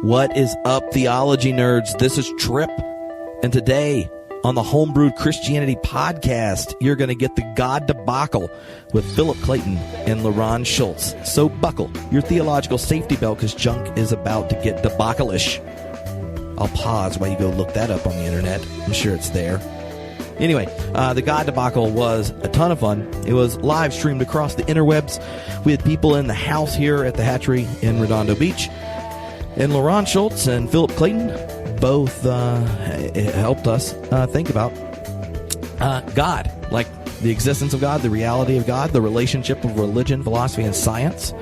What is up, theology nerds? This is Trip, and today on the Homebrewed Christianity Podcast, you're going to get the God Debacle with Philip Clayton and LeRon Shults. So buckle your theological safety belt, because junk is about to get debacle-ish. I'll pause while you go look that up on the internet. I'm sure it's there. Anyway, the God Debacle was a ton of fun. It was live streamed across the interwebs. We had people in the house here at the Hatchery in Redondo Beach. And LeRon Shults and Philip Clayton both helped us think about God, like the existence of God, the reality of God, the relationship of religion, philosophy, and science.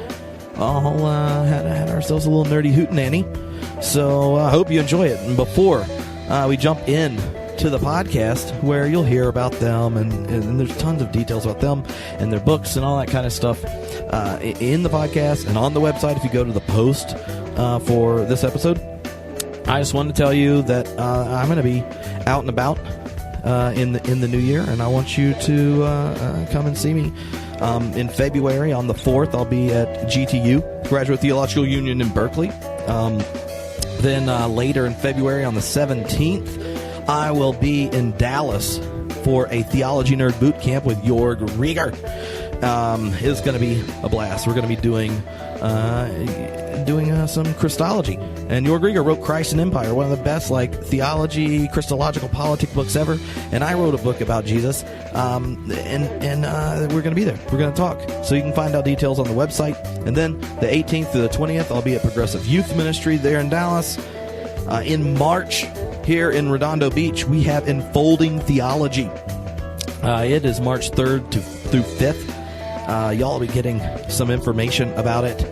All had ourselves a little nerdy hootenanny. So I hope you enjoy it. And before we jump in to the podcast, where you'll hear about them, and there's tons of details about them and their books and all that kind of stuff in the podcast and on the website if you go to the post for this episode. I just wanted to tell you that I'm going to be out and about in the new year, and I want you to come and see me. In February, on the 4th, I'll be at GTU, Graduate Theological Union in Berkeley. Then later in February, on the 17th, I will be in Dallas for a Theology Nerd Boot Camp with Jorg Rieger. It's going to be a blast. We're going to be doing some Christology. And Jorg Rieger wrote Christ and Empire, one of the best theology, Christological politic books ever. And I wrote a book about Jesus. And we're going to be there. We're going to talk. So you can find out details on the website. And then the 18th to the 20th, I'll be at Progressive Youth Ministry there in Dallas. In March, here in Redondo Beach, we have Unfolding Theology. It is March 3rd through 5th. Y'all will be getting some information about it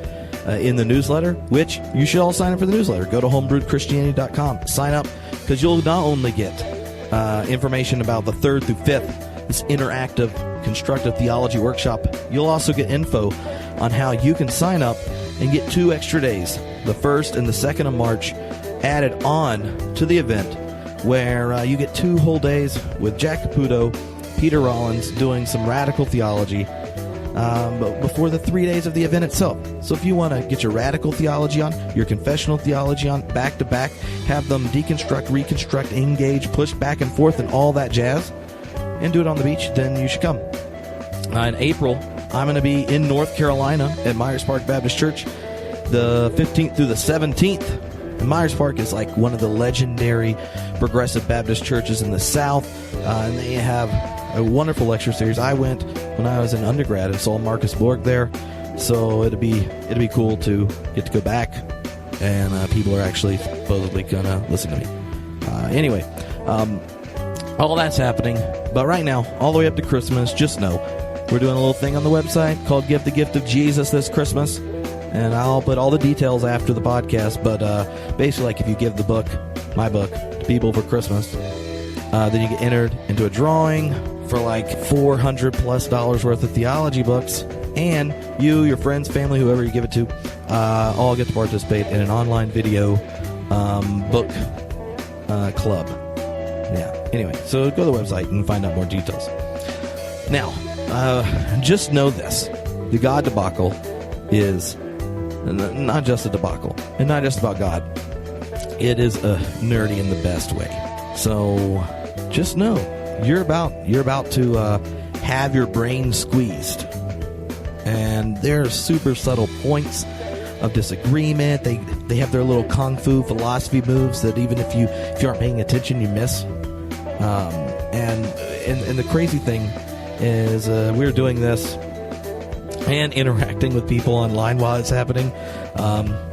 in the newsletter, which you should all sign up for the newsletter. Go to homebrewedchristianity.com. Sign up, because you'll not only get information about the 3rd through 5th, this interactive, constructive theology workshop, you'll also get info on how you can sign up and get 2 extra days, the 1st and the 2nd of March, added on to the event, where you get 2 whole days with Jack Caputo, Peter Rollins, doing some radical theology before the 3 days of the event itself. So if you want to get your radical theology on, your confessional theology on, back to back, have them deconstruct, reconstruct, engage, push back and forth, and all that jazz, and do it on the beach, then you should come. In April, I'm going to be in North Carolina at Myers Park Baptist Church, the 15th through the 17th. And Myers Park is one of the legendary progressive Baptist churches in the South, and they have a wonderful lecture series. I went when I was in undergrad and saw Marcus Borg there, so it'd be cool to get to go back, and people are actually supposedly gonna listen to me. Anyway, all that's happening, but right now, all the way up to Christmas, just know we're doing a little thing on the website called Give the Gift of Jesus this Christmas. And I'll put all the details after the podcast, but basically, if you give the book, my book, to people for Christmas, then you get entered into a drawing for $400+ worth of theology books, and you, your friends, family, whoever you give it to, all get to participate in an online video book club. Yeah. Anyway, so go to the website and find out more details. Now, just know this: the God Debacle is not just a debacle, and not just about God. It is a nerdy in the best way. So just know you're about to have your brain squeezed, and there are super subtle points of disagreement. They have their little kung fu philosophy moves that even if you aren't paying attention, you miss. And the crazy thing is, we're doing this and interacting with people online while it's happening.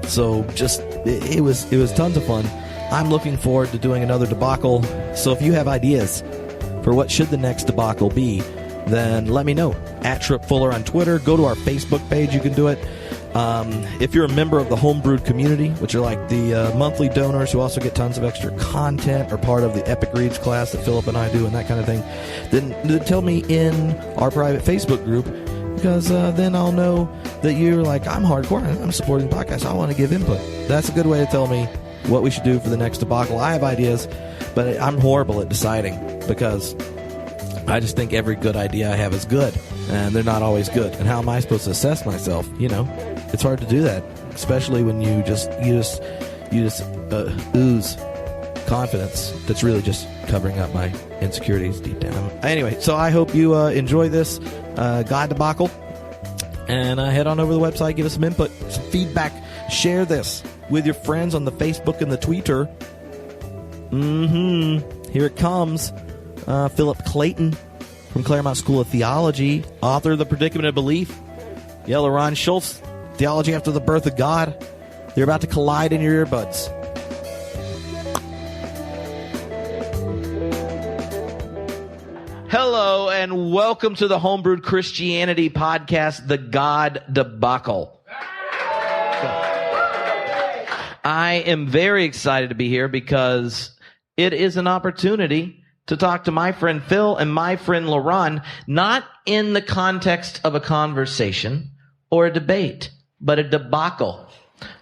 So just it was tons of fun. I'm looking forward to doing another debacle. So if you have ideas for what should the next debacle be, then let me know. @TripFuller on Twitter. Go to our Facebook page. You can do it. If you're a member of the Homebrewed community, which are the monthly donors who also get tons of extra content, or part of the Epic Reads class that Philip and I do and that kind of thing, then tell me in our private Facebook group, because then I'll know that you're I'm hardcore, I'm supporting the podcast, I want to give input. That's a good way to tell me what we should do for the next debacle. I have ideas, but I'm horrible at deciding, because I just think every good idea I have is good, and they're not always good. And how am I supposed to assess myself? It's hard to do that, especially when you just you just ooze confidence that's really just covering up my insecurities deep down. Anyway, so I hope you enjoy this God Debacle. And head on over to the website, give us some input, some feedback. Share this with your friends on the Facebook and the Twitter. Here it comes. Philip Clayton from Claremont School of Theology, author of The Predicament of Belief. Yeah, LeRon Shults, Theology After the Birth of God. They're about to collide in your earbuds. Hello, and welcome to the Homebrewed Christianity Podcast, the God Debacle. I am very excited to be here because it is an opportunity to talk to my friend Phil and my friend LeRon, not in the context of a conversation or a debate, but a debacle,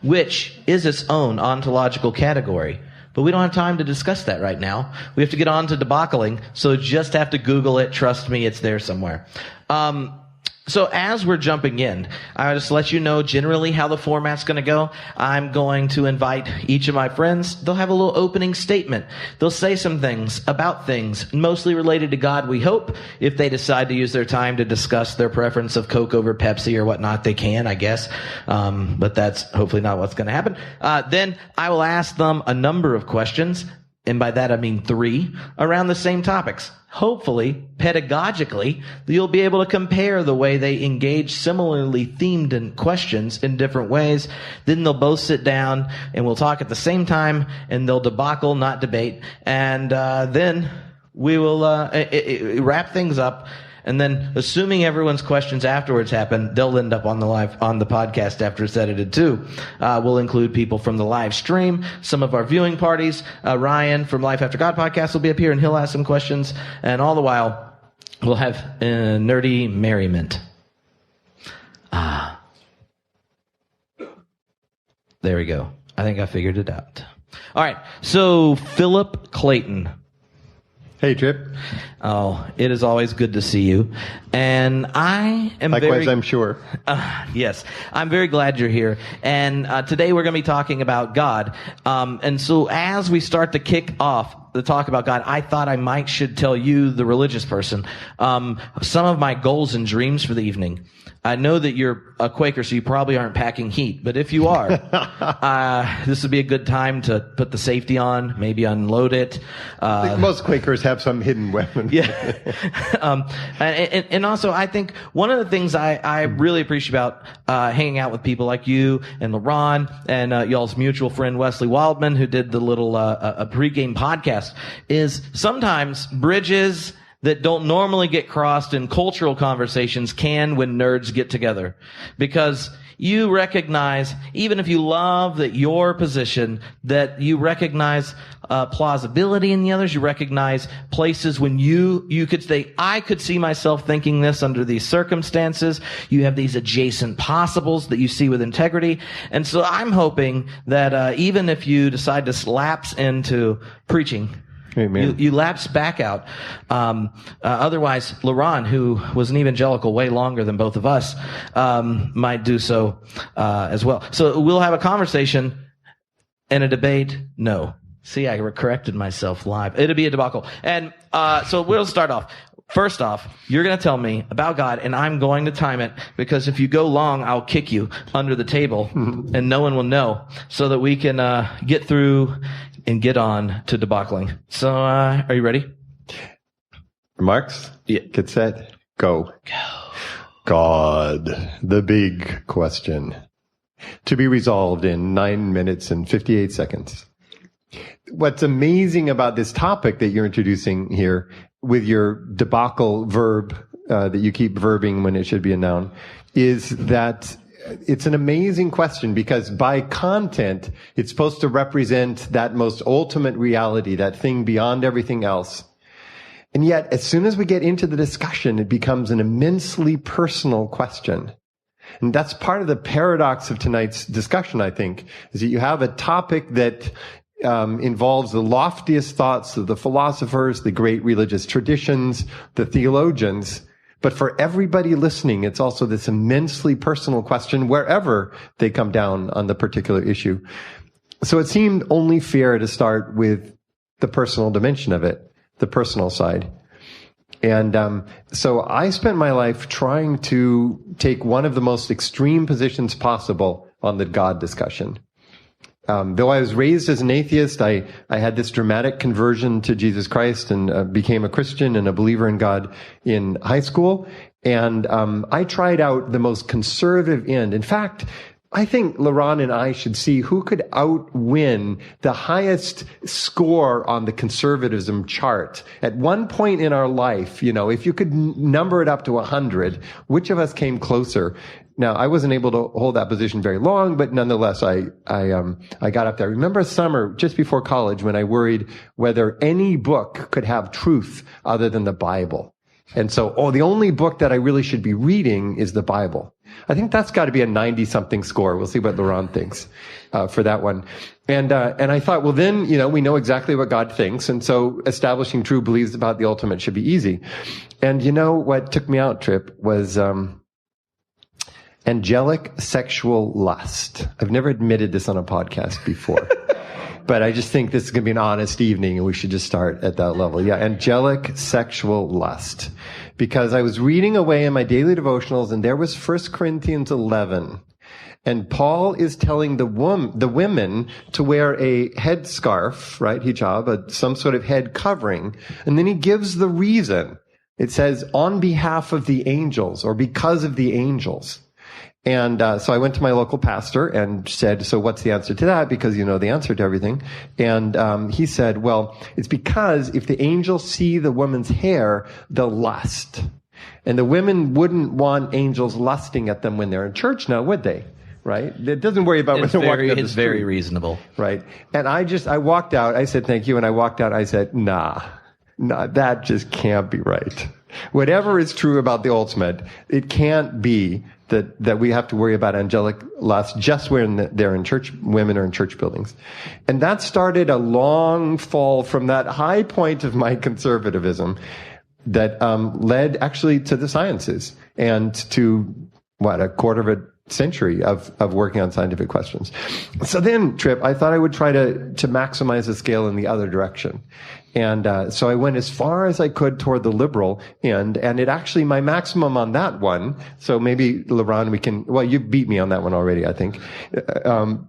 which is its own ontological category. But we don't have time to discuss that right now. We have to get on to debacling, so just have to Google it. Trust me, it's there somewhere. So as we're jumping in, I'll just let you know generally how the format's going to go. I'm going to invite each of my friends. They'll have a little opening statement. They'll say some things about things, mostly related to God, we hope. If they decide to use their time to discuss their preference of Coke over Pepsi or whatnot, they can, I guess. But that's hopefully not what's going to happen. Then I will ask them a number of questions, and by that I mean 3, around the same topics. Hopefully, pedagogically, you'll be able to compare the way they engage similarly themed in questions in different ways. Then they'll both sit down and we'll talk at the same time, and they'll debacle, not debate. And then we will wrap things up. And then, assuming everyone's questions afterwards happen, they'll end up on the podcast after it's edited too. We'll include people from the live stream, some of our viewing parties. Ryan from Life After God podcast will be up here, and he'll ask some questions. And all the while, we'll have nerdy merriment. There we go. I think I figured it out. All right. So, Philip Clayton. Hey, Trip. Oh, it is always good to see you. And I am Likewise, I'm sure. Yes, I'm very glad you're here. And today we're going to be talking about God. And so as we start to kick off the talk about God, I thought I should tell you, the religious person, some of my goals and dreams for the evening. I know that you're a Quaker, so you probably aren't packing heat. But if you are, this would be a good time to put the safety on, maybe unload it. I think most Quakers have some hidden weapon. Yeah. And also, I think one of the things I really appreciate about hanging out with people like you and LeRon and y'all's mutual friend Wesley Wildman, who did the little a pregame podcast, is sometimes bridges that don't normally get crossed in cultural conversations can when nerds get together. Because you recognize, even if you love that your position, that you recognize plausibility in the others, you recognize places when you could say, I could see myself thinking this under these circumstances. You have these adjacent possibles that you see with integrity. And so I'm hoping that even if you decide to lapse into preaching, you lapse back out. Otherwise, LeRon, who was an evangelical way longer than both of us, might do so as well. So we'll have a conversation and a debate. No. See, I corrected myself live. It'll be a debacle. And so we'll start off. First off, you're going to tell me about God, and I'm going to time it, because if you go long, I'll kick you under the table, and no one will know, so that we can get through and get on to debacling. So, are you ready? Remarks? Yeah. Get set. Go. God, the big question. To be resolved in 9 minutes and 58 seconds. What's amazing about this topic that you're introducing here with your debacle verb that you keep verbing when it should be a noun is that it's an amazing question, because by content, it's supposed to represent that most ultimate reality, that thing beyond everything else. And yet, as soon as we get into the discussion, it becomes an immensely personal question. And that's part of the paradox of tonight's discussion, I think, is that you have a topic that involves the loftiest thoughts of the philosophers, the great religious traditions, the theologians. But for everybody listening, it's also this immensely personal question wherever they come down on the particular issue. So it seemed only fair to start with the personal dimension of it, the personal side. And so I spent my life trying to take one of the most extreme positions possible on the God discussion. Though I was raised as an atheist, I had this dramatic conversion to Jesus Christ and became a Christian and a believer in God in high school. And I tried out the most conservative end. In fact, I think LeRon and I should see who could outwin the highest score on the conservatism chart. At one point in our life, if you could number it up to 100, which of us came closer? Now, I wasn't able to hold that position very long, but nonetheless, I got up there. I remember a summer just before college when I worried whether any book could have truth other than the Bible. And so, the only book that I really should be reading is the Bible. I think that's got to be a 90-something score. We'll see what LeRon thinks for that one. And I thought, well, then, we know exactly what God thinks. And so establishing true beliefs about the ultimate should be easy. And what took me out, Trip, was angelic sexual lust. I've never admitted this on a podcast before. But I just think this is going to be an honest evening, and we should just start at that level. Yeah, angelic sexual lust. Because I was reading away in my daily devotionals, and there was 1 Corinthians 11. And Paul is telling the women to wear a headscarf, right, hijab, some sort of head covering. And then he gives the reason. It says, on behalf of the angels, or because of the angels. And so I went to my local pastor and said, so what's the answer to that? Because you know the answer to everything. And he said, well, it's because if the angels see the woman's hair, they'll lust. And the women wouldn't want angels lusting at them when they're in church now, would they? Right? It doesn't worry about when they're walking up the street. It's very reasonable. Right. And I walked out. I said, thank you. And I walked out. I said, nah, that just can't be right. Whatever is true about the ultimate, it can't be that we have to worry about angelic lust just when they're in church, women are in church buildings. And that started a long fall from that high point of my conservatism that led actually to the sciences and to, a quarter of a century of working on scientific questions. So then, Trip, I thought I would try to maximize the scale in the other direction. And so I went as far as I could toward the liberal end, and it actually, my maximum on that one, so maybe, LeRon, you beat me on that one already, I think.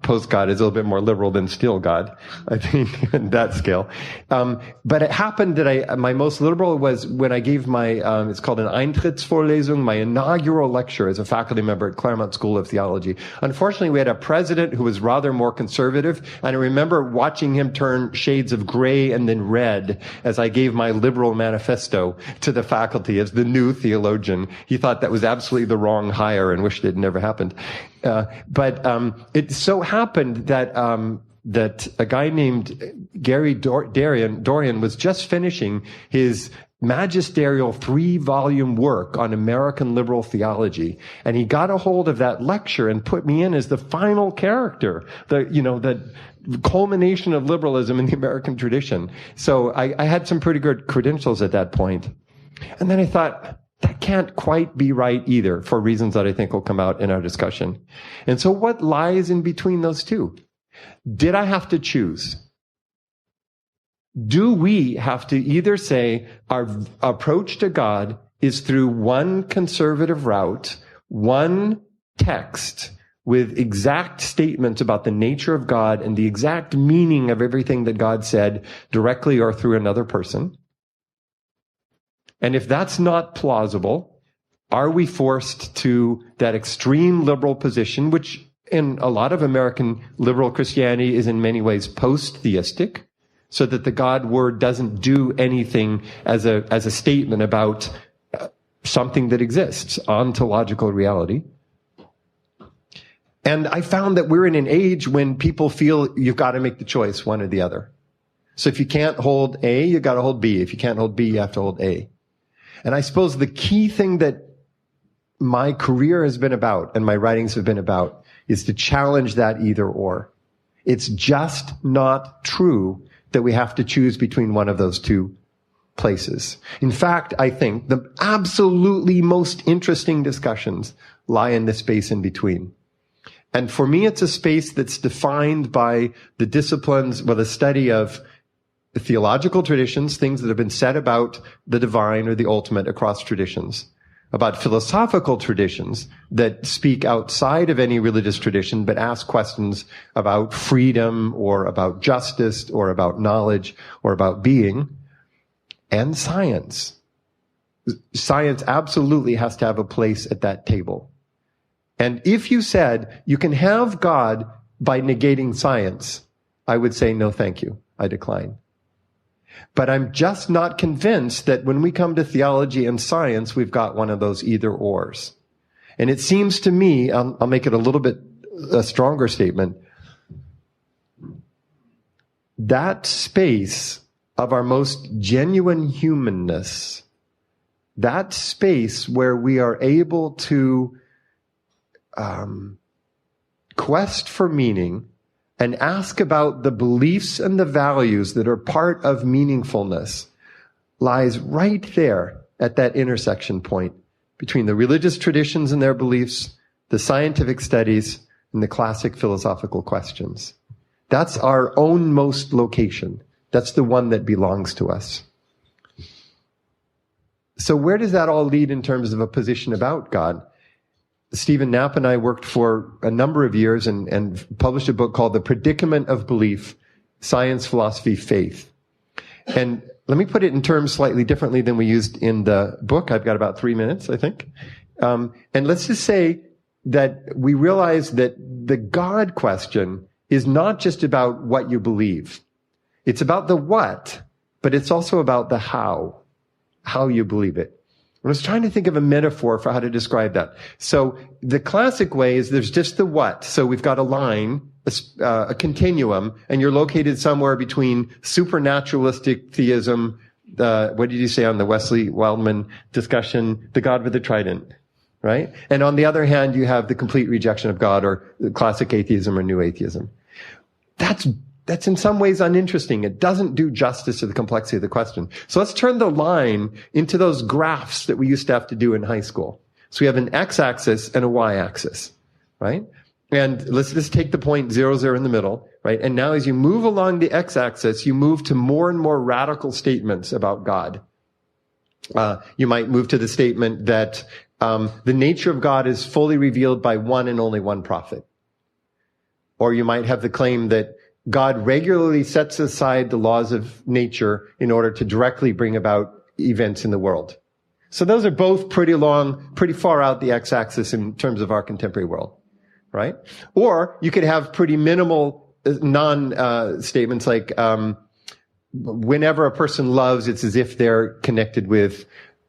Post-God is a little bit more liberal than still God, I think, in that scale. But it happened that my most liberal was when I gave my, it's called an Eintrittsvorlesung, my inaugural lecture as a faculty member at Claremont School of Theology. Unfortunately, we had a president who was rather more conservative, and I remember watching him turn shades of gray and then red as I gave my liberal manifesto to the faculty as the new theologian. He thought that was absolutely the wrong hire and wished it had never happened. But it so happened that a guy named Gary Dorian was just finishing his magisterial 3-volume work on American liberal theology. And he got a hold of that lecture and put me in as the final character, the culmination of liberalism in the American tradition. So I had some pretty good credentials at that point. And then I thought, that can't quite be right either, for reasons that I think will come out in our discussion. And so what lies in between those two? Did I have to choose? Do we have to either say our approach to God is through one conservative route, one text with exact statements about the nature of God and the exact meaning of everything that God said directly or through another person? And if that's not plausible, are we forced to that extreme liberal position, which in a lot of American liberal Christianity is in many ways post-theistic, so that the God word doesn't do anything as a statement about something that exists, ontological reality? And I found that we're in an age when people feel you've got to make the choice, one or the other. So if you can't hold A, you got to hold B. If you can't hold B, you have to hold A. And I suppose the key thing that my career has been about and my writings have been about is to challenge that either or. It's just not true that we have to choose between one of those two places. In fact, I think the absolutely most interesting discussions lie in the space in between. And for me, it's a space that's defined by the disciplines, the study of the theological traditions, things that have been said about the divine or the ultimate across traditions, about philosophical traditions that speak outside of any religious tradition but ask questions about freedom or about justice or about knowledge or about being, and science. Science absolutely has to have a place at that table. And if you said you can have God by negating science, I would say no thank you. I decline. But I'm just not convinced that when we come to theology and science, we've got one of those either-ors. And it seems to me, I'll make it a little bit a stronger statement, that space of our most genuine humanness, that space where we are able to quest for meaning and ask about the beliefs and the values that are part of meaningfulness, lies right there at that intersection point between the religious traditions and their beliefs, the scientific studies, and the classic philosophical questions. That's our own most location. That's the one that belongs to us. So where does that all lead in terms of a position about God? Stephen Knapp and I worked for a number of years and published a book called The Predicament of Belief, Science, Philosophy, Faith. And let me put it in terms slightly differently than we used in the book. I've got about 3 minutes, I think. And let's just say that we realize that the God question is not just about what you believe. It's about the what, but it's also about the how you believe it. I was trying to think of a metaphor for how to describe that. So the classic way is there's just the what. So we've got a line, a continuum, and you're located somewhere between supernaturalistic theism, what did you say on the Wesley Wildman discussion, the God with the trident, right? And on the other hand, you have the complete rejection of God, or the classic atheism or new atheism. That's in some ways uninteresting. It doesn't do justice to the complexity of the question. So let's turn the line into those graphs that we used to have to do in high school. So we have an x-axis and a y-axis, right? And let's just take the point 0, 0 in the middle, right? And now as you move along the x-axis, you move to more and more radical statements about God. You might move to the statement that the nature of God is fully revealed by one and only one prophet. Or you might have the claim that God regularly sets aside the laws of nature in order to directly bring about events in the world. So those are both pretty long, pretty far out the x-axis in terms of our contemporary world, right? Or you could have pretty minimal statements like, whenever a person loves, it's as if they're connected with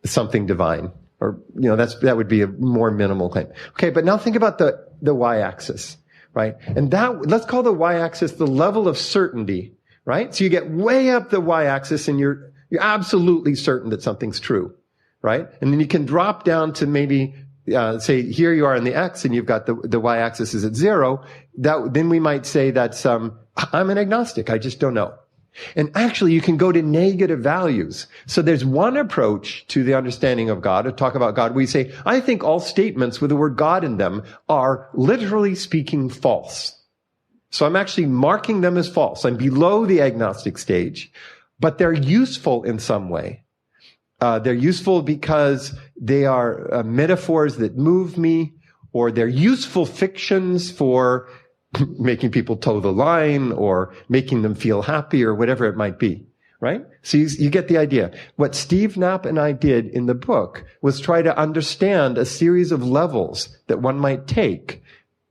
something divine. Or, that would be a more minimal claim. Okay, but now think about the y-axis. Right? And let's call the y-axis the level of certainty, right? So you get way up the y-axis and you're absolutely certain that something's true, right? And then you can drop down to maybe, say, here you are in the x and you've got the y-axis is at 0. Then we might say that's, I'm an agnostic. I just don't know. And actually, you can go to negative values. So there's one approach to the understanding of God, to talk about God, where you say, I think all statements with the word God in them are literally speaking false. So I'm actually marking them as false. I'm below the agnostic stage, but they're useful in some way. They're useful because they are metaphors that move me, or they're useful fictions for making people toe the line or making them feel happy or whatever it might be, right? So you get the idea. What Steve Knapp and I did in the book was try to understand a series of levels that one might take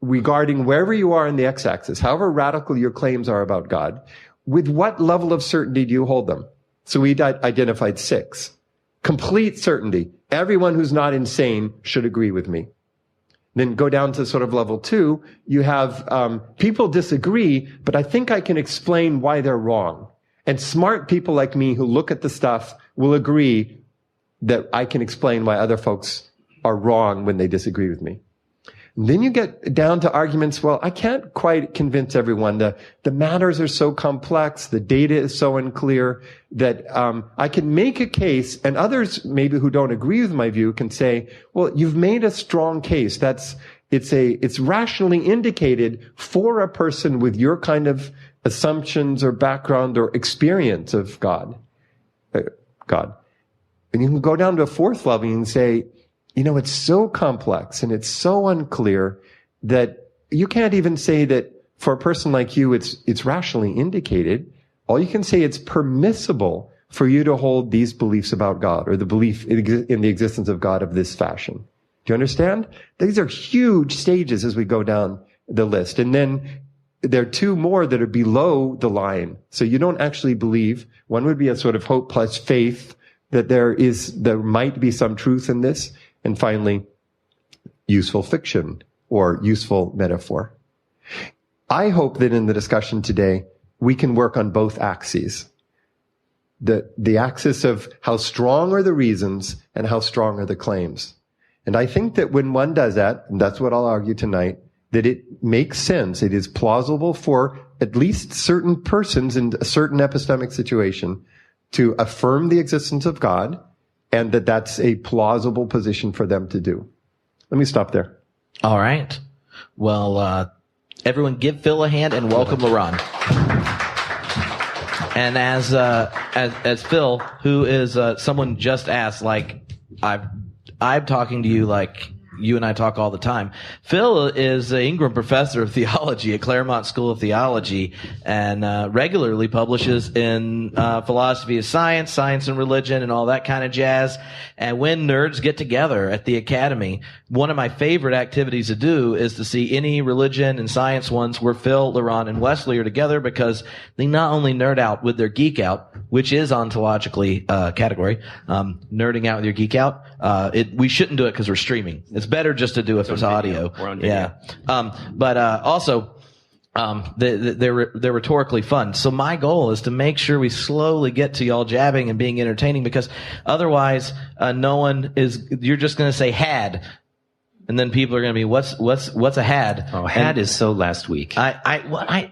regarding wherever you are in the x-axis, however radical your claims are about God, with what level of certainty do you hold them? So we identified 6. Complete certainty. Everyone who's not insane should agree with me. Then go down to sort of level 2. You have people disagree, but I think I can explain why they're wrong. And smart people like me who look at the stuff will agree that I can explain why other folks are wrong when they disagree with me. And then you get down to arguments, well, I can't quite convince everyone. The matters are so complex, the data is so unclear that I can make a case, and others maybe who don't agree with my view can say, well, you've made a strong case. That's it's rationally indicated for a person with your kind of assumptions or background or experience of God. And you can go down to a fourth level and say, it's so complex and it's so unclear that you can't even say that for a person like you, it's rationally indicated. All you can say, it's permissible for you to hold these beliefs about God, or the belief in the existence of God of this fashion. Do you understand? These are huge stages as we go down the list. And then there are two more that are below the line. So you don't actually believe. One would be a sort of hope plus faith that there might be some truth in this. And finally, useful fiction or useful metaphor. I hope that in the discussion today, we can work on both axes. The axis of how strong are the reasons and how strong are the claims. And I think that when one does that, and that's what I'll argue tonight, that it makes sense. It is plausible for at least certain persons in a certain epistemic situation to affirm the existence of God, and that's a plausible position for them to do. Let me stop there. All right. Well, everyone give Phil a hand and welcome LeRon. And as Phil, who is someone just asked, like I'm talking to you like you and I talk all the time. Phil is an Ingram professor of theology at Claremont School of Theology, and regularly publishes in philosophy of science, science and religion, and all that kind of jazz. And when nerds get together at the academy, one of my favorite activities to do is to see any religion and science ones where Phil, LeRon, and Wesley are together, because they not only nerd out with their geek out, which is ontologically category, nerding out with your geek out. We shouldn't do it because we're streaming. It's better just to do it with audio. We're on video. Yeah. Also, they're rhetorically fun. So my goal is to make sure we slowly get to y'all jabbing and being entertaining, because otherwise, you're just going to say had. And then people are going to be, what's a had? Oh, had is so last week. Oh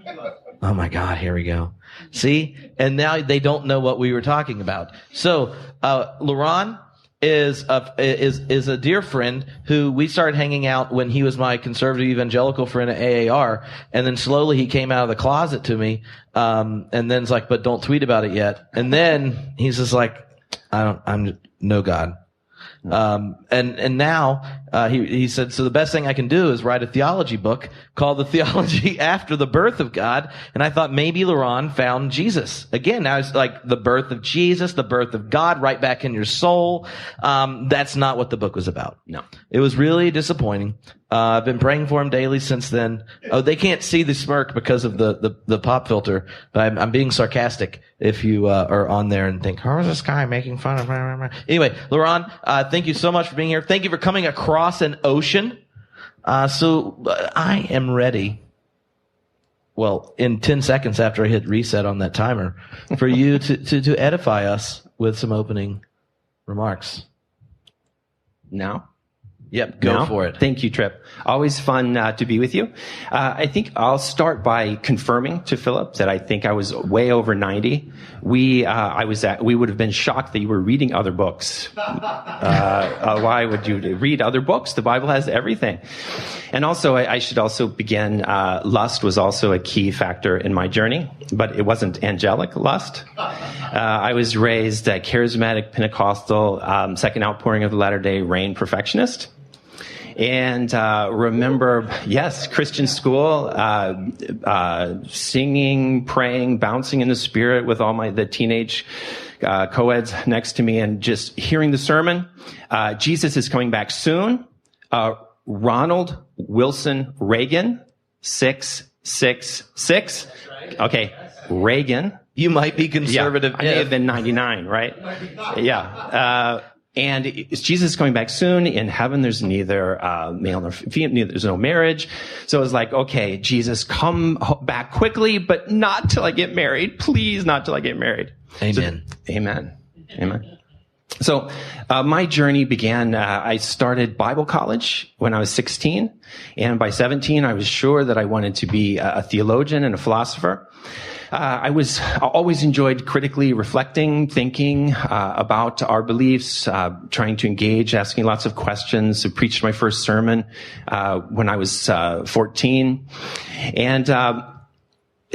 my God, here we go. See? And now they don't know what we were talking about. So, LeRon is a dear friend who we started hanging out when he was my conservative evangelical friend at AAR. And then slowly he came out of the closet to me. And then it's like, but don't tweet about it yet. And then he's just like, I'm no God. And now, he said, so the best thing I can do is write a theology book called The Theology After the Birth of God. And I thought maybe LeRon found Jesus. Again, now it's like the birth of Jesus, the birth of God right back in your soul. That's not what the book was about. No. It was really disappointing. I've been praying for him daily since then. Oh, they can't see the smirk because of the pop filter, but I'm being sarcastic if you are on there and think, how is this guy making fun of me? Anyway, LeRon, thank you so much for being here. Thank you for coming across an ocean. So I am ready. Well, in 10 seconds after I hit reset on that timer, for you to edify us with some opening remarks. Now? Yep, go for it. Thank you, Trip. Always fun to be with you. I think I'll start by confirming to Philip that I think I was way over 90. We would have been shocked that you were reading other books. Why would you read other books? The Bible has everything. And also, I should also begin, lust was also a key factor in my journey, but it wasn't angelic lust. I was raised a charismatic Pentecostal, second outpouring of the Latter-day Rain perfectionist. And remember, yes, Christian school, singing, praying, bouncing in the Spirit with all the teenage co-eds next to me, and just hearing the sermon. Jesus is coming back soon. Ronald Wilson Reagan, 666. Okay, Reagan. You might be conservative. Yeah, I may have been 99, right? Yeah. And Jesus is coming back soon. In heaven, there's neither male nor female, there's no marriage. So it was like, okay, Jesus, come back quickly, but not till I get married. Please, not till I get married. Amen. Amen. So my journey began, I started Bible college when I was 16, and by 17 I was sure that I wanted to be a theologian and a philosopher. I always enjoyed critically reflecting, thinking about our beliefs, trying to engage, asking lots of questions. I preached my first sermon when I was 14. And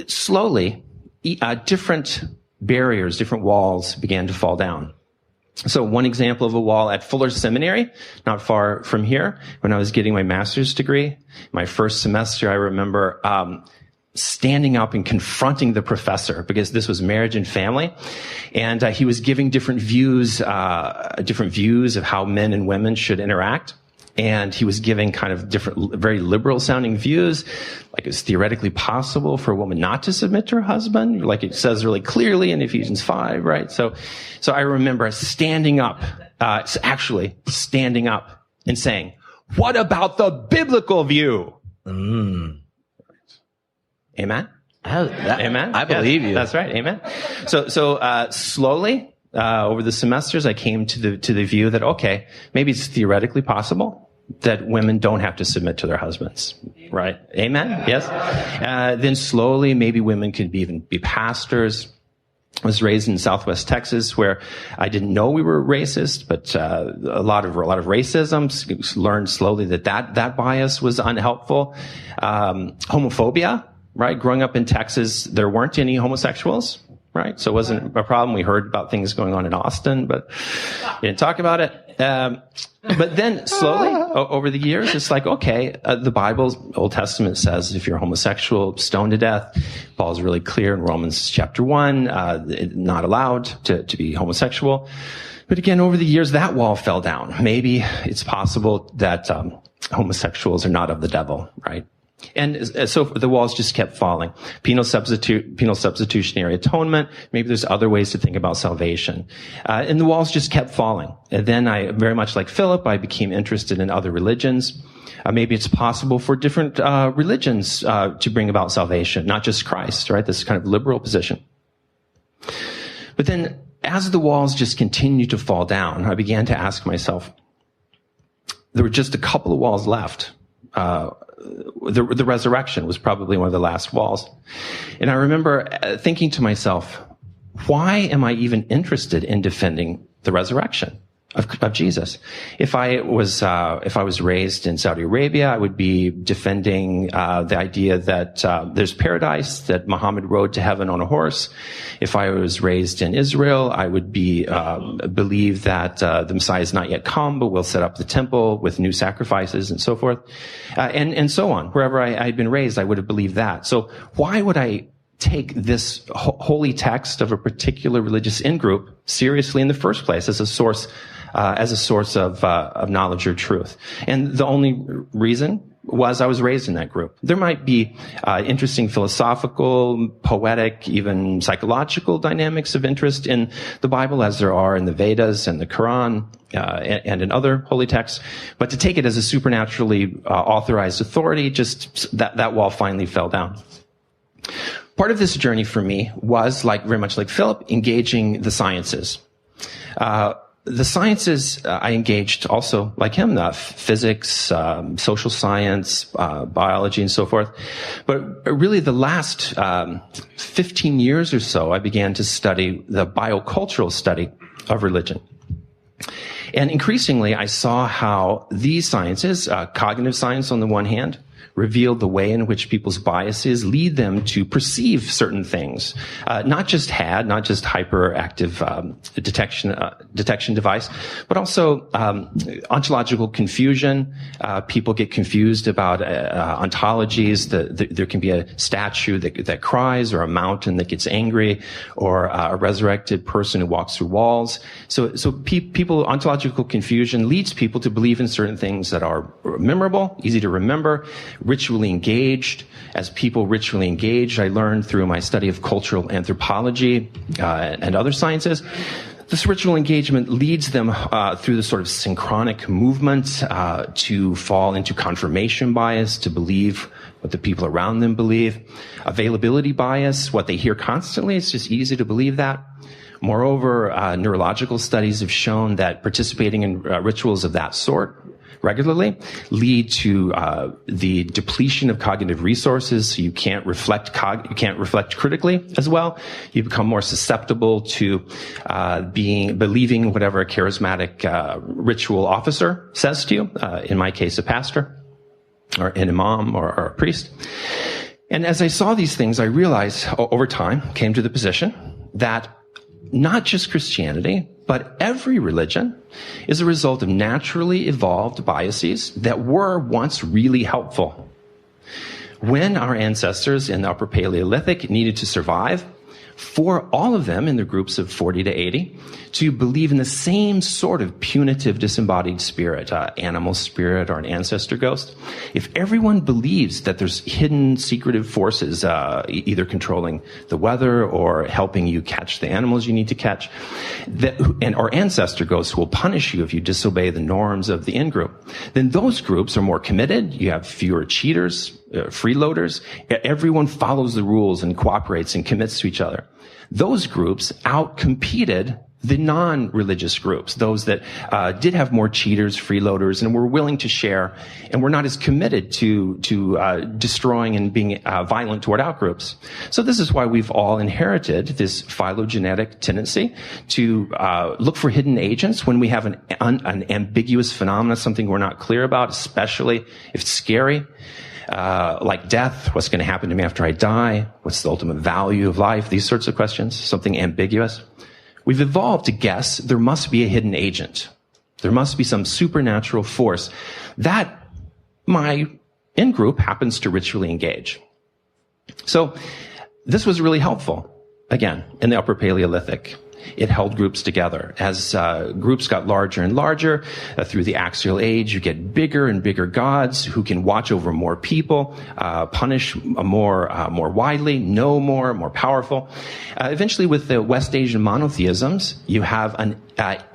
slowly, different barriers, different walls began to fall down. So one example of a wall at Fuller Seminary, not far from here, when I was getting my master's degree, my first semester, I remember standing up and confronting the professor, because this was marriage and family, and he was giving different views of how men and women should interact. And he was giving kind of different, very liberal sounding views, like it's theoretically possible for a woman not to submit to her husband, like it says really clearly in Ephesians 5, right? So I remember standing up and saying, what about the biblical view? Mm. Amen? Amen? I believe you. That's right. Amen. So slowly, over the semesters, I came to the view that, okay, maybe it's theoretically possible that women don't have to submit to their husbands, right? Amen? Yes? Then slowly, maybe women could even be pastors. I was raised in Southwest Texas, where I didn't know we were racist, but a lot of racism. Learned slowly that bias was unhelpful. Homophobia, right? Growing up in Texas, there weren't any homosexuals. Right? So it wasn't a problem. We heard about things going on in Austin, but we didn't talk about it. But then slowly, over the years, it's like, okay, the Bible, Old Testament says if you're homosexual, stoned to death. Paul's really clear in Romans chapter 1, not allowed to be homosexual. But again, over the years, that wall fell down. Maybe it's possible that homosexuals are not of the devil, right? And so the walls just kept falling. Penal substitutionary atonement. Maybe there's other ways to think about salvation. And the walls just kept falling. And then I, very much like Philip, I became interested in other religions. Maybe it's possible for different religions to bring about salvation, not just Christ, right? This kind of liberal position. But then as the walls just continued to fall down, I began to ask myself, there were just a couple of walls left. The resurrection was probably one of the last walls. And I remember thinking to myself, why am I even interested in defending the resurrection of Jesus? If I was raised in Saudi Arabia, I would be defending the idea that there's paradise, that Muhammad rode to heaven on a horse. If I was raised in Israel, I would believe that the Messiah has not yet come, but will set up the temple with new sacrifices and so forth, and so on. Wherever I had been raised, I would have believed that. So why would I take this holy text of a particular religious in-group seriously in the first place as a source of knowledge or truth? And the only reason was I was raised in that group. There might be interesting philosophical, poetic, even psychological dynamics of interest in the Bible, as there are in the Vedas and the Quran and in other holy texts. But to take it as a supernaturally authorized authority, just that wall finally fell down. Part of this journey for me was, very much like Philip, engaging the sciences. The sciences I engaged also, like him, physics, social science, biology, and so forth. But really the last 15 years or so, I began to study the biocultural study of religion. And increasingly, I saw how these sciences, cognitive science on the one hand, revealed the way in which people's biases lead them to perceive certain things. Not just hyperactive detection device, but also ontological confusion. People get confused about ontologies. There can be a statue that cries, or a mountain that gets angry, or a resurrected person who walks through walls. So ontological confusion leads people to believe in certain things that are memorable, easy to remember, ritually engaged. As people ritually engaged, I learned through my study of cultural anthropology and other sciences, this ritual engagement leads them through the sort of synchronic movement to fall into confirmation bias, to believe what the people around them believe. Availability bias, what they hear constantly, it's just easy to believe that. Moreover, neurological studies have shown that participating in rituals of that sort regularly lead to the depletion of cognitive resources. So you can't reflect critically as well. You become more susceptible to believing whatever a charismatic ritual officer says to you. In my case, a pastor, or an imam, or a priest. And as I saw these things, I realized over time, came to the position that not just Christianity, but every religion is a result of naturally evolved biases that were once really helpful. When our ancestors in the Upper Paleolithic needed to survive, for all of them in their groups of 40 to 80 to believe in the same sort of punitive disembodied spirit, animal spirit or an ancestor ghost. If everyone believes that there's hidden secretive forces either controlling the weather or helping you catch the animals you need to catch, or ancestor ghosts who will punish you if you disobey the norms of the in-group, then those groups are more committed. You have fewer cheaters, freeloaders. Everyone follows the rules and cooperates and commits to each other. Those groups outcompeted the non-religious groups, those that did have more cheaters, freeloaders, and were willing to share, and were not as committed to destroying and being violent toward outgroups. So this is why we've all inherited this phylogenetic tendency to look for hidden agents when we have an ambiguous phenomenon, something we're not clear about, especially if it's scary. Like death, what's going to happen to me after I die? What's the ultimate value of life? These sorts of questions, something ambiguous. We've evolved to guess there must be a hidden agent. There must be some supernatural force that my in-group happens to ritually engage. So this was really helpful, again, in the Upper Paleolithic. It held groups together. As groups got larger and larger, through the axial age, you get bigger and bigger gods who can watch over more people, punish more widely, know more powerful. Eventually, with the West Asian monotheisms, you have an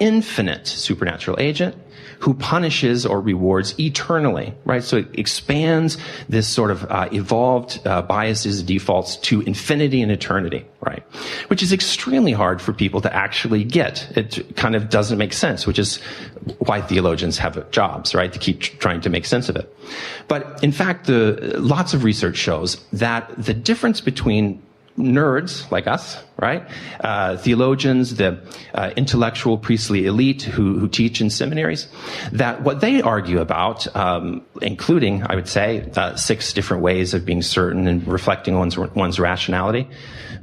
infinite supernatural agent who punishes or rewards eternally, right? So it expands this sort of evolved biases, defaults to infinity and eternity, right? Which is extremely hard for people to actually get. It kind of doesn't make sense, which is why theologians have jobs, right? To keep trying to make sense of it. But in fact, lots of research shows that the difference between nerds like us, right? Theologians, the intellectual priestly elite who teach in seminaries, that what they argue about, including, I would say, 6 different ways of being certain and reflecting one's rationality,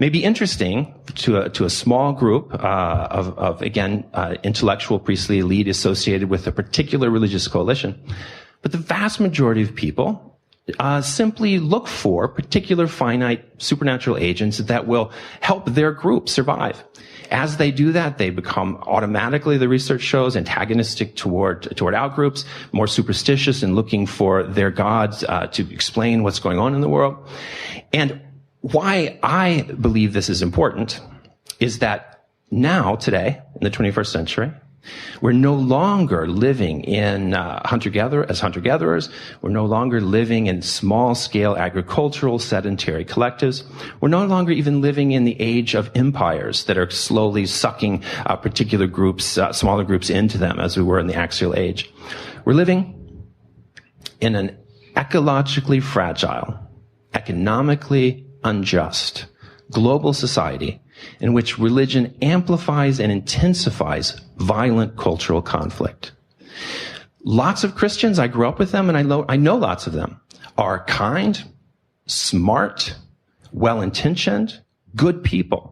may be interesting to a small group of intellectual priestly elite associated with a particular religious coalition. But the vast majority of people simply look for particular finite supernatural agents that will help their group survive. As they do that, they become automatically, the research shows, antagonistic toward outgroups, more superstitious and looking for their gods to explain what's going on in the world. And why I believe this is important is that now, today, in the 21st century, we're no longer living in hunter-gatherers. We're no longer living in small-scale agricultural sedentary collectives. We're no longer even living in the age of empires that are slowly sucking particular groups, smaller groups into them, as we were in the axial age. We're living in an ecologically fragile, economically unjust, global society in which religion amplifies and intensifies violent cultural conflict. Lots of Christians, I grew up with them, and I know lots of them, are kind, smart, well-intentioned, good people.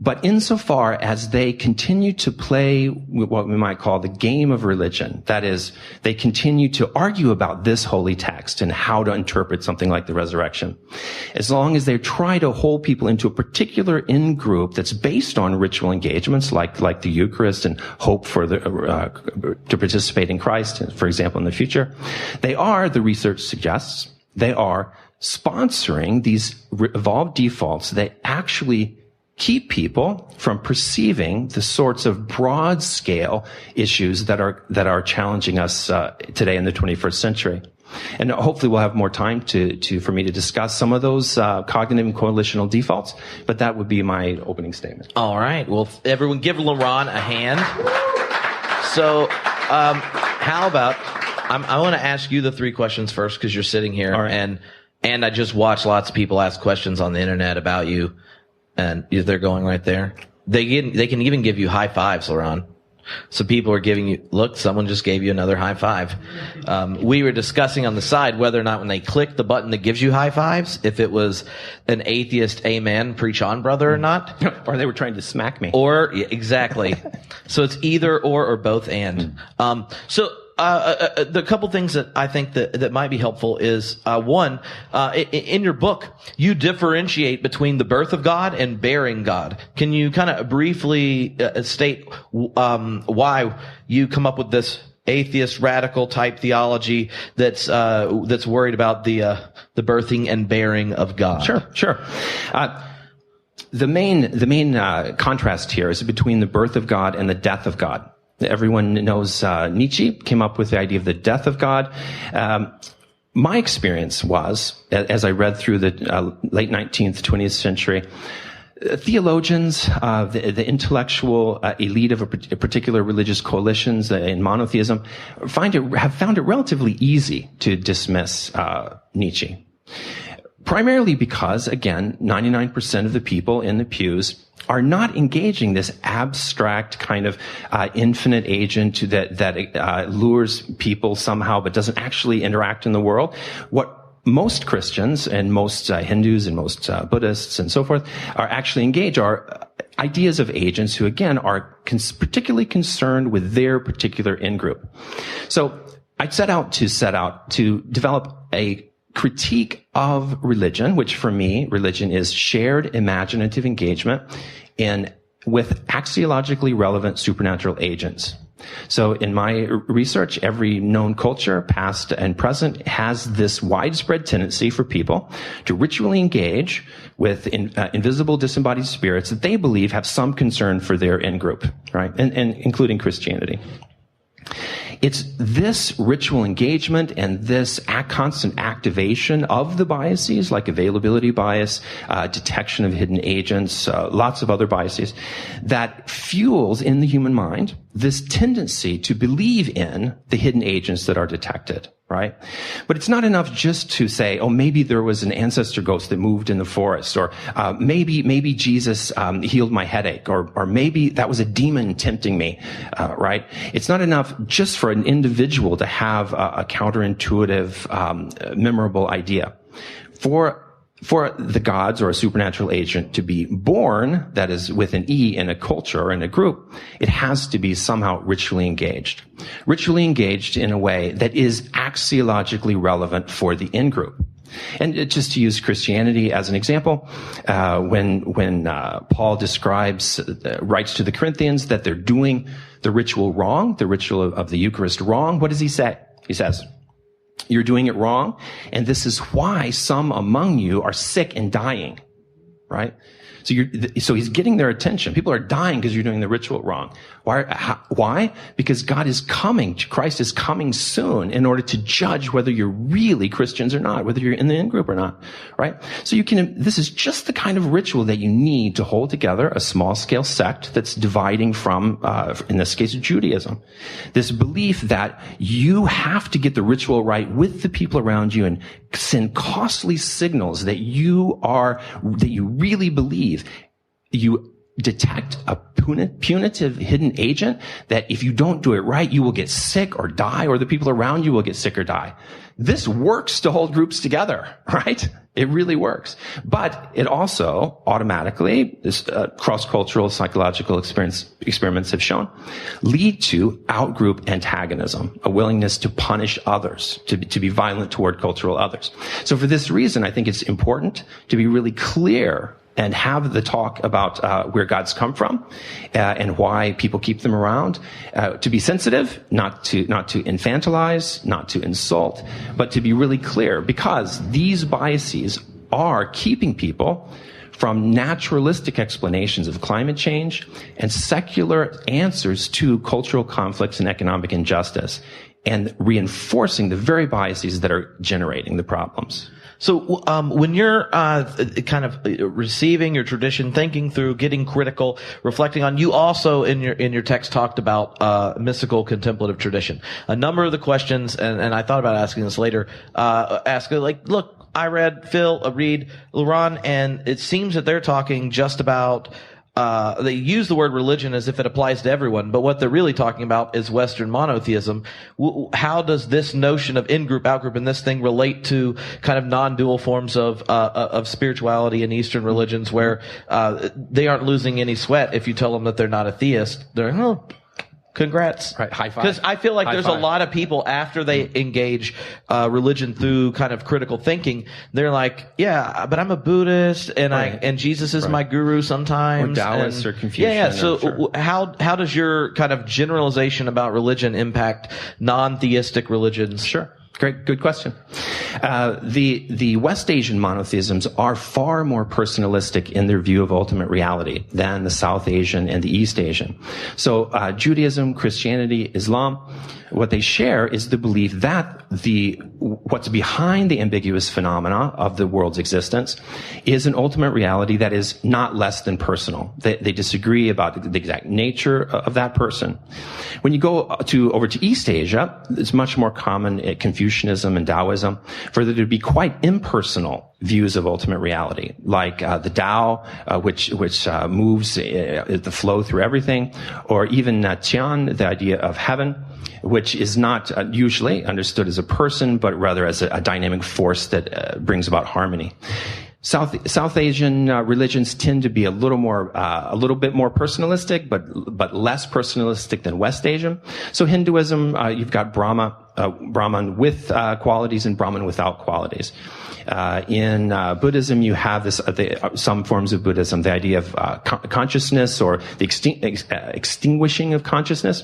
But insofar as they continue to play what we might call the game of religion, that is, they continue to argue about this holy text and how to interpret something like the resurrection, as long as they try to hold people into a particular in-group that's based on ritual engagements like the Eucharist and hope for to participate in Christ, for example, in the future, they are, the research suggests, they are sponsoring these evolved defaults that actually keep people from perceiving the sorts of broad scale issues that are challenging us today in the 21st century. And hopefully we'll have more time for me to discuss some of those cognitive and coalitional defaults, but that would be my opening statement. All right. Well, everyone give LeRon a hand. So, how about, I want to ask you the 3 questions first because you're sitting here. All right. And I just watch lots of people ask questions on the internet about you, and they're going right there. They can even give you high fives, LeRon. So people are giving you, look, someone just gave you another high five. We were discussing on the side whether or not when they click the button that gives you high fives, if it was an atheist amen, preach on, brother, or not. Or they were trying to smack me. Or, yeah, exactly. So it's either or both and. The couple things that I think that might be helpful is, one, in your book, you differentiate between the birth of God and bearing God. Can you kind of briefly state, why you come up with this atheist radical type theology that's worried about the birthing and bearing of God? Sure. The main contrast here is between the birth of God and the death of God. Everyone knows Nietzsche came up with the idea of the death of God. My experience was, as I read through the late 19th, 20th century, theologians, the intellectual elite of a particular religious coalitions in monotheism, have found it relatively easy to dismiss Nietzsche. Primarily because, again, 99% of the people in the pews are not engaging this abstract kind of infinite agent that lures people somehow but doesn't actually interact in the world. What most Christians and most Hindus and most Buddhists and so forth are actually engaged are ideas of agents who, again, are particularly concerned with their particular in-group. So I set out to develop a critique of religion, which for me, religion is shared imaginative engagement with axiologically relevant supernatural agents. So in my research, every known culture, past and present, has this widespread tendency for people to ritually engage with invisible disembodied spirits that they believe have some concern for their in-group, right? And including Christianity. It's this ritual engagement and this constant activation of the biases, like availability bias, detection of hidden agents, lots of other biases, that fuels in the human mind this tendency to believe in the hidden agents that are detected, right? But it's not enough just to say, oh, maybe there was an ancestor ghost that moved in the forest, or maybe Jesus healed my headache, or maybe that was a demon tempting me, right? It's not enough just for an individual to have a counterintuitive, memorable idea. For the gods or a supernatural agent to be born, that is with an E, in a culture or in a group, it has to be somehow ritually engaged. Ritually engaged in a way that is axiologically relevant for the in-group. And just to use Christianity as an example, when Paul writes to the Corinthians that they're doing the ritual wrong, the ritual of the Eucharist wrong, what does he say? He says, you're doing it wrong, and this is why some among you are sick and dying, right? So he's getting their attention. People are dying because you're doing the ritual wrong. Why? Because God is coming. Christ is coming soon in order to judge whether you're really Christians or not, whether you're in the in-group or not, right? So this is just the kind of ritual that you need to hold together a small-scale sect that's dividing from, in this case, Judaism. This belief that you have to get the ritual right with the people around you and send costly signals that you really believe. You detect a punitive hidden agent that if you don't do it right, you will get sick or die, or the people around you will get sick or die. This works to hold groups together, right? It really works. But it also automatically, this cross-cultural psychological experiments have shown, lead to outgroup antagonism, a willingness to punish others, to be violent toward cultural others. So for this reason, I think it's important to be really clear and have the talk about where God's come from and why people keep them around. To be sensitive, not to infantilize, not to insult, but to be really clear, because these biases are keeping people from naturalistic explanations of climate change and secular answers to cultural conflicts and economic injustice. and reinforcing the very biases that are generating the problems. So, when you're kind of receiving your tradition, thinking through, getting critical, reflecting on, you also in your text talked about mystical contemplative tradition. A number of the questions, and I thought about asking this later, look, I read LeRon, and it seems that they're talking just about. They use the word religion as if it applies to everyone, but what they're really talking about is Western monotheism. How does this notion of in-group, out-group, and this thing relate to kind of non-dual forms of spirituality in Eastern religions where they aren't losing any sweat if you tell them that they're not a theist? They're, congrats. Right, high five. Because I feel like there's a lot of people after they engage religion through kind of critical thinking, they're like, yeah, but I'm a Buddhist and Jesus is my guru sometimes. Or Taoist or Confucian. Yeah. So how does your kind of generalization about religion impact non-theistic religions? Sure. Great, good question. The West Asian monotheisms are far more personalistic in their view of ultimate reality than the South Asian and the East Asian. So Judaism, Christianity, Islam, what they share is the belief that what's behind the ambiguous phenomena of the world's existence is an ultimate reality that is not less than personal. They disagree about the exact nature of that person. When you go over to East Asia, it's much more common at Confucianism and Taoism for there to be quite impersonal views of ultimate reality, like the Tao, which moves the flow through everything, or even Tian, the idea of heaven, which is not usually understood as a person, but rather as a dynamic force that brings about harmony. South Asian religions tend to be a little bit more personalistic, but less personalistic than West Asian. So Hinduism, you've got Brahman with qualities and Brahman without qualities. In Buddhism, you have some forms of Buddhism, the idea of consciousness or the extinguishing of consciousness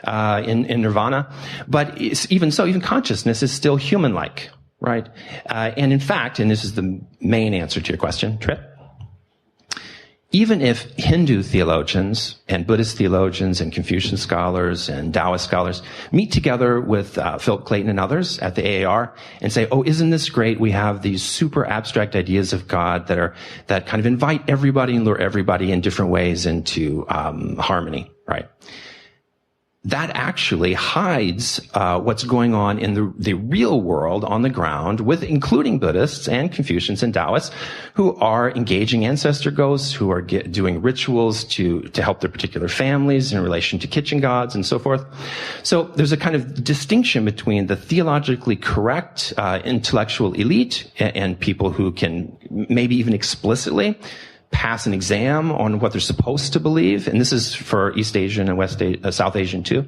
in Nirvana. But even consciousness is still human-like. Right. And in fact, and this is the main answer to your question, Trip, even if Hindu theologians and Buddhist theologians and Confucian scholars and Taoist scholars meet together with Philip Clayton and others at the AAR and say, oh, isn't this great? We have these super abstract ideas of God that kind of invite everybody and lure everybody in different ways into harmony, right? That actually hides what's going on in the real world on the ground, including Buddhists and Confucians and Taoists who are engaging ancestor ghosts, who are doing rituals to help their particular families in relation to kitchen gods and so forth. So there's a kind of distinction between the theologically correct intellectual elite and people who can maybe even explicitly pass an exam on what they're supposed to believe, and this is for East Asian and South Asian too.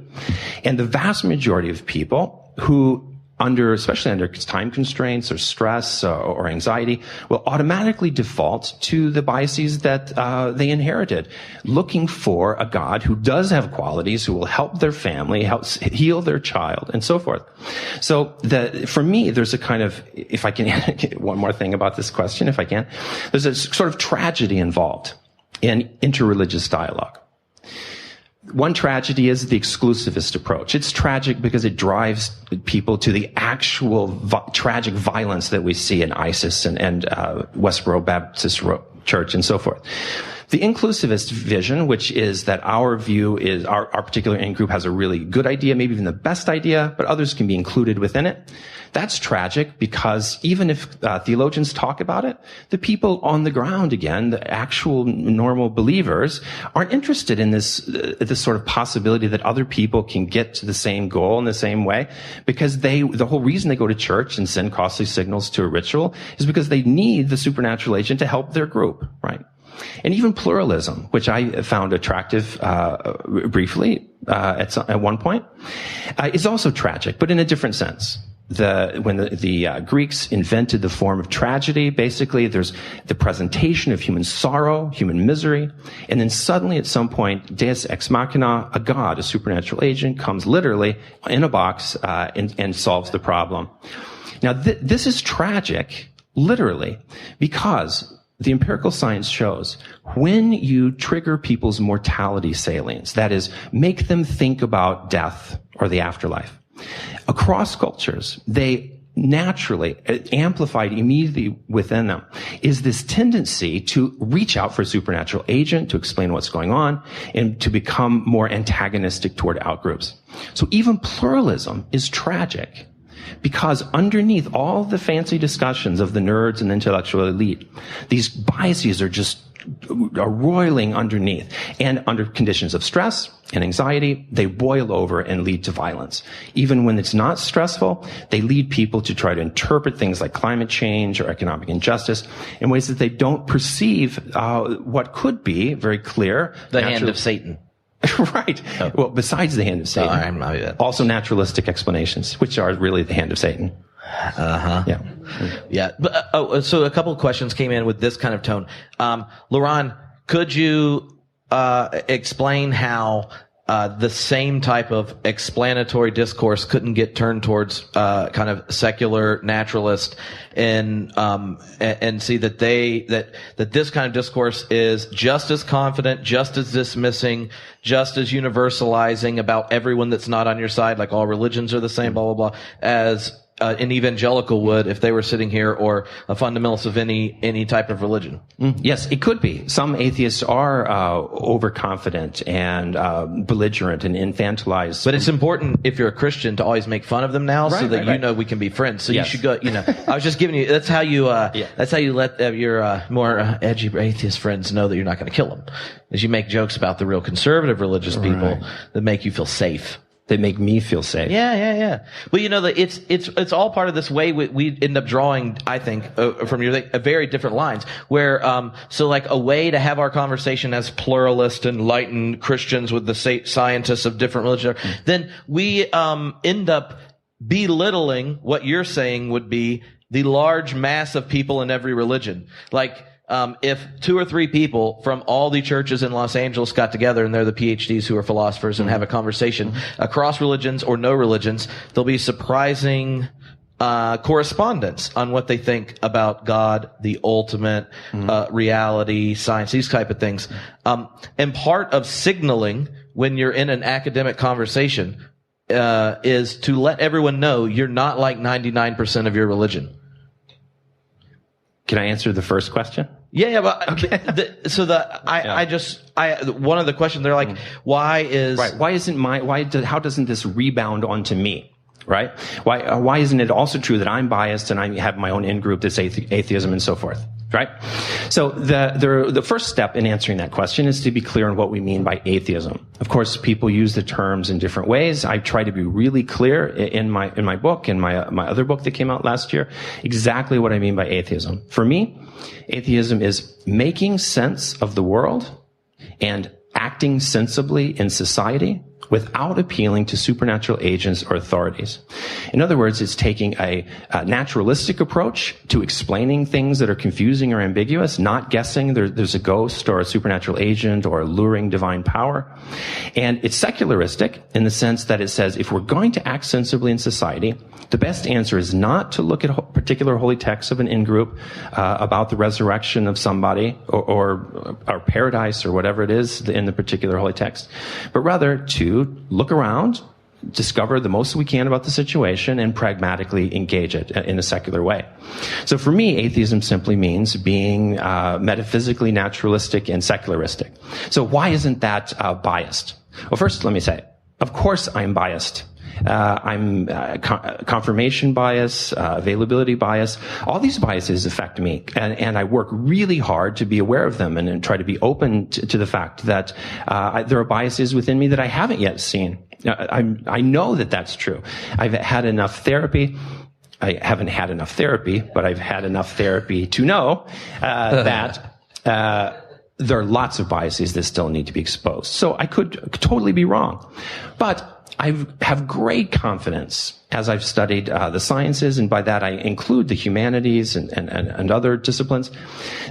And the vast majority of people who, especially under time constraints or stress or anxiety, will automatically default to the biases that they inherited, looking for a God who does have qualities, who will help their family, help heal their child, and so forth. So for me, there's a kind of, if I can one more thing about this question, if I can, there's a sort of tragedy involved in interreligious dialogue. One tragedy is the exclusivist approach. It's tragic because it drives people to the actual tragic violence that we see in ISIS and Westboro Baptist Church and so forth. The inclusivist vision, which is that our view is our particular in-group has a really good idea, maybe even the best idea, but others can be included within it. That's tragic because even if theologians talk about it, the people on the ground, again, the actual normal believers, aren't interested in this sort of possibility that other people can get to the same goal in the same way, because the whole reason they go to church and send costly signals to a ritual is because they need the supernatural agent to help their group, right? And even pluralism, which I found attractive briefly at one point, is also tragic, but in a different sense. When the Greeks invented the form of tragedy, basically there's the presentation of human sorrow, human misery, and then suddenly at some point, deus ex machina, a god, a supernatural agent, comes literally in a box and solves the problem. Now this is tragic, literally, because the empirical science shows when you trigger people's mortality salience, that is, make them think about death or the afterlife, Across cultures, they naturally, amplified immediately within them, is this tendency to reach out for a supernatural agent to explain what's going on and to become more antagonistic toward outgroups. So even pluralism is tragic, because underneath all the fancy discussions of the nerds and the intellectual elite, these biases are roiling underneath. And under conditions of stress and anxiety, they boil over and lead to violence. Even when it's not stressful, they lead people to try to interpret things like climate change or economic injustice in ways that they don't perceive what could be very clear. The hand of Satan. Right. Oh. Well, besides the hand of Satan, also naturalistic explanations, which are really the hand of Satan. Uh-huh. Yeah. Yeah. But, so a couple of questions came in with this kind of tone. LeRon, could you explain how the same type of explanatory discourse couldn't get turned towards kind of secular naturalist and see that that this kind of discourse is just as confident, just as dismissing, just as universalizing about everyone that's not on your side, like all religions are the same, blah blah blah, as an evangelical would if they were sitting here, or a fundamentalist of any type of religion. Yes, it could be. Some atheists are overconfident and belligerent and infantilized. But it's important, if you're a Christian, to always make fun of them now, so that you know we can be friends. So yes. You should go. I was just giving you. That's how you. That's how you let your more edgy atheist friends know that you're not going to kill them. Is you make jokes about the real conservative religious people that make you feel safe. They make me feel safe. Yeah. Well, it's all part of this way we end up drawing, I think, from your a very different lines. Where, so like a way to have our conversation as pluralist, enlightened Christians with the scientists of different religions, then we end up belittling what you're saying would be the large mass of people in every religion. Like, if 2 or 3 people from all the churches in Los Angeles got together, and they're the PhDs who are philosophers, and have a conversation across religions or no religions, there'll be surprising correspondence on what they think about God, the ultimate reality, science, these type of things. And part of signaling when you're in an academic conversation is to let everyone know you're not like 99% of your religion. Can I answer the first question? Yeah, but okay. One of the questions, they're like, why how doesn't this rebound onto me? Right? Why isn't it also true that I'm biased and I have my own in-group that's atheism and so forth? Right? So the first step in answering that question is to be clear on what we mean by atheism. Of course, people use the terms in different ways. I try to be really clear in my book, in my other book that came out last year, exactly what I mean by atheism. For me, atheism is making sense of the world and acting sensibly in society without appealing to supernatural agents or authorities. In other words, it's taking a naturalistic approach to explaining things that are confusing or ambiguous, not guessing there's a ghost or a supernatural agent or a luring divine power. And it's secularistic in the sense that it says if we're going to act sensibly in society, the best answer is not to look at particular holy texts of an in-group about the resurrection of somebody or paradise or whatever it is in the particular holy text, but rather to look around, discover the most we can about the situation, and pragmatically engage it in a secular way. So for me, atheism simply means being metaphysically naturalistic and secularistic. So why isn't that biased? Well, first, let me say, of course I'm biased. I'm confirmation bias, availability bias. All these biases affect me, and I work really hard to be aware of them and try to be open to the fact that there are biases within me that I haven't yet seen. I know that that's true. I've had enough therapy. I haven't had enough therapy, but I've had enough therapy to know that there are lots of biases that still need to be exposed. So I could totally be wrong, but I have great confidence as I've studied the sciences, and by that I include the humanities and other disciplines,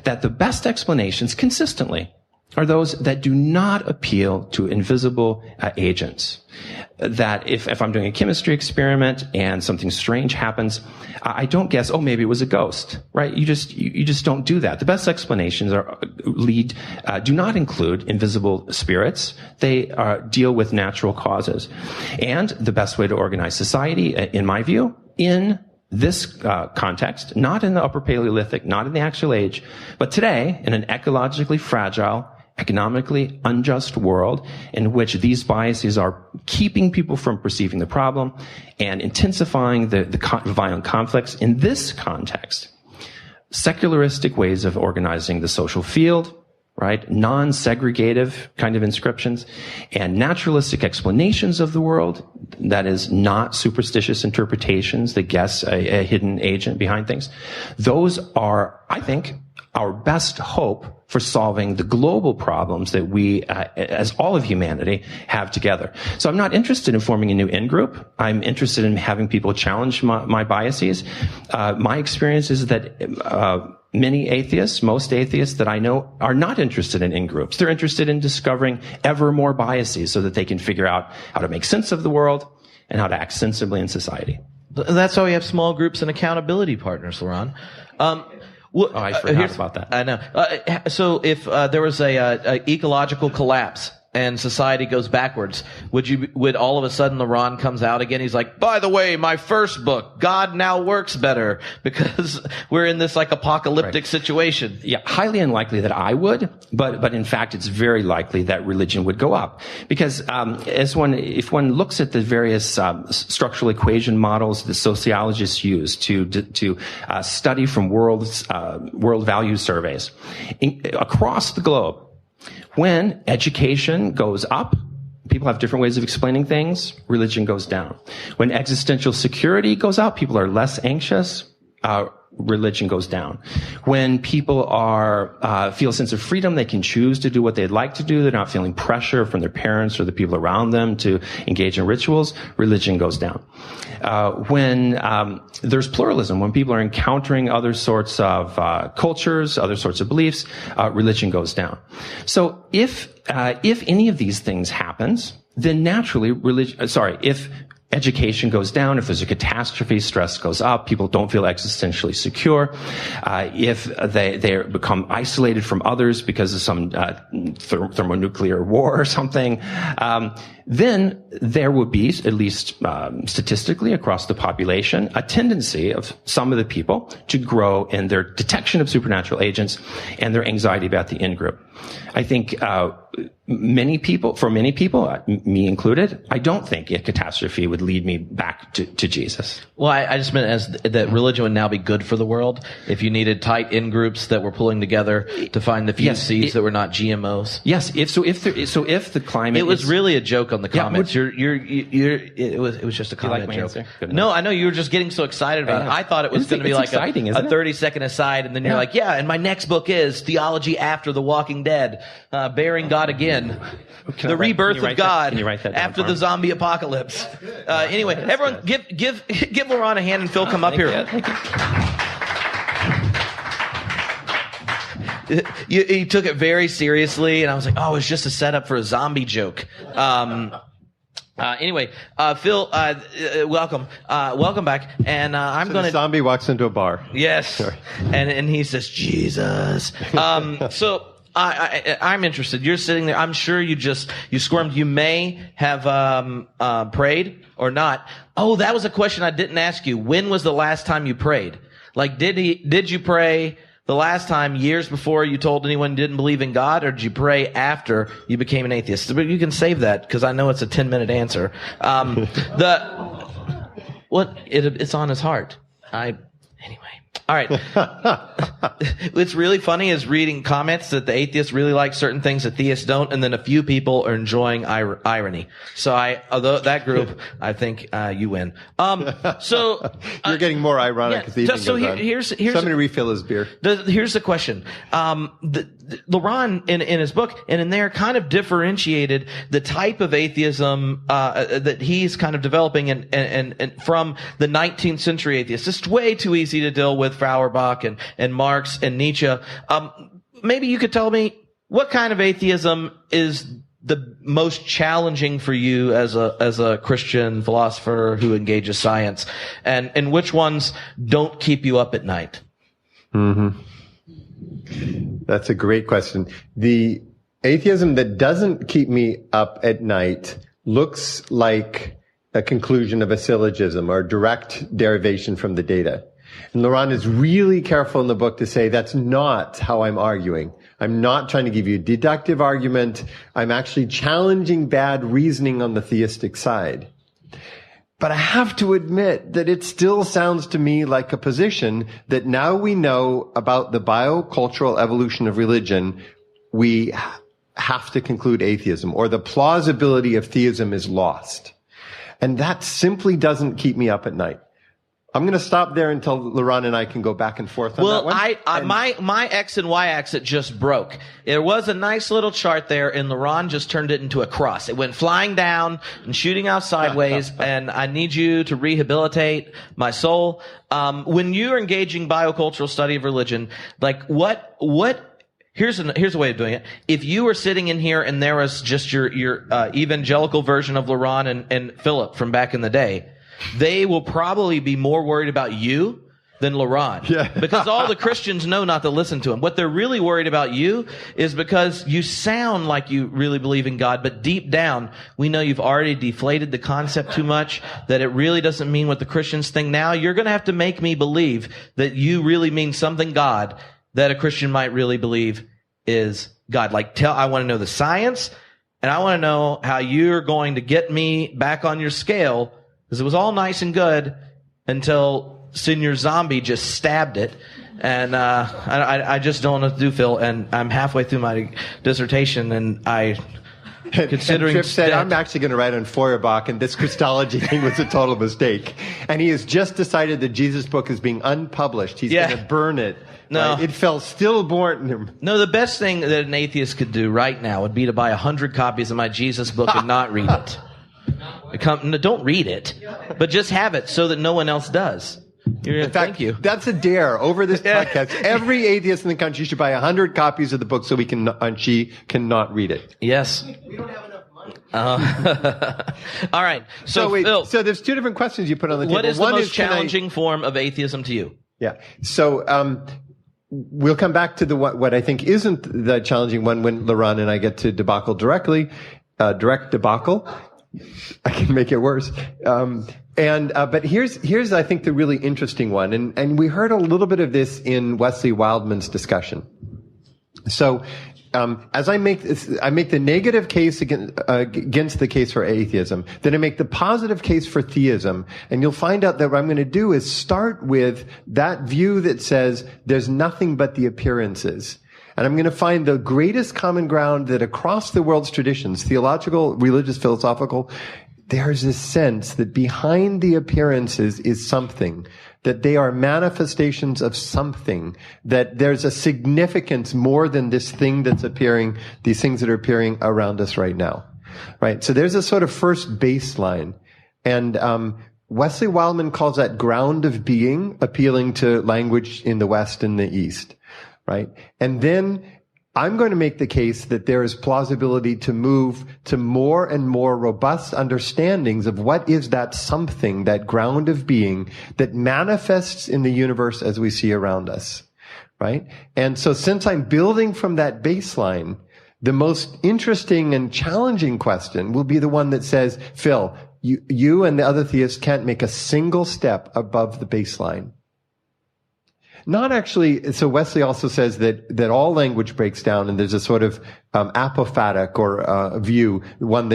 that the best explanations consistently are those that do not appeal to invisible agents. That if I'm doing a chemistry experiment and something strange happens, I don't guess, oh, maybe it was a ghost, right? You just don't do that. The best explanations do not include invisible spirits. They deal with natural causes. And the best way to organize society, in my view, in this context, not in the Upper Paleolithic, not in the Actual Age, but today, in an ecologically fragile, economically unjust world in which these biases are keeping people from perceiving the problem and intensifying the violent conflicts. In this context, secularistic ways of organizing the social field, right, non-segregative kind of inscriptions, and naturalistic explanations of the world, that is not superstitious interpretations that guess a hidden agent behind things, those are, I think, our best hope for solving the global problems that we, as all of humanity, have together. So I'm not interested in forming a new in-group. I'm interested in having people challenge my biases. My experience is that many atheists, most atheists that I know, are not interested in in-groups. They're interested in discovering ever more biases so that they can figure out how to make sense of the world and how to act sensibly in society. That's why we have small groups and accountability partners, LeRon. Well, I forgot about that. I know. So if there was a ecological collapse and society goes backwards, would all of a sudden LeRon comes out again? He's like, by the way, my first book, God Now Works Better, because we're in this like apocalyptic situation. Yeah, highly unlikely that I would, but in fact, it's very likely that religion would go up, because if one looks at the various structural equation models that sociologists use to study from world value surveys across the globe. When education goes up, people have different ways of explaining things, religion goes down. When existential security goes up, people are less anxious, religion goes down. When people feel a sense of freedom, they can choose to do what they'd like to do, they're not feeling pressure from their parents or the people around them to engage in rituals, religion goes down. When there's pluralism, when people are encountering other sorts of cultures, other sorts of beliefs, religion goes down. So if any of these things happens, then naturally if education goes down, if there's a catastrophe, stress goes up, people don't feel existentially secure, if they become isolated from others because of some thermonuclear war or something, then there would be, at least statistically across the population, a tendency of some of the people to grow in their detection of supernatural agents and their anxiety about the in-group. I think many people, me included, I don't think a catastrophe would lead me back to Jesus. Well, I just meant that religion would now be good for the world if you needed tight in-groups that were pulling together to find the few seeds that were not GMOs. Yes, if the climate, it was really a joke on the comments. It was just a comment joke. No, I know you were just getting so excited about it. I thought it was going to be like a 30-second aside, and then you're like, yeah, and my next book is Theology After the Walking Dead, Bearing God Again. The rebirth of God after the zombie apocalypse. Anyway, everyone, give LeRon a hand and Phil, come up here. He took it very seriously, and I was like, oh, it's just a setup for a zombie joke. Anyway, Phil, welcome back. And the zombie walks into a bar. Yes, sorry. and he says Jesus. So. I'm interested. You're sitting there. I'm sure you squirmed. You may have prayed or not. Oh, that was a question I didn't ask you. When was the last time you prayed? Like, did you pray the last time years before you told anyone you didn't believe in God, or did you pray after you became an atheist? But you can save that because I know it's a 10-minute answer. It's on his heart. Anyway. All right. What's really funny is reading comments that the atheists really like certain things that theists don't, and then a few people are enjoying irony. So although that group, I think you win. So you're getting more ironic as the evening goes on. Here's somebody refill his beer. Here's the question. LeRon in his book and in there kind of differentiated the type of atheism that he's kind of developing and from the 19th century atheists. It's way too easy to deal with Feuerbach and Marx and Nietzsche. Maybe you could tell me what kind of atheism is the most challenging for you as a Christian philosopher who engages science, and which ones don't keep you up at night? Mm-hmm. That's a great question. The atheism that doesn't keep me up at night looks like a conclusion of a syllogism or direct derivation from the data. And LeRon is really careful in the book to say that's not how I'm arguing. I'm not trying to give you a deductive argument. I'm actually challenging bad reasoning on the theistic side. But I have to admit that it still sounds to me like a position that now we know about the biocultural evolution of religion, we have to conclude atheism, or the plausibility of theism is lost. And that simply doesn't keep me up at night. I'm going to stop there until LeRon and I can go back and forth on that one. Well, my X and Y axis just broke. There was a nice little chart there, and LeRon just turned it into a cross. It went flying down and shooting out sideways, and I need you to rehabilitate my soul. When you're engaging biocultural study of religion, like here's a way of doing it. If you were sitting in here and there was just your evangelical version of LeRon and Philip from back in the day, they will probably be more worried about you than LeRon. Yeah. Because all the Christians know not to listen to him. What they're really worried about you is because you sound like you really believe in God, but deep down, we know you've already deflated the concept too much, that it really doesn't mean what the Christians think. Now you're going to have to make me believe that you really mean something God that a Christian might really believe is God. I want to know the science, and I want to know how you're going to get me back on your scale. Because it was all nice and good until Senior Zombie just stabbed it. And I just don't know what to do, Phil. And I'm halfway through my dissertation, and considering Tripp said, I'm actually going to write on Feuerbach, and this Christology thing was a total mistake. And he has just decided that Jesus' book is being unpublished. He's going to burn it. No. Right? It fell stillborn. No, the best thing that an atheist could do right now would be to buy 100 copies of my Jesus book and not read it. Don't read it, but just have it so that no one else does. In fact, thank you. That's a dare over this podcast. Every atheist in the country should buy 100 copies of the book so she cannot read it. Yes. We don't have enough money. All right. So Phil, so there's two different questions you put on the table. What is the most challenging form of atheism to you? Yeah. So we'll come back to what I think isn't the challenging one when LeRon and I get to debacle directly, direct debacle. I can make it worse. But here's I think the really interesting one, and we heard a little bit of this in Wesley Wildman's discussion. So, as I make the negative case against the case for atheism, then I make the positive case for theism, and you'll find out that what I'm going to do is start with that view that says there's nothing but the appearances. And I'm going to find the greatest common ground that across the world's traditions, theological, religious, philosophical, there's a sense that behind the appearances is something, that they are manifestations of something, that there's a significance more than this thing that's appearing, these things that are appearing around us right now. Right? So there's a sort of first baseline. And Wesley Wildman calls that ground of being, appealing to language in the West and the East. Right? And then I'm going to make the case that there is plausibility to move to more and more robust understandings of what is that something, that ground of being that manifests in the universe as we see around us. Right? And so since I'm building from that baseline, the most interesting and challenging question will be the one that says, Phil, you and the other theists can't make a single step above the baseline. Not actually. So Wesley also says that all language breaks down, and there's a sort of apophatic or view, one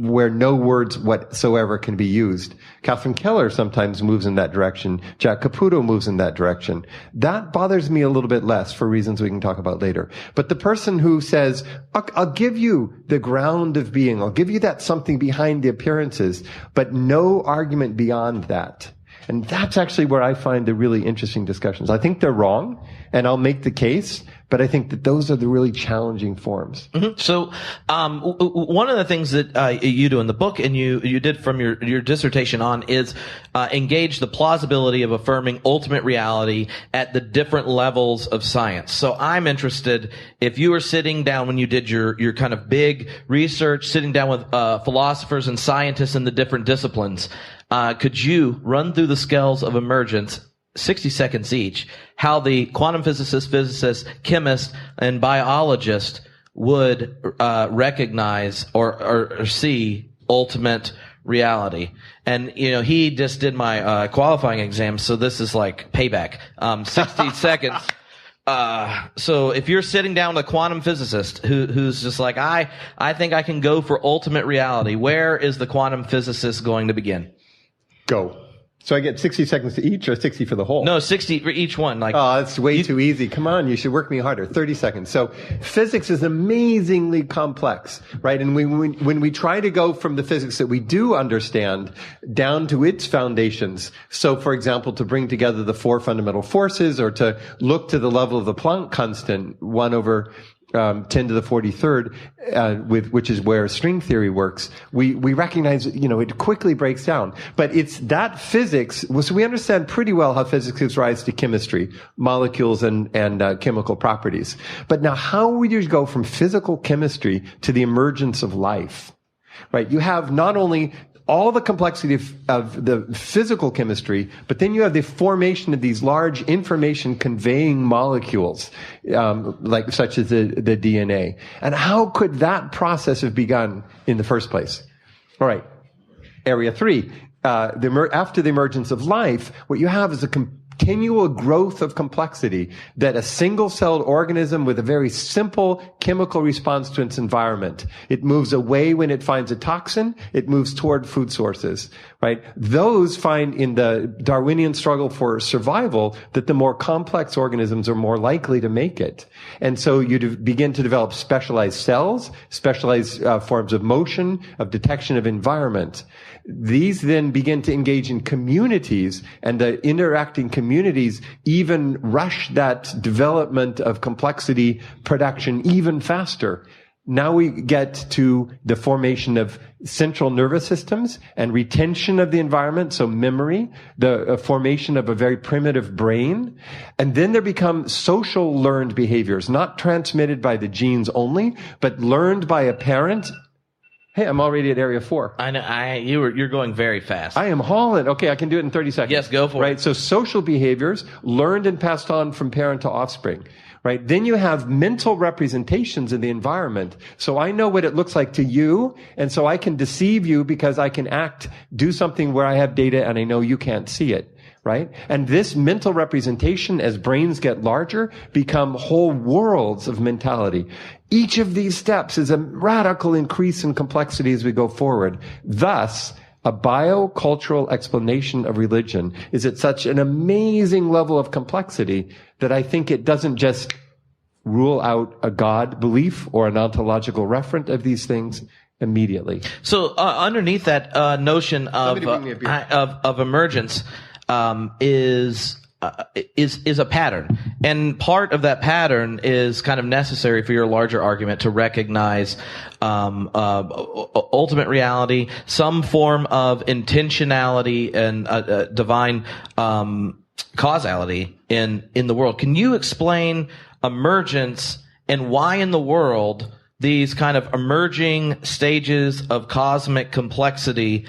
where no words whatsoever can be used. Catherine Keller sometimes moves in that direction. Jack Caputo moves in that direction. That bothers me a little bit less for reasons we can talk about later. But the person who says, I'll give you the ground of being, I'll give you that something behind the appearances, but no argument beyond that. And that's actually where I find the really interesting discussions. I think they're wrong, and I'll make the case, But I think that those are the really challenging forms. Mm-hmm. So, one of the things that you do in the book, and you did from your dissertation on, is engage the plausibility of affirming ultimate reality at the different levels of science. So, I'm interested, if you were sitting down when you did your kind of big research, sitting down with philosophers and scientists in the different disciplines, could you run through the scales of emergence, 60 seconds each, how the quantum physicist, chemist, and biologist would recognize or see ultimate reality? And, he just did my qualifying exam, so this is like payback. 60 seconds. So if you're sitting down with a quantum physicist who's just like, I think I can go for ultimate reality, where is the quantum physicist going to begin? Go. So I get 60 seconds to each, or 60 for the whole? No, 60 for each one. Like, oh, that's way too easy. Come on, you should work me harder. 30 seconds. So physics is amazingly complex, right? And when we try to go from the physics that we do understand down to its foundations, so for example, to bring together the four fundamental forces, or to look to the level of the Planck constant, 1 over 10 to the 43rd, which is where string theory works, we recognize, it quickly breaks down. But it's that physics, so we understand pretty well how physics gives rise to chemistry, molecules and chemical properties. But now how would you go from physical chemistry to the emergence of life? Right? You have not only all the complexity of the physical chemistry, but then you have the formation of these large information conveying molecules, such as the DNA. And how could that process have begun in the first place? All right. Area 3. After the emergence of life, what you have is a continual growth of complexity that a single-celled organism with a very simple chemical response to its environment. It moves away when it finds a toxin. It moves toward food sources, right? Those find in the Darwinian struggle for survival that the more complex organisms are more likely to make it. And so you begin to develop specialized cells, specialized forms of motion, of detection of environment. These then begin to engage in communities, and the interacting communities even rush that development of complexity production even faster. Now we get to the formation of central nervous systems and retention of the environment, so memory, the formation of a very primitive brain. And then there become social learned behaviors, not transmitted by the genes only, but learned by a parent. Hey, I'm already at area 4. I know. You're going very fast. I am hauling. Okay, I can do it in 30 seconds. Yes, go for it. Right. So social behaviors learned and passed on from parent to offspring. Right. Then you have mental representations in the environment. So I know what it looks like to you, and so I can deceive you because I can do something where I have data and I know you can't see it. Right? And this mental representation, as brains get larger, become whole worlds of mentality. Each of these steps is a radical increase in complexity as we go forward. Thus, a biocultural explanation of religion is at such an amazing level of complexity that I think it doesn't just rule out a God belief or an ontological referent of these things immediately. So underneath that notion of emergence is a pattern, and part of that pattern is kind of necessary for your larger argument to recognize ultimate reality, some form of intentionality and divine causality in the world. Can you explain emergence and why in the world these kind of emerging stages of cosmic complexity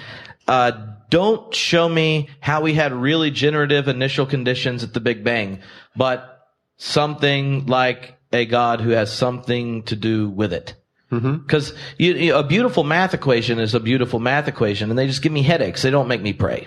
don't show me how we had really generative initial conditions at the Big Bang, but something like a God who has something to do with it? Because a beautiful math equation is a beautiful math equation, and they just give me headaches. They don't make me pray.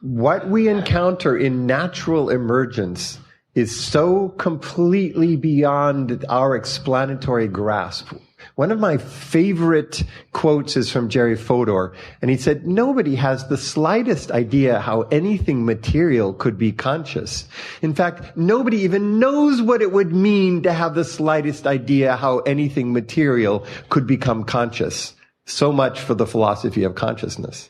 What we encounter in natural emergence is so completely beyond our explanatory grasp. One of my favorite quotes is from Jerry Fodor, and he said, nobody has the slightest idea how anything material could be conscious. In fact, nobody even knows what it would mean to have the slightest idea how anything material could become conscious. So much for the philosophy of consciousness.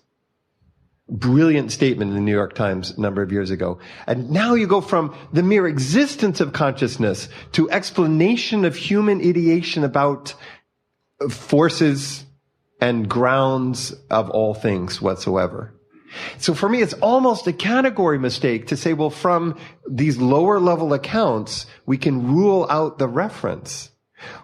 Brilliant statement in the New York Times a number of years ago. And now you go from the mere existence of consciousness to explanation of human ideation about forces and grounds of all things whatsoever. So for me, it's almost a category mistake to say, well, from these lower level accounts, we can rule out the reference.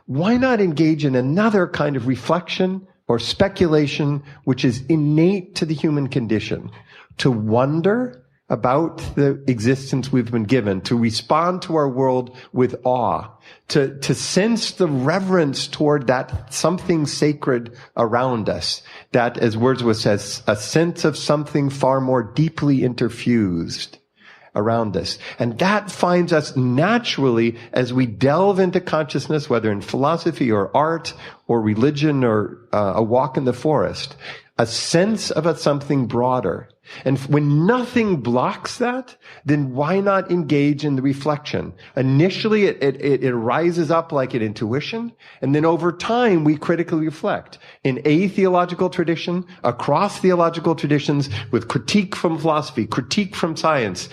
Why not engage in another kind of reflection or speculation which is innate to the human condition? To wonder about the existence we've been given, to respond to our world with awe, to sense the reverence toward that something sacred around us, that, as Wordsworth says, a sense of something far more deeply interfused around us. And that finds us naturally as we delve into consciousness, whether in philosophy or art or religion or a walk in the forest, a sense of a something broader. And when nothing blocks that, then why not engage in the reflection? Initially, it rises up like an intuition, and then over time, we critically reflect. In a theological tradition, across theological traditions, with critique from philosophy, critique from science,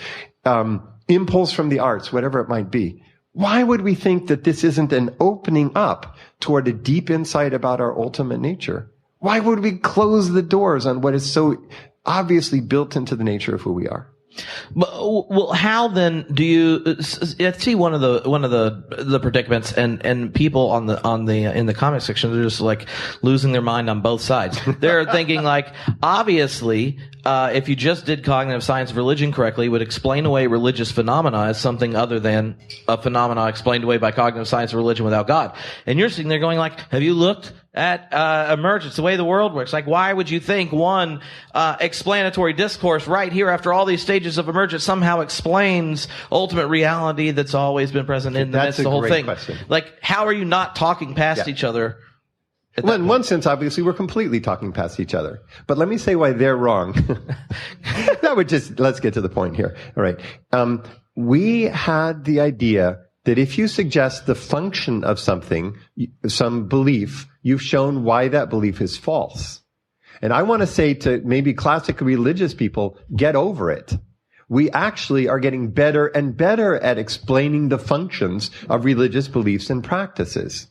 impulse from the arts, whatever it might be. Why would we think that this isn't an opening up toward a deep insight about our ultimate nature? Why would we close the doors on what is so obviously built into the nature of who we are? Well, how then do you see one of the predicaments and people in the comment section, they're just like losing their mind on both sides. They're thinking like, obviously, if you just did cognitive science of religion correctly, it would explain away religious phenomena as something other than a phenomena explained away by cognitive science of religion without God. And you're sitting there going like, have you looked at emergence, the way the world works? Like, why would you think one explanatory discourse right here after all these stages of emergence somehow explains ultimate reality that's always been present in the midst of the whole thing? Question. Like, how are you not talking past each other? Well, in one sense, obviously, we're completely talking past each other. But let me say why they're wrong. Let's get to the point here. All right. We had the idea that if you suggest the function of something, some belief, you've shown why that belief is false. And I want to say to maybe classical religious people, get over it. We actually are getting better and better at explaining the functions of religious beliefs and practices.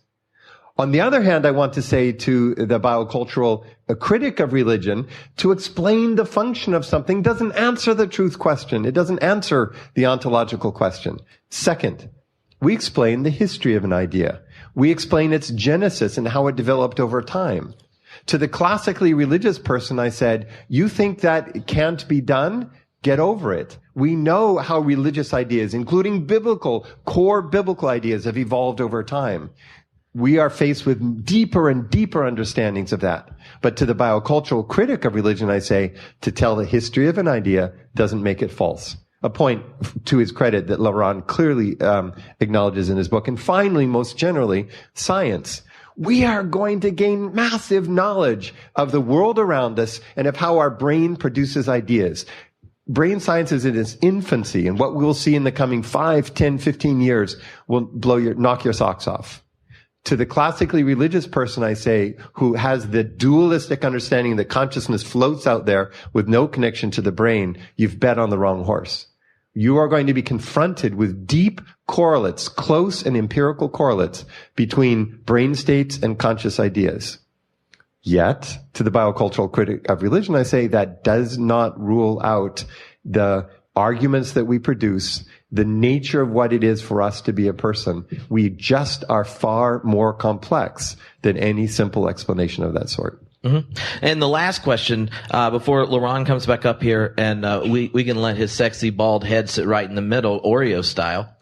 On the other hand, I want to say to the biocultural critic of religion, to explain the function of something doesn't answer the truth question. It doesn't answer the ontological question. Second, we explain the history of an idea. We explain its genesis and how it developed over time. To the classically religious person, I said, you think that it can't be done? Get over it. We know how religious ideas, including core biblical ideas, have evolved over time. We are faced with deeper and deeper understandings of that. But to the biocultural critic of religion, I say, to tell the history of an idea doesn't make it false. A point to his credit that LeRon clearly acknowledges in his book. And finally, most generally, science. We are going to gain massive knowledge of the world around us and of how our brain produces ideas. Brain science is in its infancy, and what we'll see in the coming 5, 10, 15 years will knock your socks off. To the classically religious person, I say, who has the dualistic understanding that consciousness floats out there with no connection to the brain, you've bet on the wrong horse. You are going to be confronted with deep correlates, close and empirical correlates between brain states and conscious ideas. Yet, to the biocultural critic of religion, I say that does not rule out the arguments that we produce, the nature of what it is for us to be a person. We just are far more complex than any simple explanation of that sort. Mm-hmm. And the last question, before LeRon comes back up here and we can let his sexy bald head sit right in the middle, Oreo style,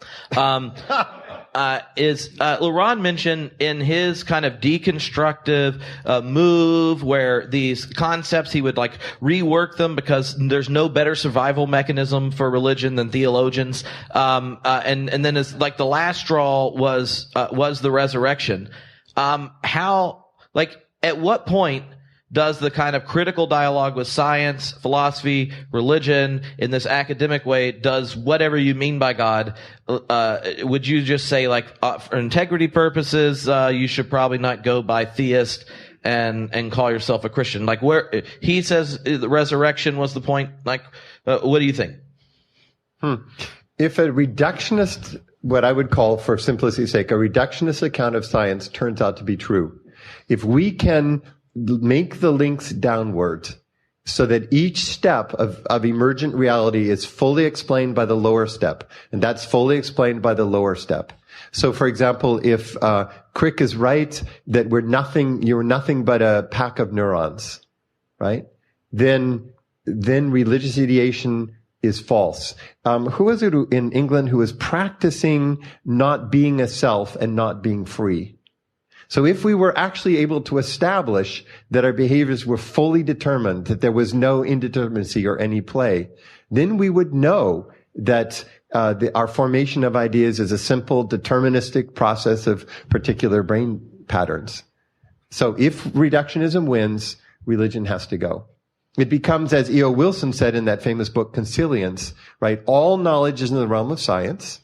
is LeRon mentioned in his kind of deconstructive move where these concepts, he would like rework them because there's no better survival mechanism for religion than theologians. And then it's like the last straw was the resurrection. At what point does the kind of critical dialogue with science, philosophy, religion in this academic way, does whatever you mean by God, would you just say like, for integrity purposes, you should probably not go by theist, and call yourself a Christian? Like, where he says the resurrection was the point. Like, what do you think? If a reductionist, what I would call, for simplicity's sake, a reductionist account of science turns out to be true, if we can make the links downward so that each step of emergent reality is fully explained by the lower step, and that's fully explained by the lower step. So, for example, if Crick is right that you're nothing but a pack of neurons, right? Then religious ideation is false. Who was it in England who was practicing not being a self and not being free? So if we were actually able to establish that our behaviors were fully determined, that there was no indeterminacy or any play, then we would know that our formation of ideas is a simple deterministic process of particular brain patterns. So if reductionism wins, religion has to go. It becomes, as E.O. Wilson said in that famous book, Consilience, right? All knowledge is in the realm of science,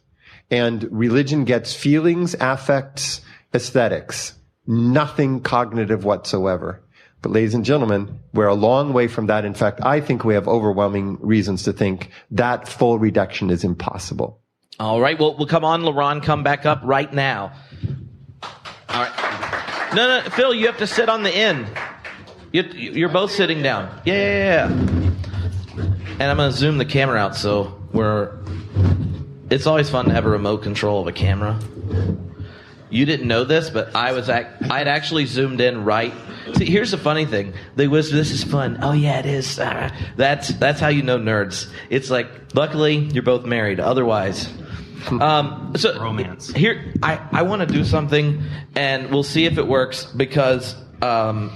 and religion gets feelings, affects, aesthetics, nothing cognitive whatsoever. But ladies and gentlemen, we're a long way from that. In fact, I think we have overwhelming reasons to think that full reduction is impossible. All right. Well, come on, LeRon, come back up right now. All right. No, Phil, you have to sit on the end. You're both sitting down. Yeah. And I'm going to zoom the camera out so it's always fun to have a remote control of a camera. You didn't know this, but I'd actually zoomed in right. See, here's the funny thing. They whisper, "This is fun." Oh yeah, it is. That's how you know nerds. It's like, luckily you're both married. Otherwise, so romance. Here, I want to do something, and we'll see if it works because the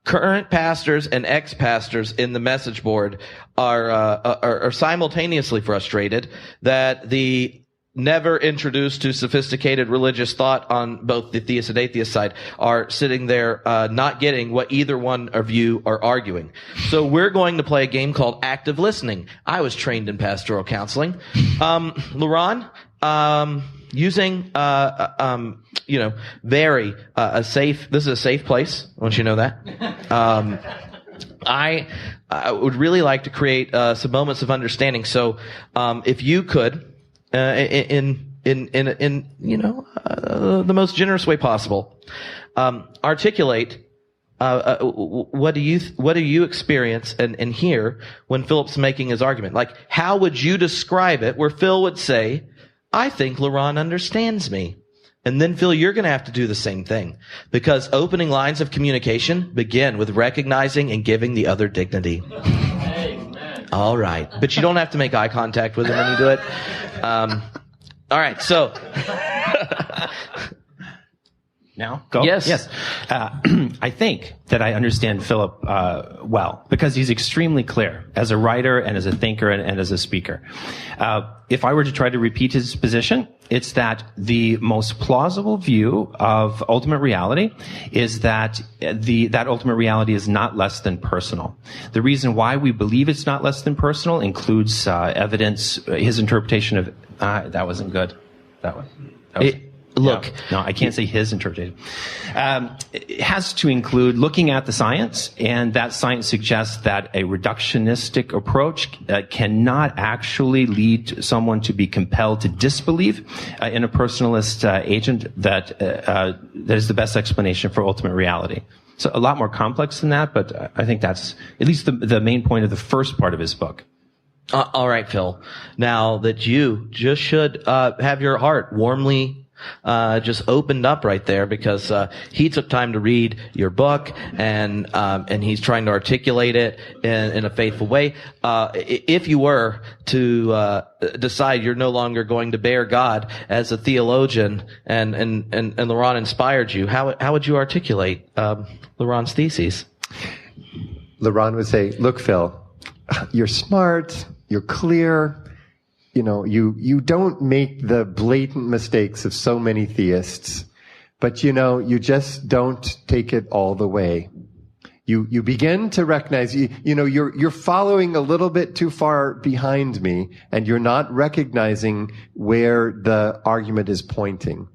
current pastors and ex-pastors in the message board are simultaneously frustrated that the never introduced to sophisticated religious thought on both the theist and atheist side are sitting there not getting what either one of you are arguing. So we're going to play a game called active listening. I was trained in pastoral counseling. LeRon, using this is a safe place. I want you to know that. I would really like to create some moments of understanding. So if you could in the most generous way possible, articulate what do you experience and hear when Philip's making his argument? Like, how would you describe it where Phil would say, "I think LeRon understands me"? And then, Phil, you're going to have to do the same thing, because opening lines of communication begin with recognizing and giving the other dignity. All right. But you don't have to make eye contact with him when you do it. All right. So. Now? Go? Yes. I think that I understand Philip well, because he's extremely clear as a writer and as a thinker and as a speaker. If I were to try to repeat his position, it's that the most plausible view of ultimate reality is that that ultimate reality is not less than personal. The reason why we believe it's not less than personal includes evidence, his interpretation of that wasn't good. Look. No, I can't say his interpretation. It has to include looking at the science, and that science suggests that a reductionistic approach cannot actually lead someone to be compelled to disbelieve in a personalist agent that is the best explanation for ultimate reality. So a lot more complex than that, but I think that's at least the main point of the first part of his book. All right, Phil. Now that you just should have your heart warmly just opened up right there, because he took time to read your book, and he's trying to articulate it in a faithful way. If you were to decide you're no longer going to bear God as a theologian, and LeRon inspired you, how would you articulate LeRon's theses? LeRon would say, "Look, Phil, you're smart, you're clear. You don't make the blatant mistakes of so many theists, but you just don't take it all the way. You begin to recognize, you're following a little bit too far behind me, and you're not recognizing where the argument is pointing.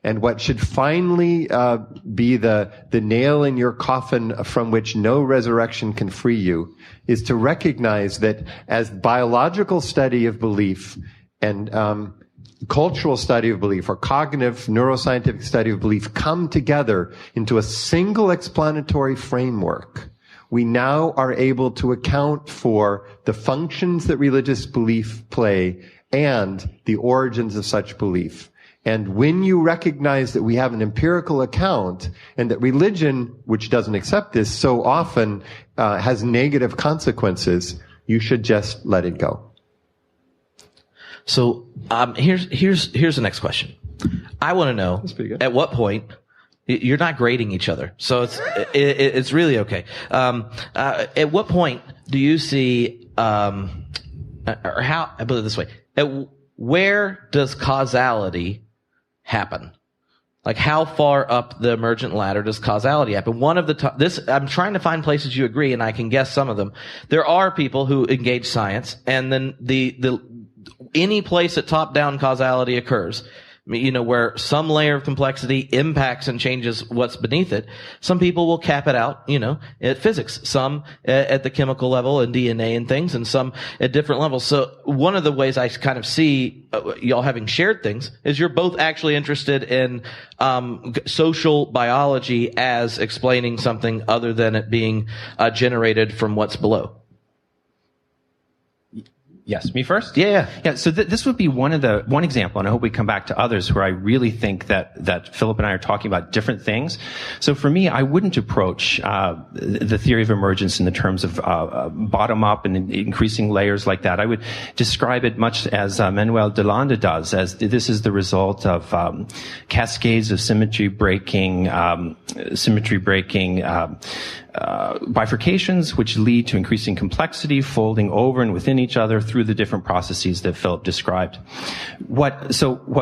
And what should finally be the nail in your coffin from which no resurrection can free you is to recognize that as biological study of belief and cultural study of belief or cognitive neuroscientific study of belief come together into a single explanatory framework, we now are able to account for the functions that religious belief play and the origins of such belief. And when you recognize that we have an empirical account and that religion, which doesn't accept this, so often has negative consequences, you should just let it go. So here's the next question. I want to know at what point you're not grading each other, so it's really okay. At what point do you see, or how? I put it this way: where does causality happen? Like, how far up the emergent ladder does causality happen? One of the I'm trying to find places you agree, and I can guess some of them. There are people who engage science, and then any place that top-down causality occurs, where some layer of complexity impacts and changes what's beneath it, some people will cap it out, at physics, some at the chemical level and DNA and things, and some at different levels. So one of the ways I kind of see y'all having shared things is you're both actually interested in social biology as explaining something other than it being generated from what's below. Yes, me first? Yeah. So this would be one example, and I hope we come back to others where I really think that Philip and I are talking about different things. So for me, I wouldn't approach the theory of emergence in the terms of bottom up and increasing layers like that. I would describe it much as Manuel de Landa does, as this is the result of cascades of symmetry breaking bifurcations, which lead to increasing complexity, folding over and within each other through the different processes that Philip described. What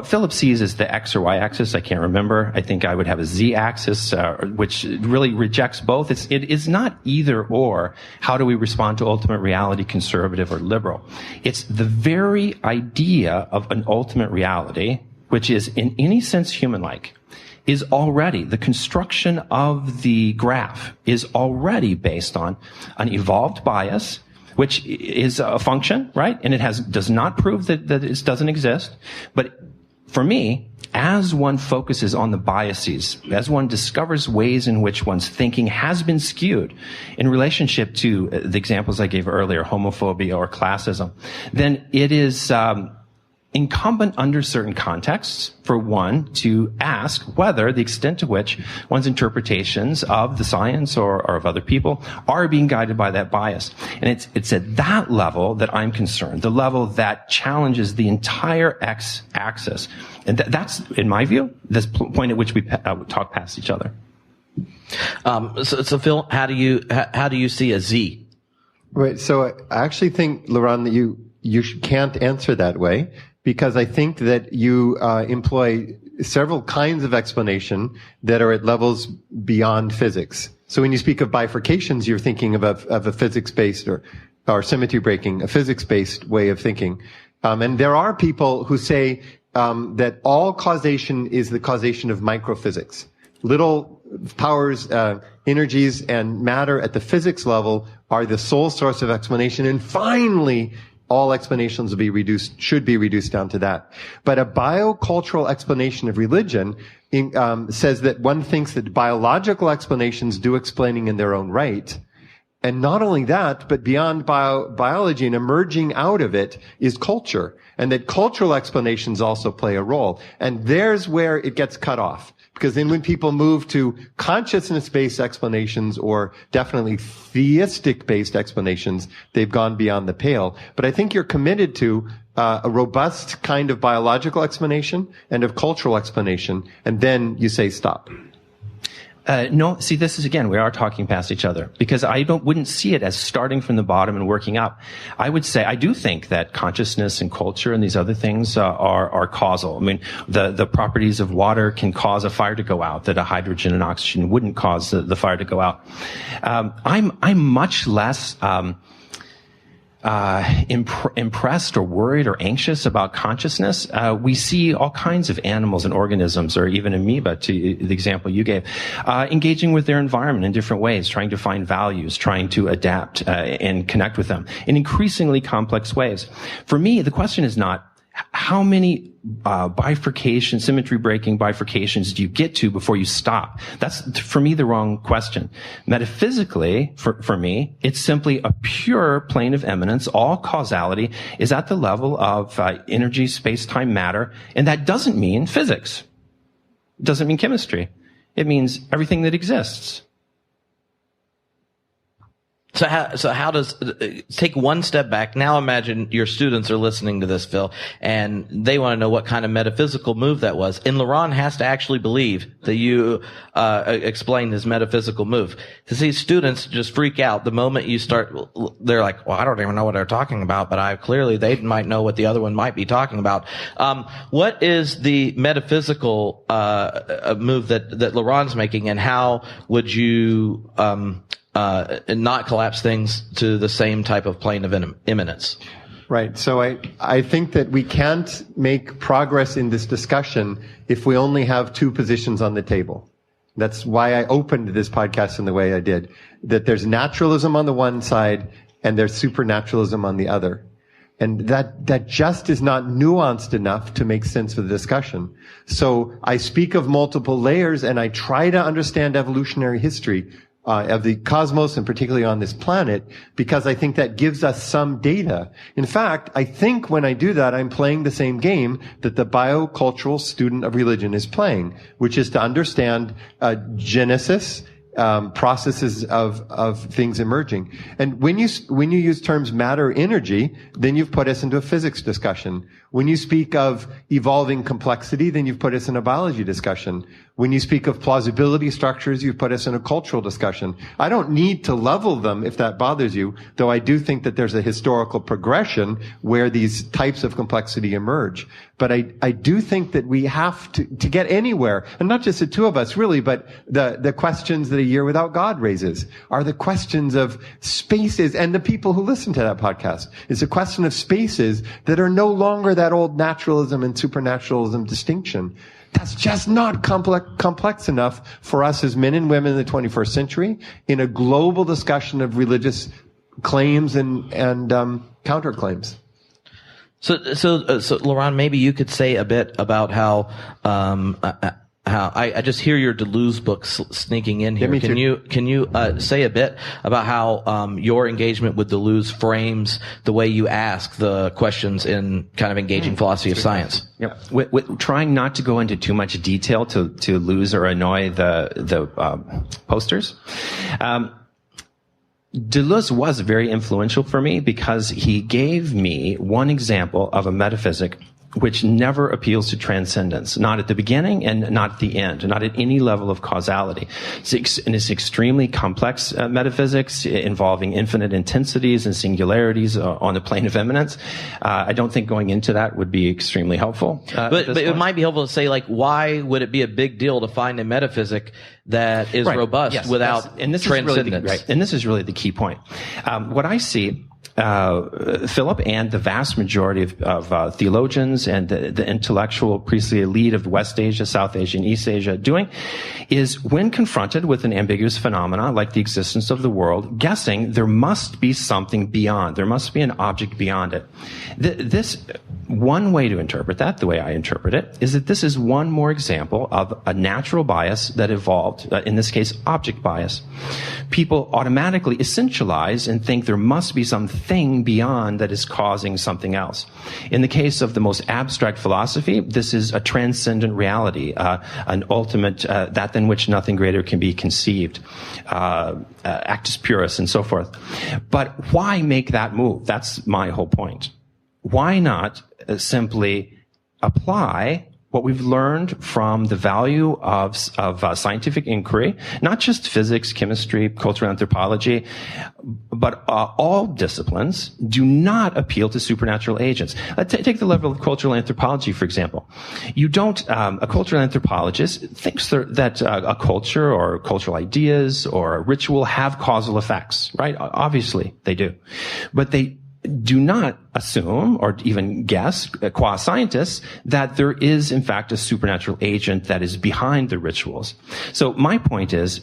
Philip sees is the X or Y axis. I can't remember. I think I would have a Z axis, which really rejects both. It is not either or. How do we respond to ultimate reality, conservative or liberal? It's the very idea of an ultimate reality, which is in any sense human-like, is already, the construction of the graph is already based on an evolved bias, which is a function, right? And it does not prove that it doesn't exist. But for me, as one focuses on the biases, as one discovers ways in which one's thinking has been skewed in relationship to the examples I gave earlier, homophobia or classism, then it is incumbent under certain contexts for one to ask whether the extent to which one's interpretations of the science or of other people are being guided by that bias. And it's at that level that I'm concerned, the level that challenges the entire x-axis. And that's, in my view, this point at which we talk past each other. So Phil, how do you see a Z? Right. So I actually think, LeRon, that you can't answer that way, because I think that you employ several kinds of explanation that are at levels beyond physics. So when you speak of bifurcations, you're thinking of a physics-based or symmetry breaking, a physics-based way of thinking. And there are people who say that all causation is the causation of microphysics. Little powers, energies, and matter at the physics level are the sole source of explanation. And finally, all explanations should be reduced down to that. But a biocultural explanation of religion says that one thinks that biological explanations do explaining in their own right. And not only that, but beyond biology and emerging out of it is culture. And that cultural explanations also play a role. And there's where it gets cut off. Because then when people move to consciousness-based explanations or definitely theistic-based explanations, they've gone beyond the pale. But I think you're committed to a robust kind of biological explanation and of cultural explanation, and then you say stop. No, see, this is, again, we are talking past each other, because I wouldn't see it as starting from the bottom and working up. I would say, I do think that consciousness and culture and these other things are causal. I mean, the properties of water can cause a fire to go out that a hydrogen and oxygen wouldn't cause the fire to go out. I'm much less impressed or worried or anxious about consciousness, we see all kinds of animals and organisms, or even amoeba, to the example you gave, engaging with their environment in different ways, trying to find values, trying to adapt and connect with them in increasingly complex ways. For me, the question is not how many symmetry-breaking bifurcations do you get to before you stop? That's, for me, the wrong question. Metaphysically, for me, it's simply a pure plane of eminence. All causality is at the level of energy, space-time, matter, and that doesn't mean physics. It doesn't mean chemistry. It means everything that exists. So how does, take one step back. Now imagine your students are listening to this, Phil, and they want to know what kind of metaphysical move that was. And LeRon has to actually believe that you explained his metaphysical move. To see students just freak out the moment you start, they're like, well, I don't even know what they're talking about, but they might know what the other one might be talking about. What is the metaphysical move that LeRon's making, and how would you and not collapse things to the same type of plane of immanence? Right. So I think that we can't make progress in this discussion if we only have two positions on the table. That's why I opened this podcast in the way I did. That there's naturalism on the one side and there's supernaturalism on the other. And that just is not nuanced enough to make sense of the discussion. So I speak of multiple layers and I try to understand evolutionary history of the cosmos, and particularly on this planet, because I think that gives us some data. In fact, I think when I do that, I'm playing the same game that the biocultural student of religion is playing, which is to understand genesis, processes of things emerging. And when you use terms matter, energy, then you've put us into a physics discussion. When you speak of evolving complexity, then you've put us in a biology discussion. When you speak of plausibility structures, you've put us in a cultural discussion. I don't need to level them if that bothers you, though I do think that there's a historical progression where these types of complexity emerge. But I do think that we have to get anywhere, and not just the two of us really, but the questions that A Year Without God raises are the questions of spaces, and the people who listen to that podcast. It's a question of spaces that are no longer that old naturalism and supernaturalism distinction. That's just not complex enough for us as men and women in the 21st century in a global discussion of religious claims and counterclaims. So LeRon, maybe you could say a bit about how I just hear your Deleuze book sneaking in here. Can you say a bit about how your engagement with Deleuze frames the way you ask the questions in kind of engaging philosophy of science? Yep. With trying not to go into too much detail to lose or annoy the posters. Deleuze was very influential for me because he gave me one example of a metaphysic which never appeals to transcendence, not at the beginning and not at the end, not at any level of causality. It's extremely complex metaphysics involving infinite intensities and singularities on the plane of immanence. I don't think going into that would be extremely helpful. But it might be helpful to say, like, why would it be a big deal to find a metaphysic that is robust without transcendence? And this is really the key point. What I see Philip and the vast majority of theologians and the intellectual priestly elite of West Asia, South Asia, and East Asia doing is, when confronted with an ambiguous phenomena like the existence of the world, guessing there must be something beyond. There must be an object beyond it. This one way to interpret that, the way I interpret it, is that this is one more example of a natural bias that evolved, in this case, object bias. People automatically essentialize and think there must be something beyond that is causing something else. In the case of the most abstract philosophy, this is a transcendent reality, an ultimate, that than which nothing greater can be conceived, actus purus, and so forth. But why make that move? That's my whole point. Why not simply apply what we've learned from the value of scientific inquiry, not just physics, chemistry, cultural anthropology, but all disciplines do not appeal to supernatural agents. Take the level of cultural anthropology, for example. You don't, a cultural anthropologist thinks that a culture or cultural ideas or a ritual have causal effects, right? Obviously they do. But do not assume or even guess, qua scientists, that there is in fact a supernatural agent that is behind the rituals. So my point is,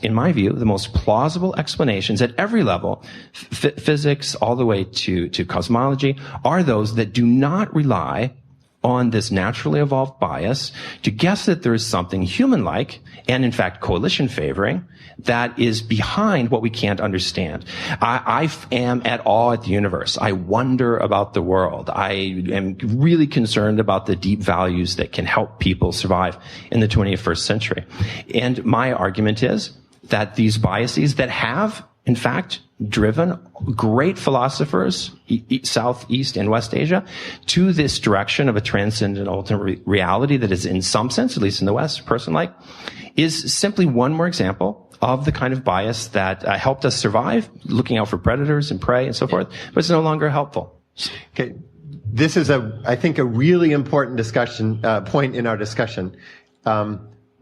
in my view, the most plausible explanations at every level, physics all the way to cosmology, are those that do not rely on this naturally evolved bias to guess that there is something human-like, and in fact coalition favoring, that is behind what we can't understand. I am at awe at the universe. I wonder about the world. I am really concerned about the deep values that can help people survive in the 21st century. And my argument is that these biases that have, in fact, driven great philosophers, South, East, and West Asia, to this direction of a transcendent ultimate reality that is, in some sense, at least in the West, person-like, is simply one more example of the kind of bias that helped us survive, looking out for predators and prey and so forth, but it's no longer helpful. Okay. This is I think a really important discussion, point in our discussion.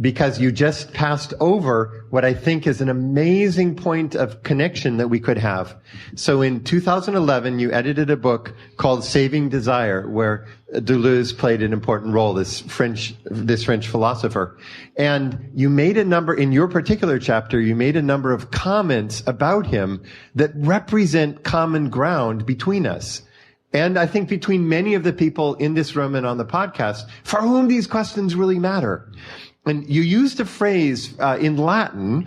Because you just passed over what I think is an amazing point of connection that we could have. So in 2011, you edited a book called Saving Desire, where Deleuze played an important role, this French philosopher. And you made in your particular chapter, you made a number of comments about him that represent common ground between us. And I think between many of the people in this room and on the podcast, for whom these questions really matter. And you used a phrase in Latin,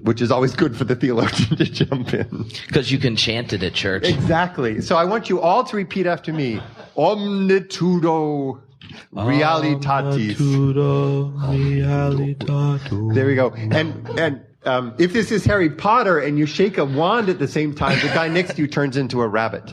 which is always good for the theologian to jump in. Because you can chant it at church. Exactly. So I want you all to repeat after me. Omnitudo realitatis. Omnitudo realitatis. There we go. And if this is Harry Potter and you shake a wand at the same time, the guy next to you turns into a rabbit.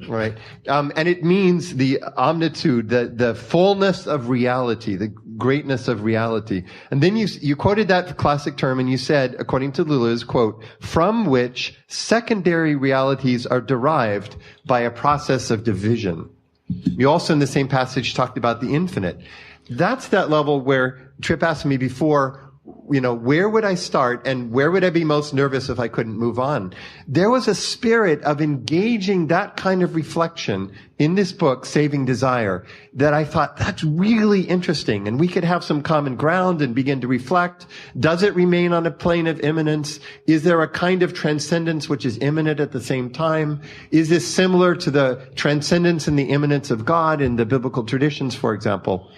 Right? And it means the omnitude, the fullness of reality, the greatness of reality. And then you quoted that classic term and you said, according to Deleuze, quote, from which secondary realities are derived by a process of division. You also in the same passage talked about the infinite. That's that level where Tripp asked me before, where would I start and where would I be most nervous if I couldn't move on? There was a spirit of engaging that kind of reflection in this book, Saving Desire, that I thought, that's really interesting. And we could have some common ground and begin to reflect. Does it remain on a plane of immanence? Is there a kind of transcendence which is immanent at the same time? Is this similar to the transcendence and the immanence of God in the biblical traditions, for example?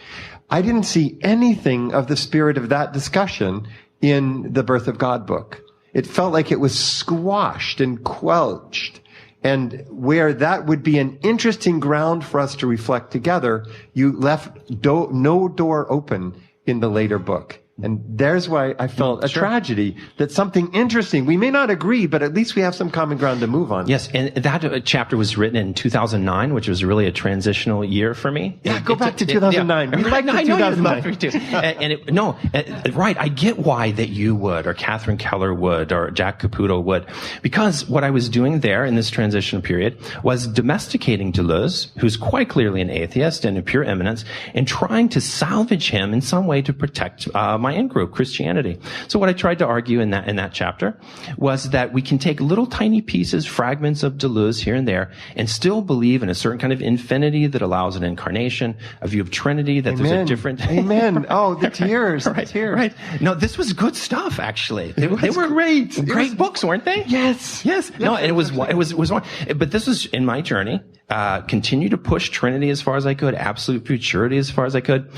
I didn't see anything of the spirit of that discussion in the Birth of God book. It felt like it was squashed and quelched. And where that would be an interesting ground for us to reflect together, you left no door open in the later book. And there's why I felt a tragedy that something interesting, we may not agree, but at least we have some common ground to move on. Yes, and that chapter was written in 2009, which was really a transitional year for me. Yeah, go back to 2009. We like the 2009. Right, I get why that you would, or Catherine Keller would, or Jack Caputo would. Because what I was doing there in this transition period was domesticating Deleuze, who's quite clearly an atheist and a pure eminence, and trying to salvage him in some way to protect my in-group, Christianity. So what I tried to argue in that chapter was that we can take little tiny pieces, fragments of Deleuze here and there, and still believe in a certain kind of infinity that allows an incarnation, a view of Trinity, that Amen. There's a different... Amen. Oh, the tears. Right, the tears. Right. No, this was good stuff, actually. They were great. Great books, weren't they? Yes. Yes. No, and it was one. But this was in my journey. Continue to push Trinity as far as I could, absolute futurity as far as I could.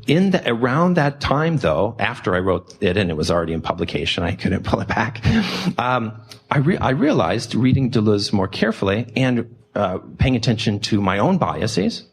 Around that time, though, after I wrote it and it was already in publication, I couldn't pull it back. I realized, reading Deleuze more carefully and paying attention to my own biases,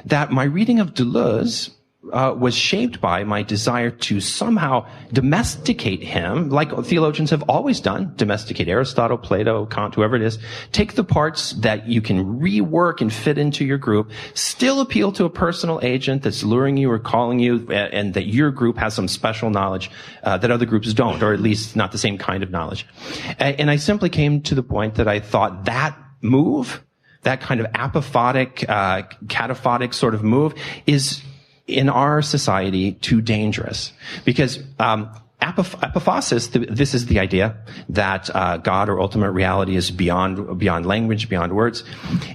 that my reading of Deleuze was shaped by my desire to somehow domesticate him, like theologians have always done, domesticate Aristotle, Plato, Kant, whoever it is, take the parts that you can rework and fit into your group, still appeal to a personal agent that's luring you or calling you, and that your group has some special knowledge that other groups don't, or at least not the same kind of knowledge. And I simply came to the point that I thought that move, that kind of apophotic, cataphotic sort of move, is in our society too dangerous, because Apophasis, this is the idea that God or ultimate reality is beyond language, beyond words,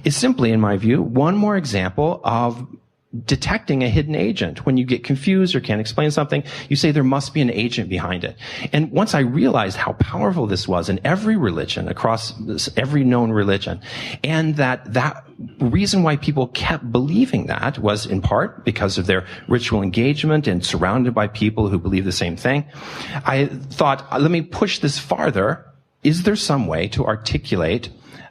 is simply, in my view, one more example of detecting a hidden agent. When you get confused or can't explain something, you say there must be an agent behind it. And once I realized how powerful this was in every religion, across every known religion, and that reason why people kept believing that was in part because of their ritual engagement and surrounded by people who believe the same thing, I thought, let me push this farther. Is there some way to articulate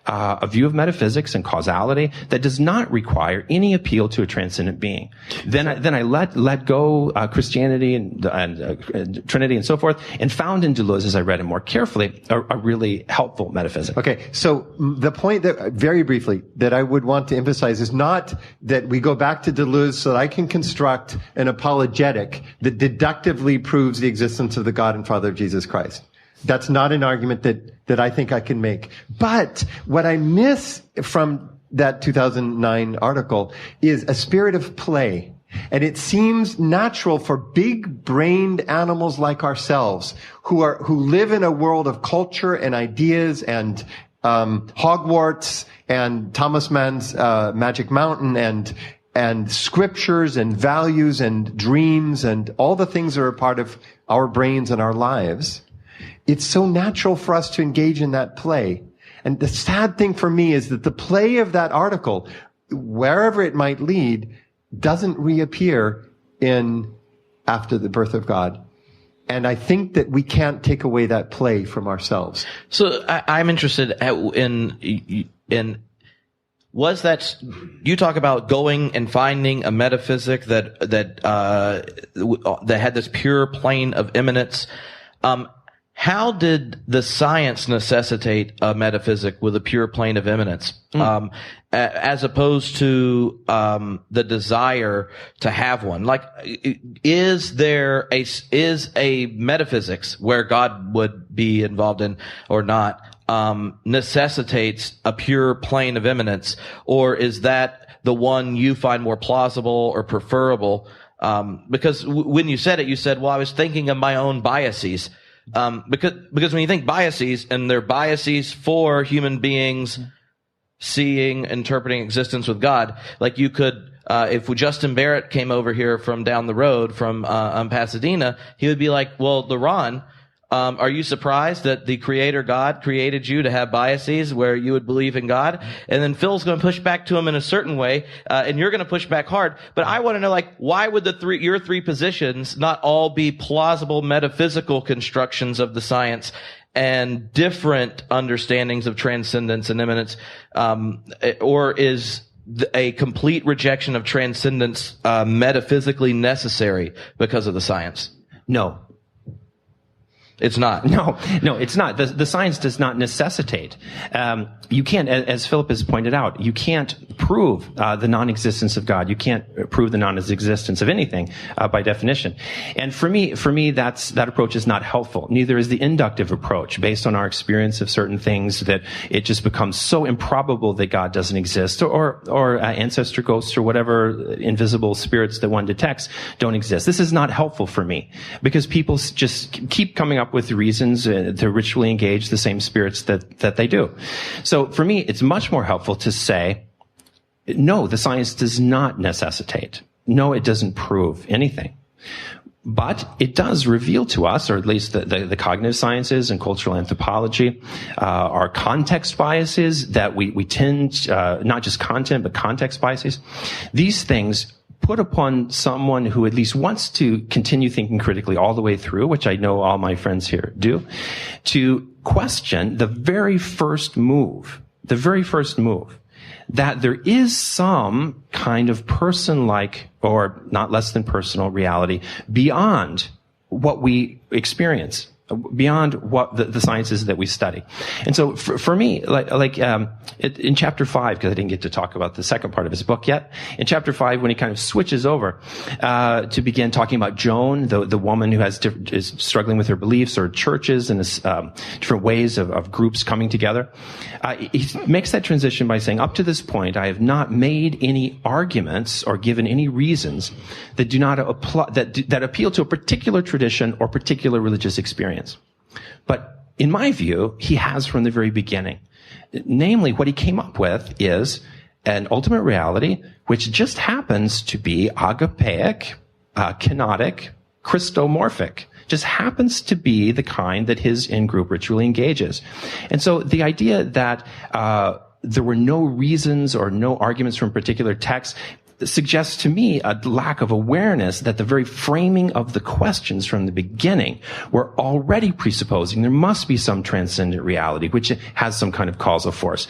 a view of metaphysics and causality that does not require any appeal to a transcendent being? Then I let go Christianity and Trinity and so forth, and found in Deleuze, as I read him more carefully, a really helpful metaphysic. Okay, so the point that, very briefly, that I would want to emphasize is not that we go back to Deleuze so that I can construct an apologetic that deductively proves the existence of the God and Father of Jesus Christ. That's not an argument that I think I can make. But what I miss from that 2009 article is a spirit of play. And it seems natural for big-brained animals like ourselves, who live in a world of culture and ideas and Hogwarts and Thomas Mann's Magic Mountain and scriptures and values and dreams and all the things that are a part of our brains and our lives. It's so natural for us to engage in that play. And the sad thing for me is that the play of that article, wherever it might lead, doesn't reappear in After the Birth of God. And I think that we can't take away that play from ourselves. So I'm interested in was that you talk about going and finding a metaphysic that had this pure plane of immanence. How did the science necessitate a metaphysic with a pure plane of immanence, as opposed to the desire to have one? Like, is a metaphysics where God would be involved in or not necessitates a pure plane of immanence, or is that the one you find more plausible or preferable? Because when you said it, you said, "Well, I was thinking of my own biases." Because when you think biases, and they're biases for human beings seeing, interpreting existence with God, like you could, if Justin Barrett came over here from down the road from Pasadena, he would be like, "Well, LeRon, are you surprised that the Creator God created you to have biases where you would believe in God?" And then Phil's going to push back to him in a certain way, and you're going to push back hard. But I want to know, like, why would your three positions not all be plausible metaphysical constructions of the science and different understandings of transcendence and immanence, or is a complete rejection of transcendence metaphysically necessary because of the science? No. It's not. No, it's not. The science does not necessitate. You can't, as Philip has pointed out, you can't prove the non-existence of God. You can't prove the non-existence of anything by definition. And for me, that approach is not helpful. Neither is the inductive approach, based on our experience of certain things, that it just becomes so improbable that God doesn't exist, or ancestor ghosts or whatever invisible spirits that one detects don't exist. This is not helpful for me, because people just keep coming up with reasons to ritually engage the same spirits that they do. So for me, it's much more helpful to say, no, the science does not necessitate. No, it doesn't prove anything. But it does reveal to us, or at least the cognitive sciences and cultural anthropology, our context biases that we tend, not just content, but context biases. These things put upon someone who at least wants to continue thinking critically all the way through, which I know all my friends here do, to question the very first move, that there is some kind of person-like or not less than personal reality beyond what we experience beyond what the sciences that we study. And so for me, in chapter 5, because I didn't get to talk about the second part of his book yet, in chapter 5, when he kind of switches over to begin talking about Joan, the woman who is struggling with her beliefs, or churches and different ways of groups coming together, he makes that transition by saying, up to this point, I have not made any arguments or given any reasons that do not apply, that appeal to a particular tradition or particular religious experience. But in my view, he has from the very beginning. Namely, what he came up with is an ultimate reality which just happens to be agapeic, kenotic, Christomorphic. Just happens to be the kind that his in-group ritually engages. And so the idea that there were no reasons or no arguments from particular texts suggests to me a lack of awareness that the very framing of the questions from the beginning were already presupposing there must be some transcendent reality which has some kind of causal force,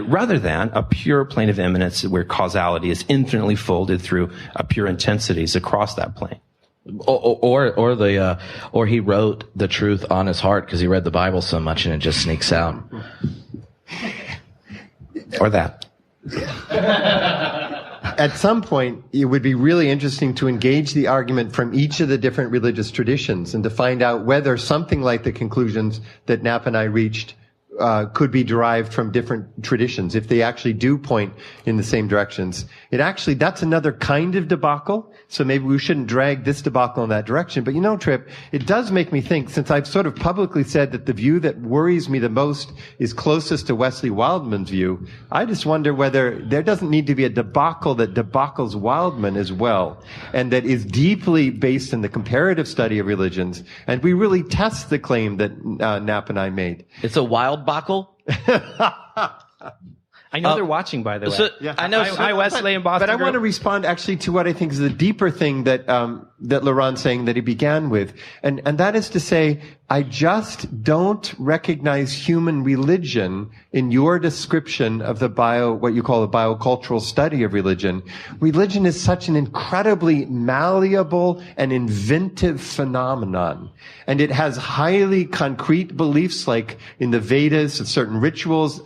rather than a pure plane of immanence where causality is infinitely folded through pure intensities across that plane. Or he wrote the truth on his heart because he read the Bible so much and it just sneaks out. Or that. At some point, it would be really interesting to engage the argument from each of the different religious traditions and to find out whether something like the conclusions that Knapp and I reached could be derived from different traditions, if they actually do point in the same directions. That's another kind of debacle, so maybe we shouldn't drag this debacle in that direction. But Tripp, it does make me think, since I've sort of publicly said that the view that worries me the most is closest to Wesley Wildman's view, I just wonder whether there doesn't need to be a debacle that debacles Wildman as well, and that is deeply based in the comparative study of religions, and we really test the claim that Knapp and I made. It's a wild debacle. I know they're watching, by the way. So, yeah. I know. Hi, Wesley and Boston. But I want to respond actually to what I think is the deeper thing that LeRon's saying that he began with, and that is to say, I just don't recognize human religion in your description of what you call the biocultural study of religion. Religion is such an incredibly malleable and inventive phenomenon. And it has highly concrete beliefs, like in the Vedas, certain rituals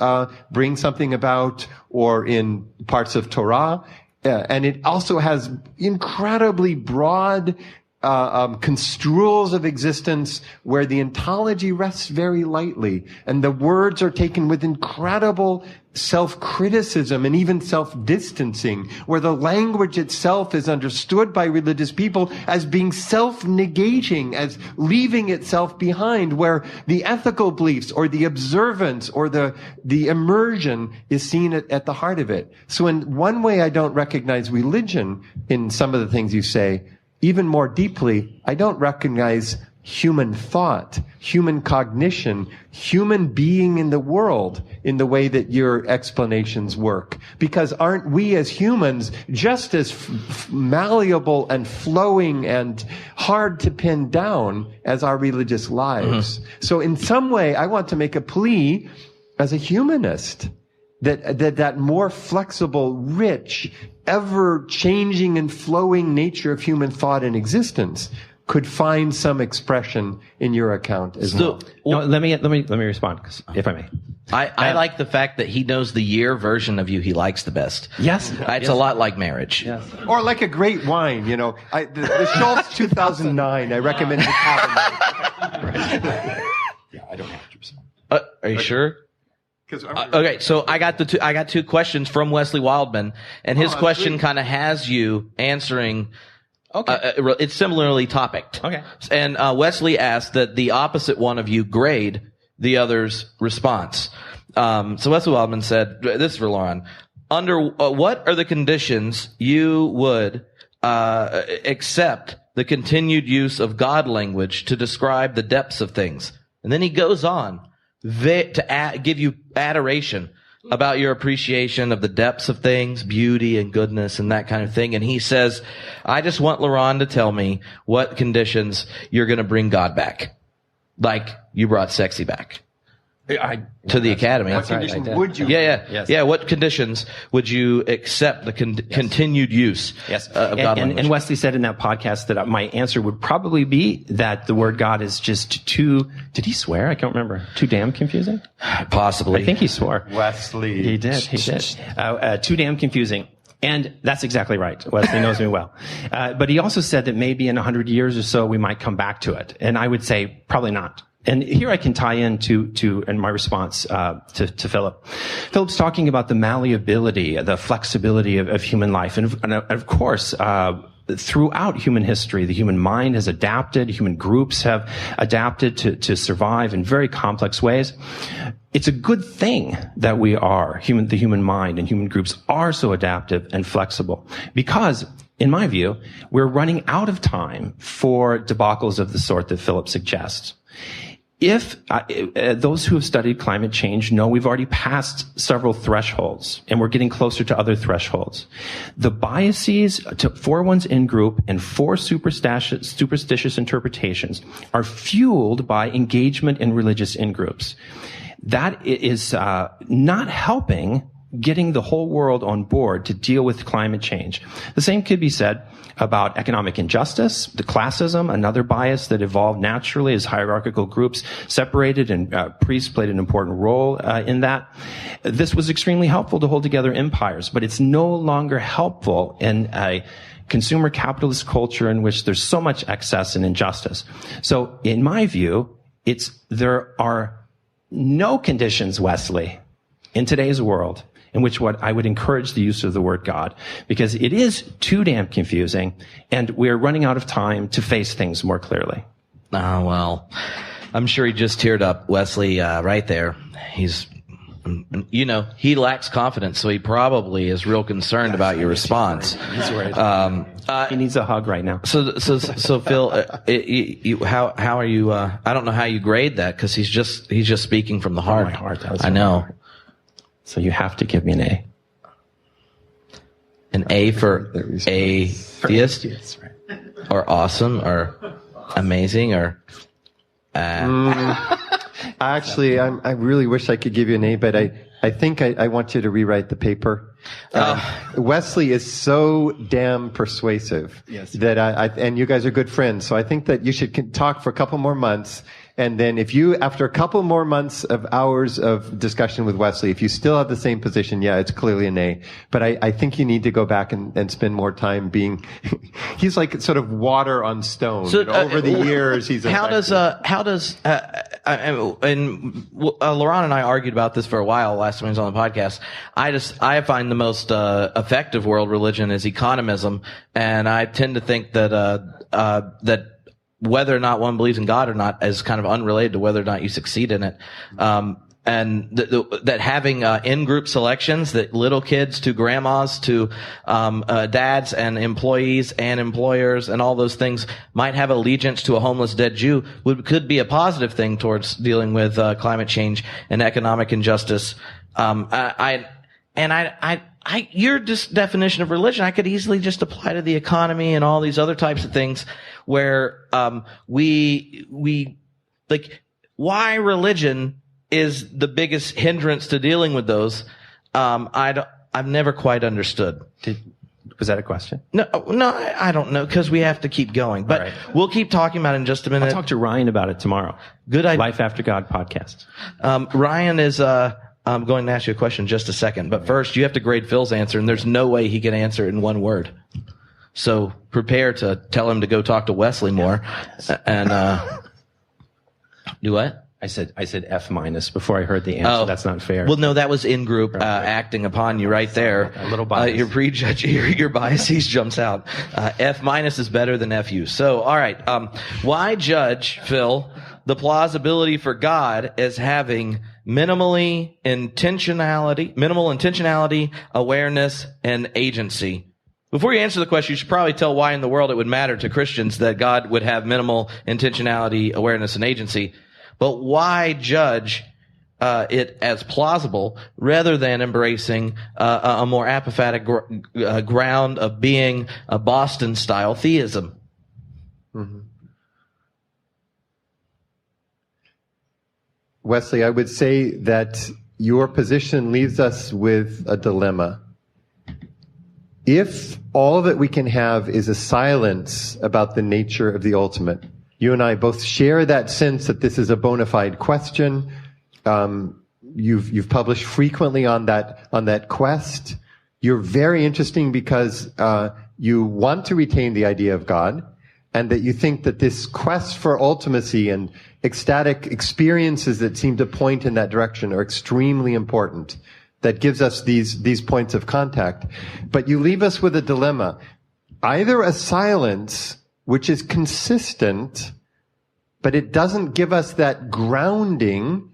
bring something about, or in parts of Torah. And it also has incredibly broad construals of existence where the ontology rests very lightly, and the words are taken with incredible self-criticism and even self-distancing, where the language itself is understood by religious people as being self-negating, as leaving itself behind, where the ethical beliefs or the observance or the immersion is seen at the heart of it. So in one way, I don't recognize religion in some of the things you say. Even more deeply, I don't recognize human thought, human cognition, human being in the world in the way that your explanations work. Because aren't we as humans just as malleable and flowing and hard to pin down as our religious lives? Mm-hmm. So in some way, I want to make a plea as a humanist that more flexible, rich, ever-changing and flowing nature of human thought and existence could find some expression in your account as well. No, let me respond, if I may. I like the fact that he knows the year version of you he likes the best. Yes. It's a lot like marriage. Yes. Or like a great wine, the Shults 2009, I recommend the Cabernet. Yeah, I don't have to respond. Are you sure? Okay, so I got two questions from Wesley Wildman, and his question kind of has you answering. Okay, it's similarly topicked. Okay, and Wesley asked that the opposite one of you grade the other's response. So Wesley Wildman said, "This is for LeRon. Under what are the conditions you would accept the continued use of God language to describe the depths of things?" And then he goes on to give you adoration about your appreciation of the depths of things, beauty and goodness and that kind of thing. And he says, I just want LeRon to tell me what conditions you're going to bring God back. Like you brought sexy back. to the academy. What conditions would you? Yeah. What conditions would you accept the continued use? Yes. Of God language? And Wesley said in that podcast that my answer would probably be that the word God is just too. Did he swear? I can't remember. Too damn confusing. Possibly. I think he swore. Wesley. He did. Too damn confusing. And that's exactly right. Wesley knows me well. But he also said that maybe in 100 years or so we might come back to it. And I would say probably not. And here I can tie in to my response to Philip. Philip's talking about the malleability, the flexibility of human life. And of course, throughout human history, the human mind has adapted, human groups have adapted to survive in very complex ways. It's a good thing that we are, the human mind and human groups are so adaptive and flexible, because in my view, we're running out of time for debacles of the sort that Philip suggests. If those who have studied climate change know we've already passed several thresholds and we're getting closer to other thresholds. The biases for one's in-group and for superstitious interpretations are fueled by engagement in religious in-groups. That is not helping getting the whole world on board to deal with climate change. The same could be said about economic injustice, the classism, another bias that evolved naturally as hierarchical groups separated, and priests played an important role in that. This was extremely helpful to hold together empires, but it's no longer helpful in a consumer capitalist culture in which there's so much excess and injustice. So in my view, there are no conditions, Wesley, in today's world in which what I would encourage the use of the word God, because it is too damn confusing, and we're running out of time to face things more clearly. Oh, well, I'm sure he just teared up, Wesley, right there. He's, he lacks confidence, so he probably is real concerned about your response. He's worried. He needs a hug right now. So Phil, how are you? I don't know how you grade that, because he's just speaking from the heart. My heart. I know. So you have to give me an A. An A for atheist? Yes, right. Or awesome, or amazing, or... Actually, I really wish I could give you an A, but I think I want you to rewrite the paper. Wesley is so damn persuasive that and you guys are good friends, so I think that you should talk for a couple more months. And then after a couple more months of hours of discussion with Wesley, if you still have the same position, it's clearly an A. But I think you need to go back and spend more time he's like sort of water on stone. So, over the years, he's LeRon and I argued about this for a while last time he was on the podcast. I find the most effective world religion is economism, and I tend to think that whether or not one believes in God or not is kind of unrelated to whether or not you succeed in it. And that having in-group selections, that little kids to grandmas to dads and employees and employers and all those things might have allegiance to a homeless dead Jew could be a positive thing towards dealing with climate change and economic injustice. Your definition of religion, I could easily just apply to the economy and all these other types of things where, we why religion is the biggest hindrance to dealing with those. I've never quite understood. Was that a question? No, I don't know, because we have to keep going, but right. We'll keep talking about it in just a minute. I'll talk to Ryan about it tomorrow. Good idea. Life After God podcast. Ryan is, I'm going to ask you a question in just a second, but first you have to grade Phil's answer, and there's no way he can answer it in one word. So prepare to tell him to go talk to Wesley more. And do what? I said F- before I heard the answer. Oh. That's not fair. Well, no, that was in group acting upon you right there. A little bias. Your prejudge, your biases jumps out. F- is better than FU. So, all right. Why judge, Phil, the plausibility for God as having minimal intentionality, awareness, and agency? Before you answer the question, you should probably tell why in the world it would matter to Christians that God would have minimal intentionality, awareness, and agency. But why judge it as plausible rather than embracing a more apophatic ground of being a Boston-style theism? Mm-hmm. Wesley, I would say that your position leaves us with a dilemma. If all that we can have is a silence about the nature of the ultimate, you and I both share that sense that this is a bona fide question. You've published frequently on that quest. You're very interesting because you want to retain the idea of God, and that you think that this quest for ultimacy and ecstatic experiences that seem to point in that direction are extremely important. That gives us these points of contact. But you leave us with a dilemma. Either a silence which is consistent, but it doesn't give us that grounding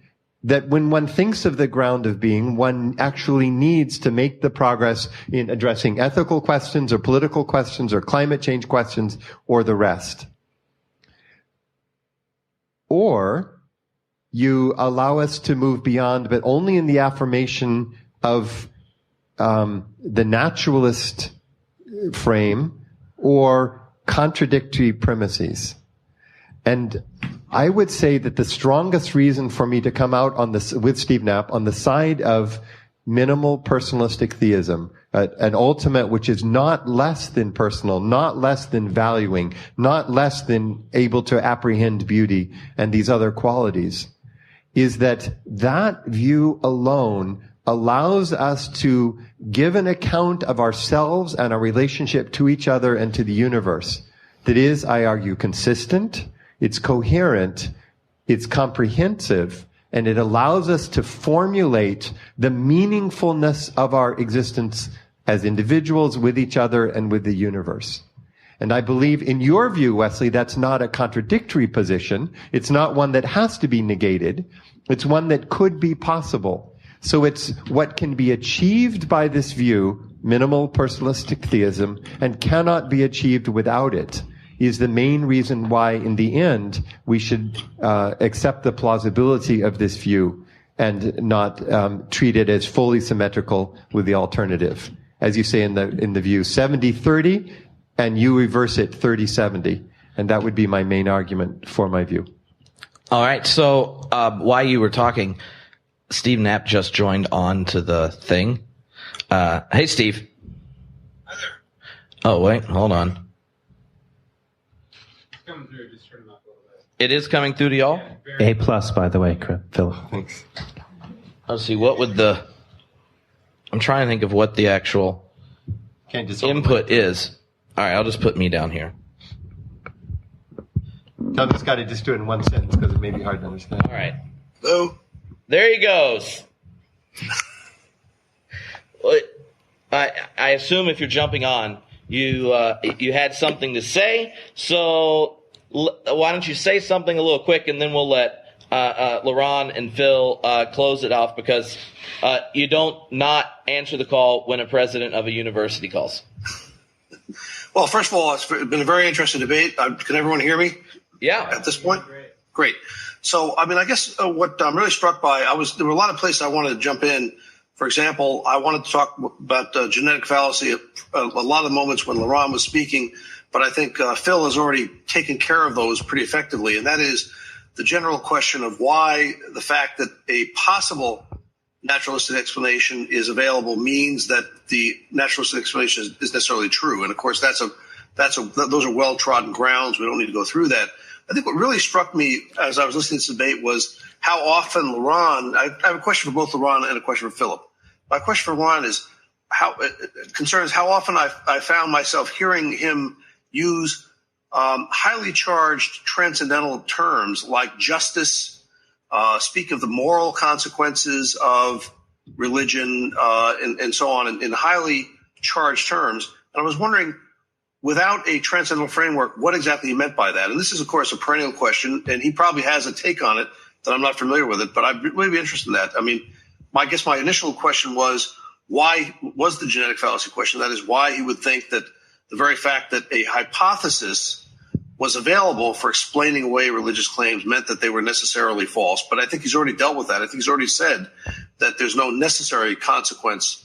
that when one thinks of the ground of being, one actually needs to make the progress in addressing ethical questions or political questions or climate change questions or the rest. Or you allow us to move beyond, but only in the affirmation of the naturalist frame or contradictory premises. And I would say that the strongest reason for me to come out on this with Steve Knapp on the side of minimal personalistic theism, an ultimate which is not less than personal, not less than valuing, not less than able to apprehend beauty and these other qualities, is that view alone allows us to give an account of ourselves and our relationship to each other and to the universe that is, I argue, consistent, it's coherent, it's comprehensive, and it allows us to formulate the meaningfulness of our existence as individuals with each other and with the universe. And I believe in your view, Wesley, that's not a contradictory position. It's not one that has to be negated. It's one that could be possible. So it's what can be achieved by this view, minimal personalistic theism, and cannot be achieved without it, is the main reason why, in the end, we should accept the plausibility of this view and not treat it as fully symmetrical with the alternative. As you say in the view, 70-30, and you reverse it 30-70. And that would be my main argument for my view. All right. So while you were talking, Steve Knapp just joined on to the thing. Hey, Steve. Hi there. Oh, wait. Hold on. Coming through, just turn them up a little bit. It is coming through to y'all? A+, by the way, Phil. Thanks. Let's see. What would I'm trying to think of what the actual input is. All right. I'll just put me down here. Tell this guy to just do it in one sentence because it may be hard to understand. All right. Hello. There he goes. I assume if you're jumping on, you had something to say. So why don't you say something a little quick, and then we'll let LeRon and Phil close it off, because you don't not answer the call when a president of a university calls. Well, first of all, it's been a very interesting debate. Can everyone hear me? Yeah. At this point? Great. So, I mean, I guess what I'm really struck by, there were a lot of places I wanted to jump in. For example, I wanted to talk about genetic fallacy at a lot of moments when LeRon was speaking, but I think Phil has already taken care of those pretty effectively, and that is the general question of why the fact that a possible naturalistic explanation is available means that the naturalistic explanation is necessarily true. And of course, those are well-trodden grounds. We don't need to go through that. I think what really struck me as I was listening to this debate was how often LeRon, I have a question for both LeRon and a question for Philip. My question for LeRon is concerns how often I found myself hearing him use highly charged transcendental terms like justice, speak of the moral consequences of religion, and so on in highly charged terms. And I was wondering, without a transcendental framework, what exactly he meant by that. And this is, of course, a perennial question, and he probably has a take on it that I'm not familiar with it, but I'd really be interested in that. I mean, I guess my initial question was the genetic fallacy question. That is why he would think that the very fact that a hypothesis was available for explaining away religious claims meant that they were necessarily false. But I think he's already dealt with that. I think he's already said that there's no necessary consequence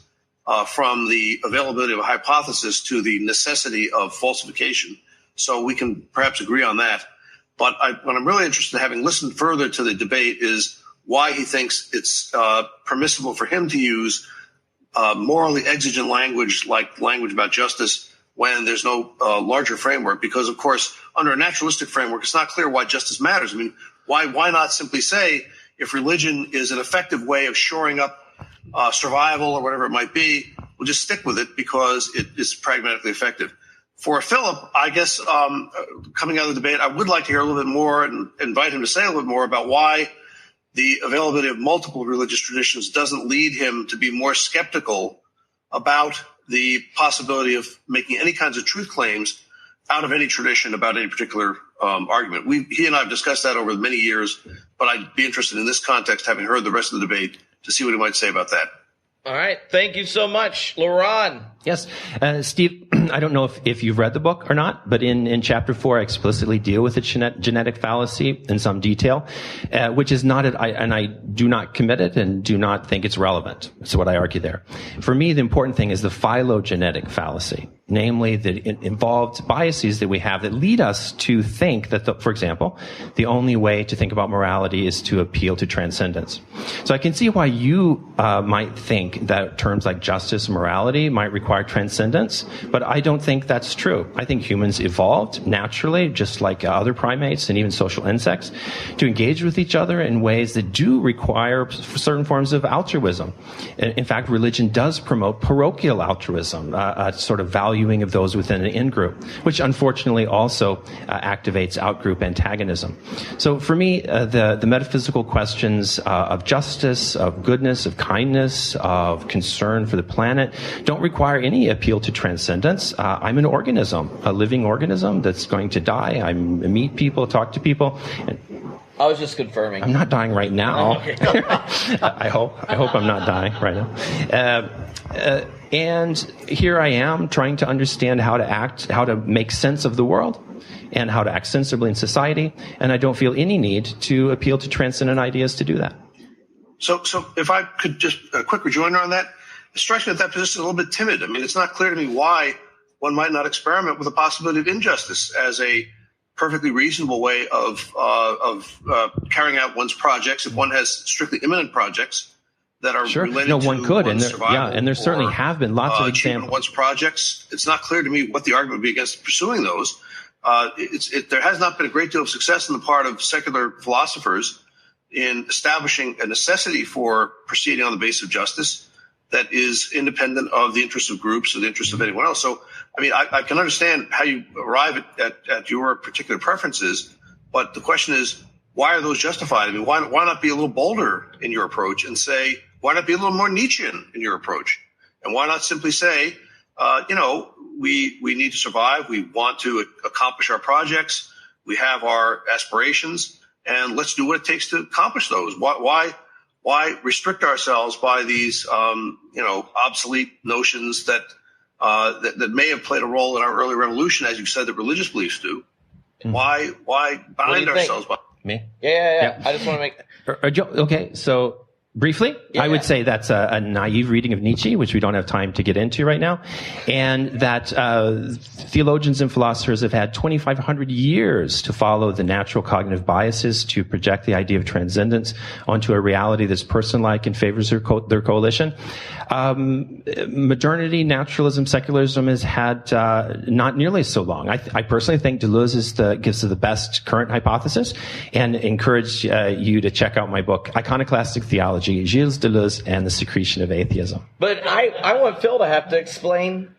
from the availability of a hypothesis to the necessity of falsification. So we can perhaps agree on that. But what I'm really interested in, having listened further to the debate, is why he thinks it's permissible for him to use morally exigent language, like language about justice, when there's no larger framework. Because, of course, under a naturalistic framework, it's not clear why justice matters. I mean, why not simply say, if religion is an effective way of shoring up survival or whatever it might be, we'll just stick with it because it is pragmatically effective. For Philip, I guess, coming out of the debate, I would like to hear a little bit more and invite him to say a little bit more about why the availability of multiple religious traditions doesn't lead him to be more skeptical about the possibility of making any kinds of truth claims out of any tradition about any particular argument. He and I have discussed that over many years, but I'd be interested in this context, having heard the rest of the debate, to see what he might say about that. All right. Thank you so much, LeRon. Yes. Steve, I don't know if you've read the book or not, but in chapter 4, I explicitly deal with the genetic fallacy in some detail, which is not, and I do not commit it and do not think it's relevant. That's what I argue there. For me, the important thing is the phylogenetic fallacy, namely the involved biases that we have that lead us to think that, for example, the only way to think about morality is to appeal to transcendence. So I can see why you might think that terms like justice and morality might require transcendence, but I don't think that's true. I think humans evolved naturally, just like other primates and even social insects, to engage with each other in ways that do require certain forms of altruism. In fact, religion does promote parochial altruism, a sort of valuing of those within an in-group, which unfortunately also activates out-group antagonism. So for me, the metaphysical questions of justice, of goodness, of kindness, of concern for the planet don't require any appeal to transcendence. I'm an organism, a living organism that's going to die. I meet people, talk to people. And I was just confirming. I'm not dying right now. Okay. I hope I'm not dying right now. And here I am trying to understand how to act, how to make sense of the world, and how to act sensibly in society. And I don't feel any need to appeal to transcendent ideas to do that. So if I could just a quick rejoinder on that, it strikes me that position is a little bit timid. I mean, it's not clear to me why one might not experiment with the possibility of injustice as a perfectly reasonable way of carrying out one's projects. If one has strictly imminent projects that are related to one could, one's survival, and there certainly have been lots of examples. One's projects, it's not clear to me what the argument would be against pursuing those. There has not been a great deal of success on the part of secular philosophers in establishing a necessity for proceeding on the basis of justice that is independent of the interests of groups or the interests of anyone else. So, I mean, I can understand how you arrive at your particular preferences, but the question is, why are those justified? I mean, why not be a little bolder in your approach and say, why not be a little more Nietzschean in your approach? And why not simply say, we need to survive. We want to accomplish our projects. We have our aspirations, and let's do what it takes to accomplish those. Why restrict ourselves by these, obsolete notions that may have played a role in our early revolution, as you said, that religious beliefs do? Why bind ourselves by me? Yeah. I just want to make. Okay, so briefly, I would say that's a naive reading of Nietzsche, which we don't have time to get into right now, and that theologians and philosophers have had 2,500 years to follow the natural cognitive biases to project the idea of transcendence onto a reality that's person-like and favors their coalition. Modernity, naturalism, secularism has had not nearly so long. I personally think Deleuze gives the best current hypothesis, and encourage you to check out my book, Iconoclastic Theology, Gilles Deleuze and the Secretion of Atheism. But I want Phil to have to explain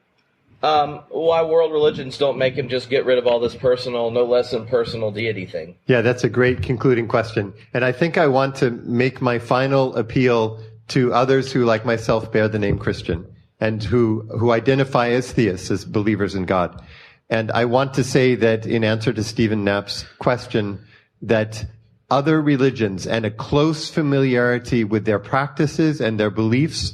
why world religions don't make him just get rid of all this personal, no less than personal deity thing. Yeah, that's a great concluding question. And I think I want to make my final appeal to others who, like myself, bear the name Christian and who identify as theists, as believers in God. And I want to say that in answer to Stephen Knapp's question, that other religions and a close familiarity with their practices and their beliefs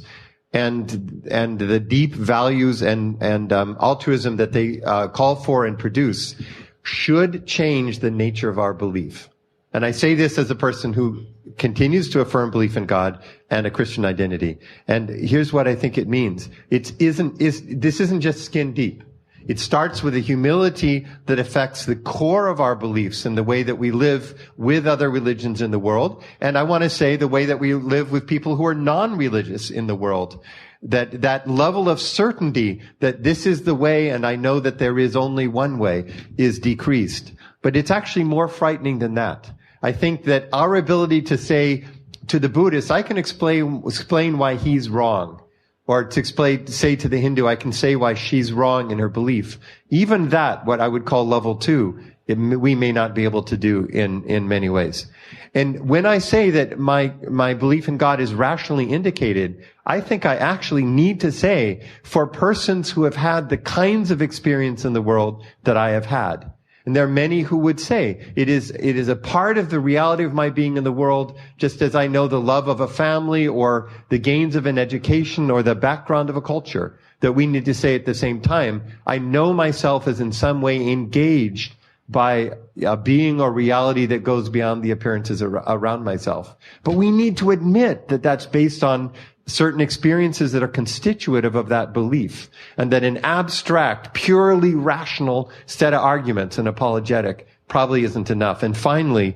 and the deep values and altruism that they call for and produce should change the nature of our belief. And I say this as a person who continues to affirm belief in God and a Christian identity. And here's what I think it means. This isn't just skin deep. It starts with a humility that affects the core of our beliefs and the way that we live with other religions in the world. And I want to say the way that we live with people who are non-religious in the world. That level of certainty that this is the way and I know that there is only one way is decreased. But it's actually more frightening than that. I think that our ability to say to the Buddhist, I can explain why he's wrong. Or to say to the Hindu, I can say why she's wrong in her belief. Even that, what I would call level 2, we may not be able to do in many ways. And when I say that my belief in God is rationally indicated, I think I actually need to say for persons who have had the kinds of experience in the world that I have had. And there are many who would say it is a part of the reality of my being in the world, just as I know the love of a family or the gains of an education or the background of a culture, that we need to say at the same time, I know myself as in some way engaged by a being or reality that goes beyond the appearances around myself. But we need to admit that that's based on certain experiences that are constitutive of that belief, and that an abstract, purely rational set of arguments and apologetic probably isn't enough. And finally,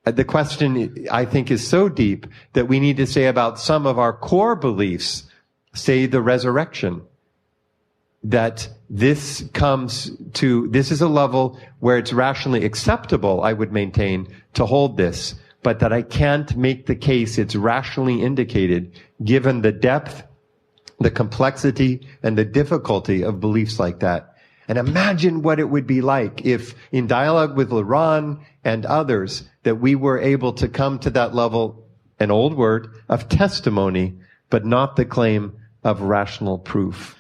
the question, I think, is so deep that we need to say about some of our core beliefs, say the resurrection, that this is a level where it's rationally acceptable, I would maintain, to hold this, but that I can't make the case it's rationally indicated given the depth, the complexity, and the difficulty of beliefs like that. And imagine what it would be like if, in dialogue with LeRon and others, that we were able to come to that level, an old word, of testimony, but not the claim of rational proof.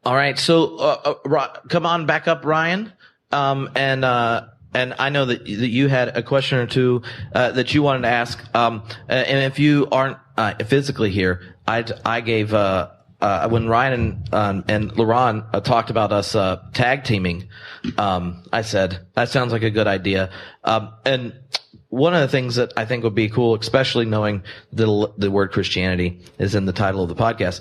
All right, so come on back up, Ryan, and I know that you had a question or two that you wanted to ask. And if you aren't physically here, I gave when Ryan and LeRon talked about us tag teaming. I said that sounds like a good idea. And one of the things that I think would be cool, especially knowing the word Christianity is in the title of the podcast,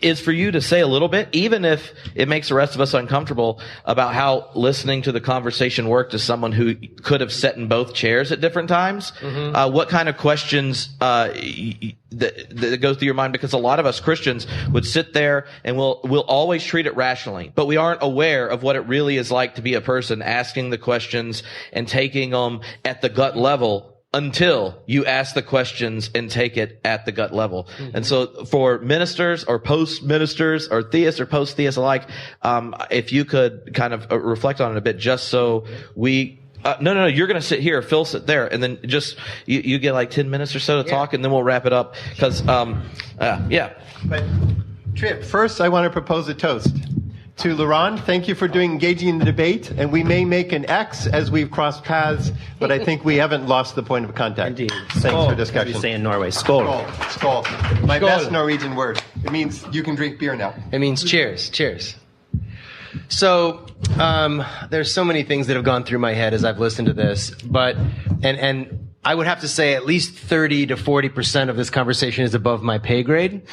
is for you to say a little bit, even if it makes the rest of us uncomfortable, about how listening to the conversation worked as someone who could have sat in both chairs at different times. Mm-hmm. What kind of questions that goes through your mind? Because a lot of us Christians would sit there and we'll always treat it rationally, but we aren't aware of what it really is like to be a person asking the questions and taking them at the gut level until you ask the questions and take it at the gut level. Mm-hmm. And so for ministers or post-ministers or theists or post-theists alike, if you could kind of reflect on it a bit, just so we No, you're going to sit here. Phil sit there. And then just, you get like 10 minutes or so to talk, and then we'll wrap it up. Cause, yeah. But, Trip, first I want to propose a toast to LeRon. Thank you for engaging in the debate. And we may make an X as we've crossed paths, but I think we haven't lost the point of contact. Indeed. Thanks for discussion. You say in Norway. Skål. Skål. Skål. My best Norwegian word. It means you can drink beer now. It means cheers. Cheers. So, there's so many things that have gone through my head as I've listened to this, but, and I would have to say at least 30 to 40% of this conversation is above my pay grade.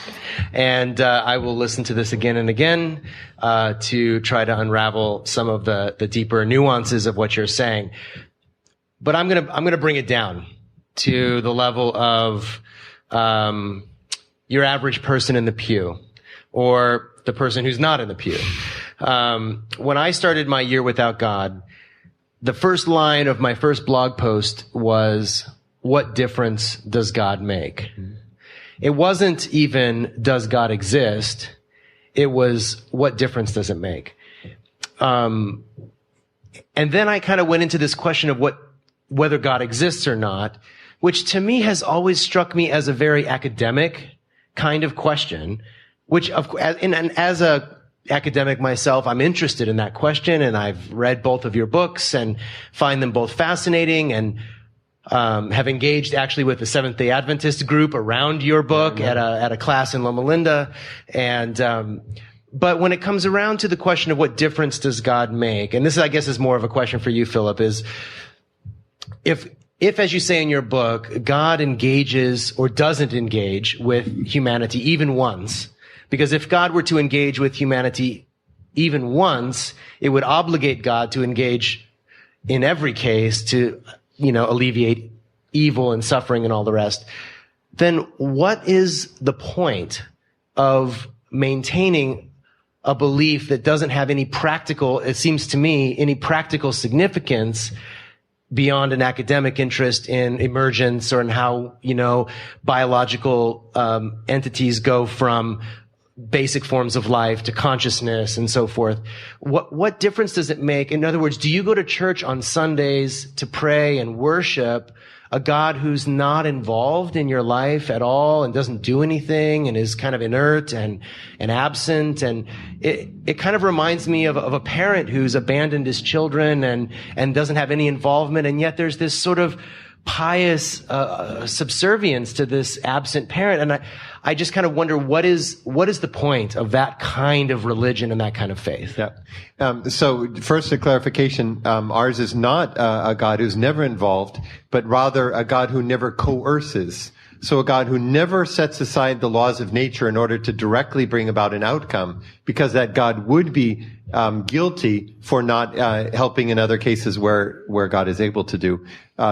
And, I will listen to this again and again, to try to unravel some of the deeper nuances of what you're saying. But I'm gonna bring it down to the level of, your average person in the pew, or the person who's not in the pew. When I started my year without God, the first line of my first blog post was, what difference does God make? It wasn't even, does God exist? It was, what difference does it make? And then I kind of went into this question of whether God exists or not, which to me has always struck me as a very academic kind of question, which as a academic myself, I'm interested in that question, and I've read both of your books and find them both fascinating, and have engaged actually with the Seventh-day Adventist group around your book at a class in Loma Linda. And but when it comes around to the question of what difference does God make, and this I guess is more of a question for you, Philip, is if as you say in your book, God engages or doesn't engage with humanity even once. Because if God were to engage with humanity even once, it would obligate God to engage in every case to, alleviate evil and suffering and all the rest, then what is the point of maintaining a belief that doesn't have any practical, it seems to me, any practical significance beyond an academic interest in emergence or in how, biological entities go from basic forms of life to consciousness and so forth? What difference does it make? In other words, do you go to church on Sundays to pray and worship a God who's not involved in your life at all and doesn't do anything and is kind of inert and absent? And it kind of reminds me of a parent who's abandoned his children and doesn't have any involvement, and yet there's this sort of pious subservience to this absent parent. And I just kind of wonder, what is the point of that kind of religion and that kind of faith? Yeah. So first, a clarification. Ours is not a God who's never involved, but rather a God who never coerces. So a God who never sets aside the laws of nature in order to directly bring about an outcome, because that God would be guilty for not helping in other cases where God is able to do.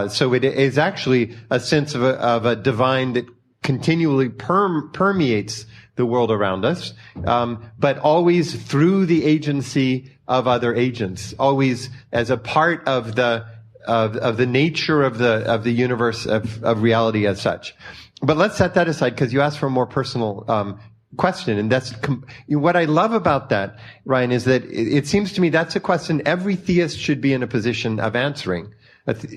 So it is actually a sense of a divine that continually permeates the world around us, but always through the agency of other agents, always as a part of the nature of the universe of reality as such. But let's set that aside, because you asked for a more personal question, and that's what I love about that, Ryan, is that it seems to me that's a question every theist should be in a position of answering.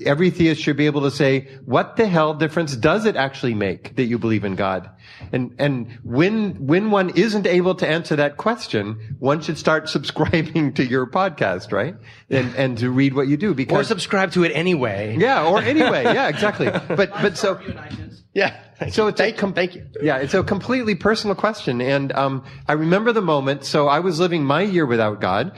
Every theist should be able to say, what the hell difference does it actually make that you believe in God? And when one isn't able to answer that question, one should start subscribing to your podcast, right? And to read what you do, because or subscribe to it anyway. Yeah, or anyway, yeah, exactly. But so yeah. So it's thank you. Yeah, it's a completely personal question. And I remember the moment. So I was living my year without God,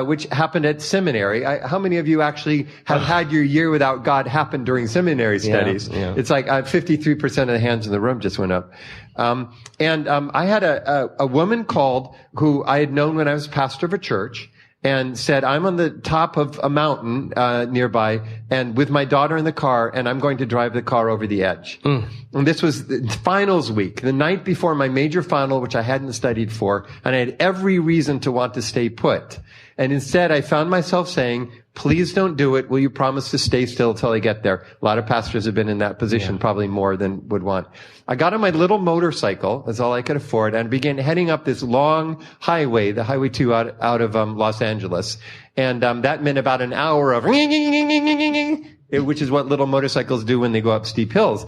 which happened at seminary. How many of you actually have had your year without God happen during seminary studies? Yeah. It's like 53% of the hands in the room just went up. I had a woman called who I had known when I was pastor of a church, and said, I'm on the top of a mountain nearby, and with my daughter in the car, and I'm going to drive the car over the edge. And this was finals week, the night before my major final, which I hadn't studied for, and I had every reason to want to stay put. And instead, I found myself saying, please don't do it. Will you promise to stay still till I get there? A lot of pastors have been in that position, probably more than would want. I got on my little motorcycle, that's all I could afford, and began heading up this long highway, the Highway 2 out of Los Angeles. And that meant about an hour of which is what little motorcycles do when they go up steep hills.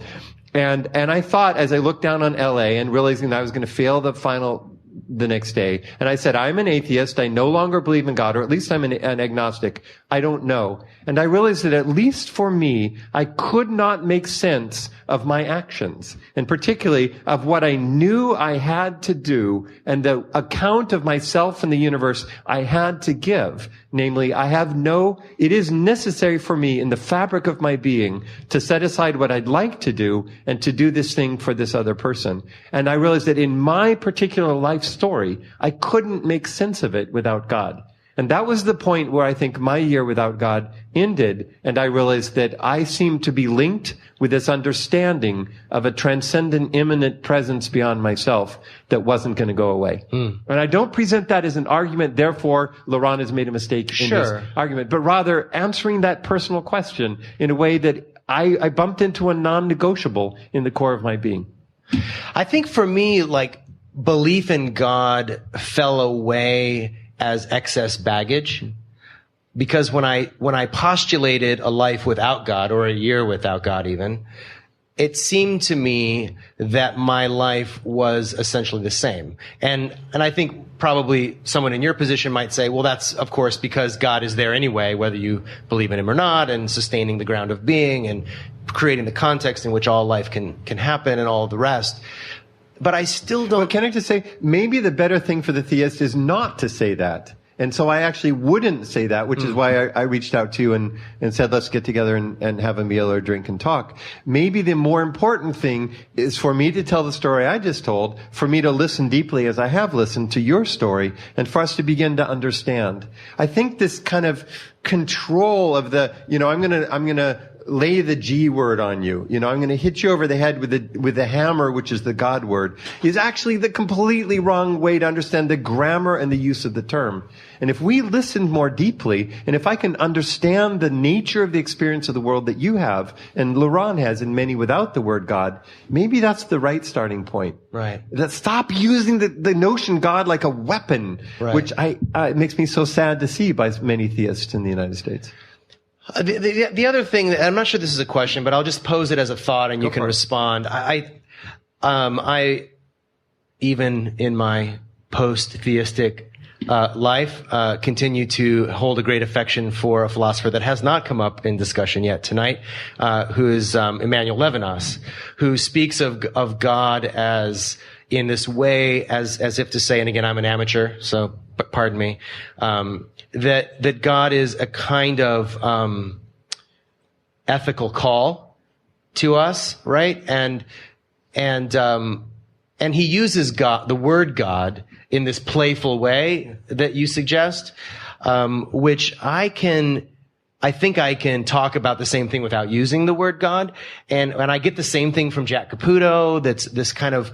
And I thought, as I looked down on LA and realizing that I was going to fail the final the next day, and I said, I'm an atheist. I no longer believe in God, or at least I'm an agnostic. I don't know. And I realized that at least for me, I could not make sense of my actions, and particularly of what I knew I had to do and the account of myself and the universe I had to give. Namely, it is necessary for me in the fabric of my being to set aside what I'd like to do and to do this thing for this other person. And I realized that in my particular life story, I couldn't make sense of it without God. And that was the point where I think my year without God ended, and I realized that I seemed to be linked with this understanding of a transcendent, immanent presence beyond myself that wasn't going to go away. And I don't present that as an argument, therefore LeRon has made a mistake in this argument, but rather answering that personal question in a way that I bumped into a non-negotiable in the core of my being. I think for me, like, belief in God fell away as excess baggage, because when I postulated a life without God, or a year without God even, it seemed to me that my life was essentially the same. And I think probably someone in your position might say, well, that's of course because God is there anyway, whether you believe in him or not, and sustaining the ground of being and creating the context in which all life can happen and all of the rest. But I still don't. Well, can I just say, maybe the better thing for the theist is not to say that. And so I actually wouldn't say that, which is why I reached out to you and said, let's get together and have a meal or a drink and talk. Maybe the more important thing is for me to tell the story I just told, for me to listen deeply as I have listened to your story, and for us to begin to understand. I think this kind of control of the, I'm gonna lay the G word on you. I'm going to hit you over the head with the hammer, which is the God word, is actually the completely wrong way to understand the grammar and the use of the term. And if we listen more deeply, and if I can understand the nature of the experience of the world that you have, and LeRon has, and many without the word God, maybe that's the right starting point. Right. That stop using the notion God like a weapon, right. which it makes me so sad to see by many theists in the United States. The other thing, I'm not sure this is a question, but I'll just pose it as a thought and you can respond. I even in my post-theistic life, continue to hold a great affection for a philosopher that has not come up in discussion yet tonight, who is Emmanuel Levinas, who speaks of God as in this way, as if to say, and again, I'm an amateur, so pardon me, that God is a kind of ethical call to us, right? And he uses God, the word God, in this playful way that you suggest, which I think I can talk about the same thing without using the word God. And I get the same thing from Jack Caputo, that's this kind of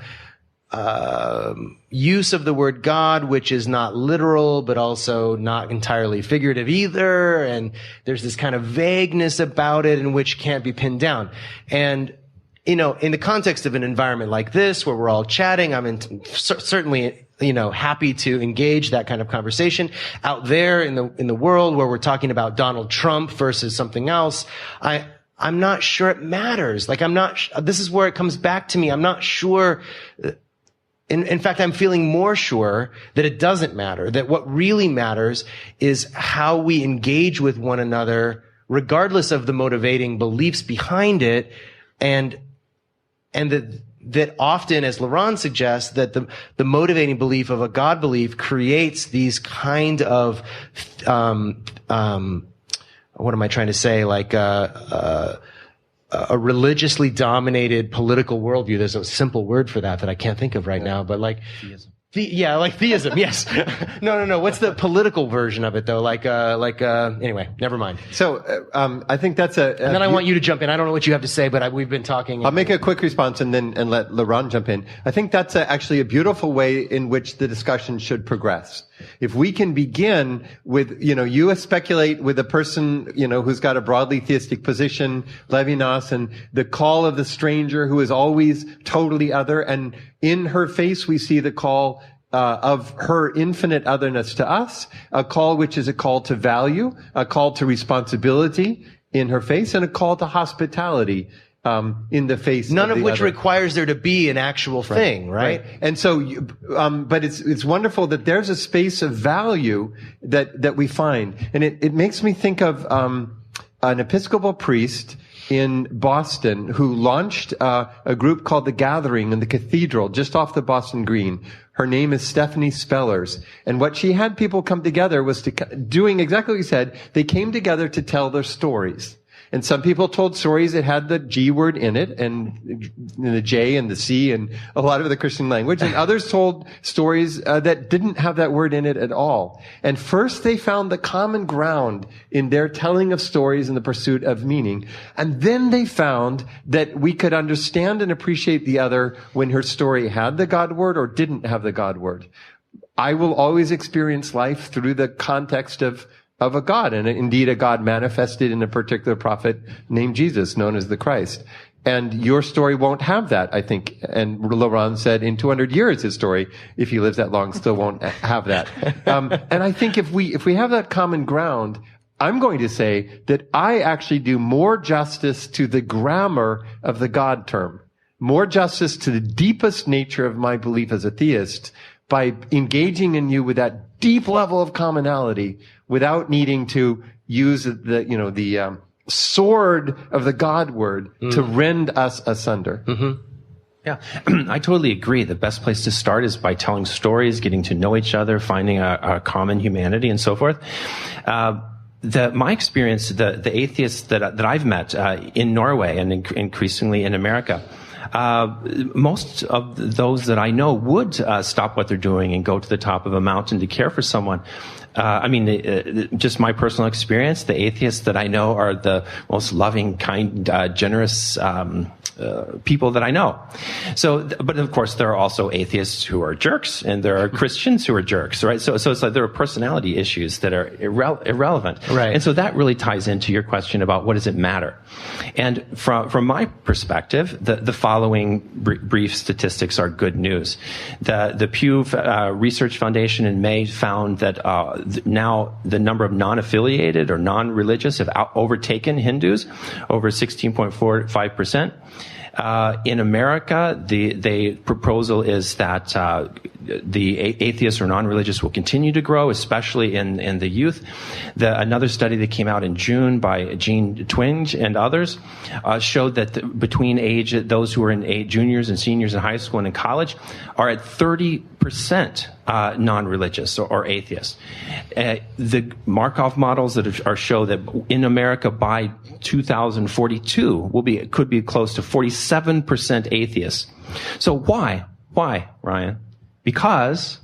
use of the word God, which is not literal, but also not entirely figurative either. And there's this kind of vagueness about it in which can't be pinned down. And, in the context of an environment like this, where we're all chatting, I'm certainly, happy to engage that kind of conversation. Out there in the world where we're talking about Donald Trump versus something else, I'm not sure it matters. This is where it comes back to me. I'm not sure. In fact, I'm feeling more sure that it doesn't matter, that what really matters is how we engage with one another, regardless of the motivating beliefs behind it, and that often, as LeRon suggests, that the motivating belief of a God belief creates these kind of, what am I trying to say? Like, a religiously dominated political worldview. There's a simple word for that I can't think of right now, but like theism. Like theism. Yes. No. What's the political version of it though? Anyway, never mind. So, I think that's and then I want you to jump in. I don't know what you have to say, but we've been talking. I'll make a quick response and let LeRon jump in. I think that's actually a beautiful way in which the discussion should progress. If we can begin with, you speculate with a person, who's got a broadly theistic position, Levinas, and the call of the stranger who is always totally other, and in her face we see the call of her infinite otherness to us, a call which is a call to value, a call to responsibility in her face, and a call to hospitality in the face. None of which other. Requires there to be an actual thing, right? And so, but it's wonderful that there's a space of value that we find, and it makes me think of an Episcopal priest in Boston who launched a group called The Gathering in the Cathedral just off the Boston Green. Her name is Stephanie Spellers. And what she had people come together was doing exactly what you said. They came together to tell their stories. And some people told stories that had the G word in it, and the J and the C and a lot of the Christian language. And others told stories that didn't have that word in it at all. And first they found the common ground in their telling of stories in the pursuit of meaning. And then they found that we could understand and appreciate the other when her story had the God word or didn't have the God word. I will always experience life through the context of a God, and indeed a God manifested in a particular prophet named Jesus, known as the Christ. And your story won't have that, I think. And LeRon said in 200 years, his story, if he lives that long, still won't have that. And I think if we have that common ground, I'm going to say that I actually do more justice to the grammar of the God term, more justice to the deepest nature of my belief as a theist by engaging in you with that deep level of commonality without needing to use the sword of the God word to rend us asunder. Mm-hmm. Yeah, I totally agree. The best place to start is by telling stories, getting to know each other, finding a common humanity, and so forth. My experience, the atheists that I've met in Norway and increasingly in America, most of those that I know would stop what they're doing and go to the top of a mountain to care for someone. Just my personal experience, the atheists that I know are the most loving, kind, generous people that I know. So, but of course, there are also atheists who are jerks, and there are Christians who are jerks, right? So it's like there are personality issues that are irrelevant. Right. And so that really ties into your question about what does it matter? And from my perspective, the following brief statistics are good news. The Pew Research Foundation in May found that now the number of non-affiliated or non-religious have overtaken Hindus, over 16.45%. In America, the proposal is that the atheists or non-religious will continue to grow, especially in the youth. Another study that came out in June by Gene Twenge and others showed that between those who are in juniors and seniors in high school and in college are at 30% non-religious or atheists. The Markov models that show that in America by 2042 could be close to 47% atheists. So why, Ryan? Because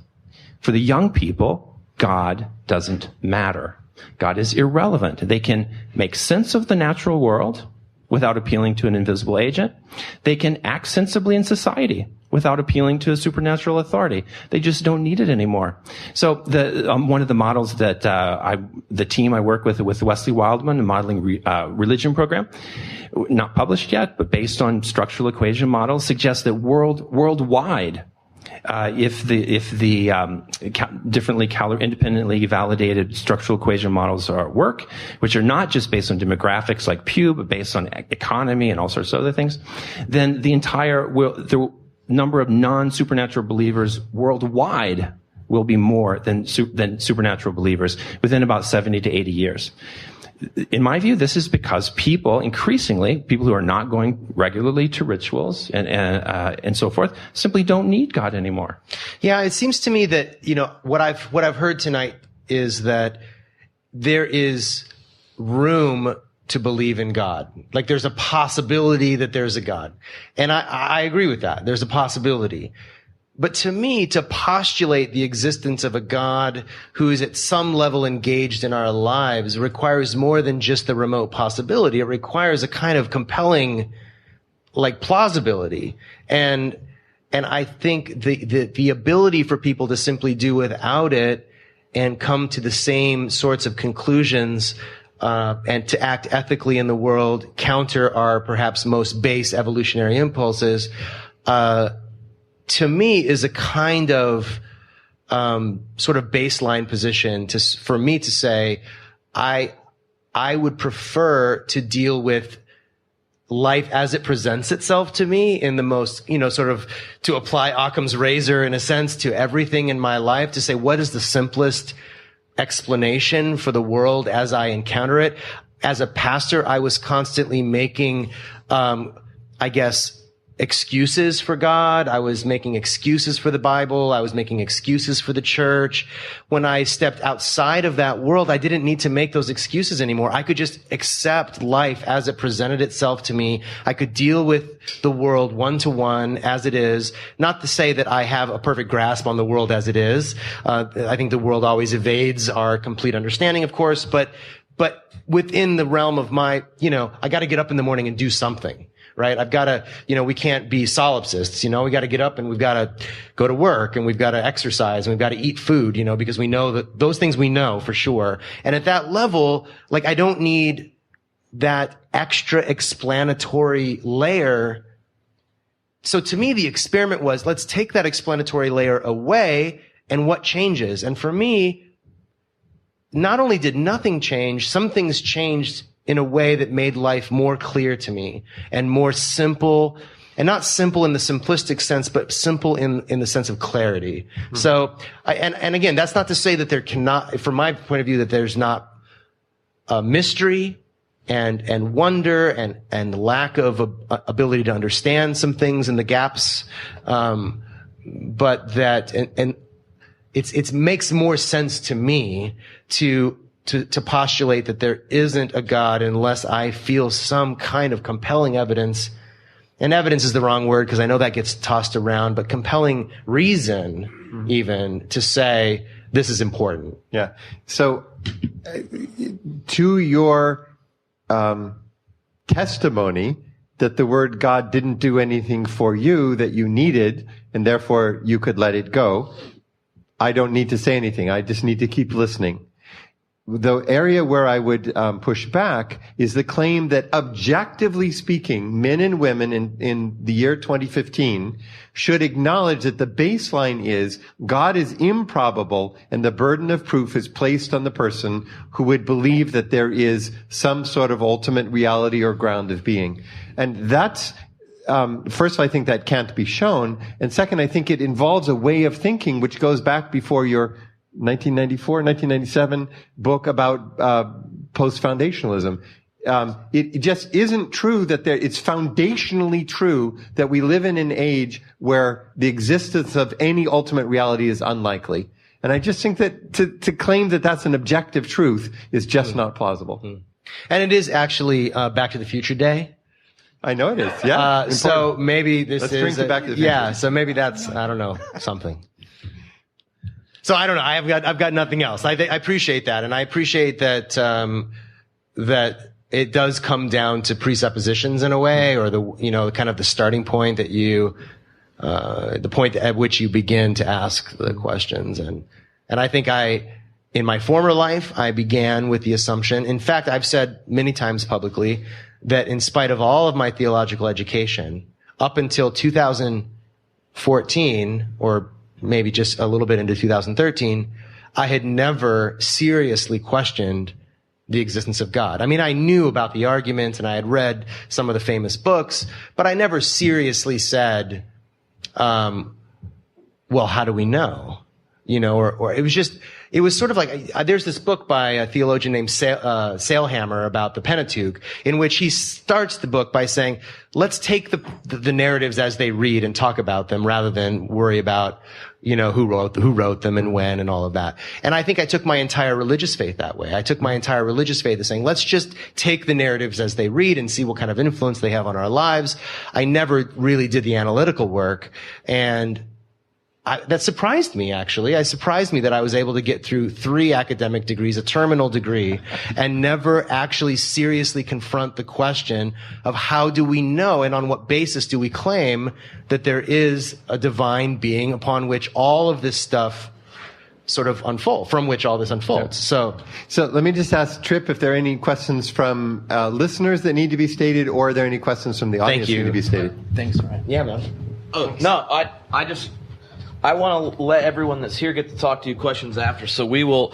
for the young people, God doesn't matter. God is irrelevant. They can make sense of the natural world without appealing to an invisible agent. They can act sensibly in society without appealing to a supernatural authority. They just don't need it anymore. So one of the models that the team I work with Wesley Wildman, the modeling religion program, not published yet, but based on structural equation models, suggests that worldwide, if the independently validated structural equation models work, which are not just based on demographics like Pew, but based on economy and all sorts of other things, then the number of non-supernatural believers worldwide will be more than supernatural believers within about 70 to 80 years. In my view, this is because people who are not going regularly to rituals and so forth, simply don't need God anymore. Yeah, it seems to me that, what I've heard tonight is that there is room to believe in God. Like there's a possibility that there's a God. And I agree with that. There's a possibility. But to me, to postulate the existence of a God who is at some level engaged in our lives requires more than just the remote possibility. It requires a kind of compelling, plausibility. And I think the ability for people to simply do without it and come to the same sorts of conclusions and to act ethically in the world, counter our perhaps most base evolutionary impulses, to me is a kind of sort of baseline position for me to say, I would prefer to deal with life as it presents itself to me in the most, sort of to apply Occam's razor in a sense to everything in my life, to say what is the simplest explanation for the world as I encounter it. As a pastor, I was constantly making, excuses for God. I was making excuses for the Bible. I was making excuses for the church. When I stepped outside of that world, I didn't need to make those excuses anymore. I could just accept life as it presented itself to me. I could deal with the world one-to-one as it is. Not to say that I have a perfect grasp on the world as it is. I think the world always evades our complete understanding, of course, but within the realm of my, I got to get up in the morning and do something. Right? I've got to, we can't be solipsists, we got to get up and we've got to go to work and we've got to exercise and we've got to eat food, because we know that those things we know for sure. And at that level, I don't need that extra explanatory layer. So to me, the experiment was, let's take that explanatory layer away and what changes? And for me, not only did nothing change, some things changed in a way that made life more clear to me and more simple, and not simple in the simplistic sense, but simple in the sense of clarity. Mm-hmm. So, and again, that's not to say that there cannot, from my point of view, that there's not a mystery and wonder and lack of ability to understand some things in the gaps. But that, and it makes more sense to me to postulate that there isn't a God unless I feel some kind of compelling evidence. And evidence is the wrong word because I know that gets tossed around, but compelling reason even to say this is important. Yeah. So to your testimony that the word God didn't do anything for you that you needed, and therefore you could let it go, I don't need to say anything. I just need to keep listening. The area where I would push back is the claim that, objectively speaking, men and women in the year 2015 should acknowledge that the baseline is God is improbable and the burden of proof is placed on the person who would believe that there is some sort of ultimate reality or ground of being. And that's, first, I think that can't be shown. And second, I think it involves a way of thinking which goes back before your 1997 book about post-foundationalism. It just isn't true that it's foundationally true that we live in an age where the existence of any ultimate reality is unlikely. And I just think that to claim that that's an objective truth is just not plausible. And it is actually Back to the Future Day. I know it is. Yeah. So maybe Let's drink to Back to the Future. Yeah. So maybe that's, I don't know, something. So I don't know. I've got nothing else. I appreciate that, and I appreciate that that it does come down to presuppositions in a way, or kind of the starting point that the point at which you begin to ask the questions. And I think in my former life, I began with the assumption. In fact, I've said many times publicly that in spite of all of my theological education, up until 2014, or maybe just a little bit into 2013, I had never seriously questioned the existence of God. I mean, I knew about the arguments and I had read some of the famous books, but I never seriously said, well, how do we know? Or it was sort of like, there's this book by a theologian named Sailhammer about the Pentateuch, in which he starts the book by saying, let's take the narratives as they read and talk about them rather than worry about, who wrote them and when and all of that. And I think I took my entire religious faith that way. I took my entire religious faith as saying, let's just take the narratives as they read and see what kind of influence they have on our lives. I never really did the analytical work, and that surprised me, actually. It surprised me that I was able to get through 3 academic degrees, a terminal degree, and never actually seriously confront the question of how do we know and on what basis do we claim that there is a divine being upon which all of this stuff from which all this unfolds. So let me just ask Tripp if there are any questions from listeners that need to be stated, or are there any questions from the audience that need to be stated? Thanks, Ryan. Yeah, man. Oh, no, I want to let everyone that's here get to talk to you questions after, so we will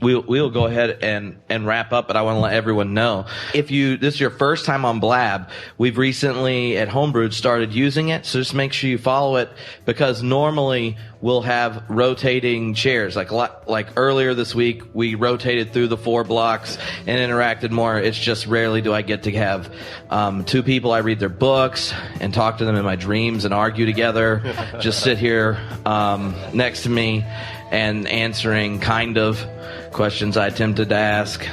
we'll go ahead and wrap up, but I want to let everyone know, if this is your first time on Blab, we've recently at Homebrewed started using it, so just make sure you follow it, because normally we'll have rotating chairs. Like earlier this week, we rotated through the 4 blocks and interacted more. It's just rarely do I get to have 2 people. I read their books and talk to them in my dreams and argue together, just sit here next to me and answering kind of questions I attempted to ask.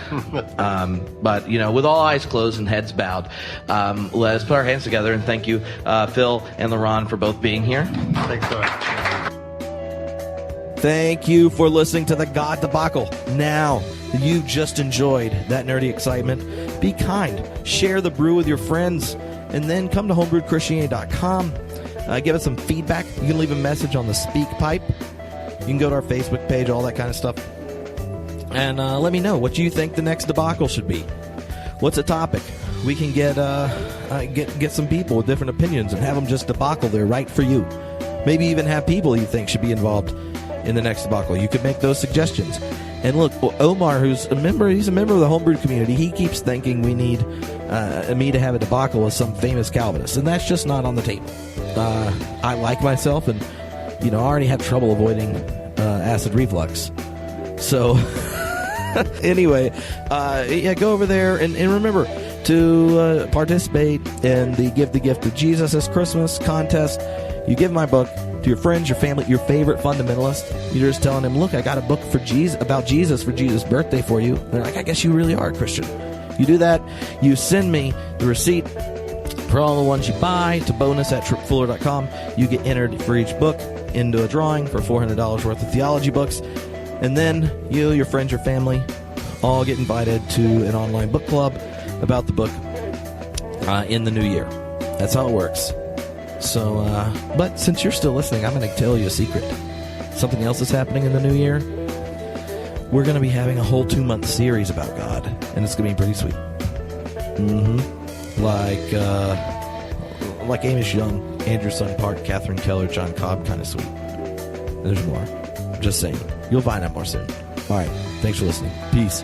But, with all eyes closed and heads bowed, let us put our hands together and thank you, Phil and LeRon, for both being here. Thanks so much. Thank you for listening to the God Debacle. Now, you just enjoyed that nerdy excitement. Be kind. Share the brew with your friends. And then come to homebrewedchristianity.com. Give us some feedback. You can leave a message on the Speak Pipe. You can go to our Facebook page, all that kind of stuff. And let me know what you think the next debacle should be. What's a topic? We can get some people with different opinions and have them just debacle there right for you. Maybe even have people you think should be involved in the next debacle. You could make those suggestions. And look, Omar, he's a member of the Homebrewed community, he keeps thinking we need me to have a debacle with some famous Calvinist, and that's just not on the table. I like myself, and I already have trouble avoiding acid reflux. So Anyway, yeah, go over there and remember to participate in the Give the Gift of Jesus this Christmas contest. You give my book to your friends, your family, your favorite fundamentalist. You're just telling them, look, I got a book for Jesus about Jesus for Jesus' birthday for you. And they're like, I guess you really are a Christian. You do that, you send me the receipt for all the ones you buy to bonus@tripfuller.com. You get entered for each book into a drawing for $400 worth of theology books. And then you, your friends, your family, all get invited to an online book club about the book in the new year. That's how it works. So, but since you're still listening, I'm going to tell you a secret. Something else is happening in the new year. We're going to be having a whole 2-month series about God, and it's going to be pretty sweet. Like Amos Young, Andrew Sun Park, Catherine Keller, John Cobb, kind of sweet. There's more. Just saying. You'll find out more soon. All right. Thanks for listening. Peace.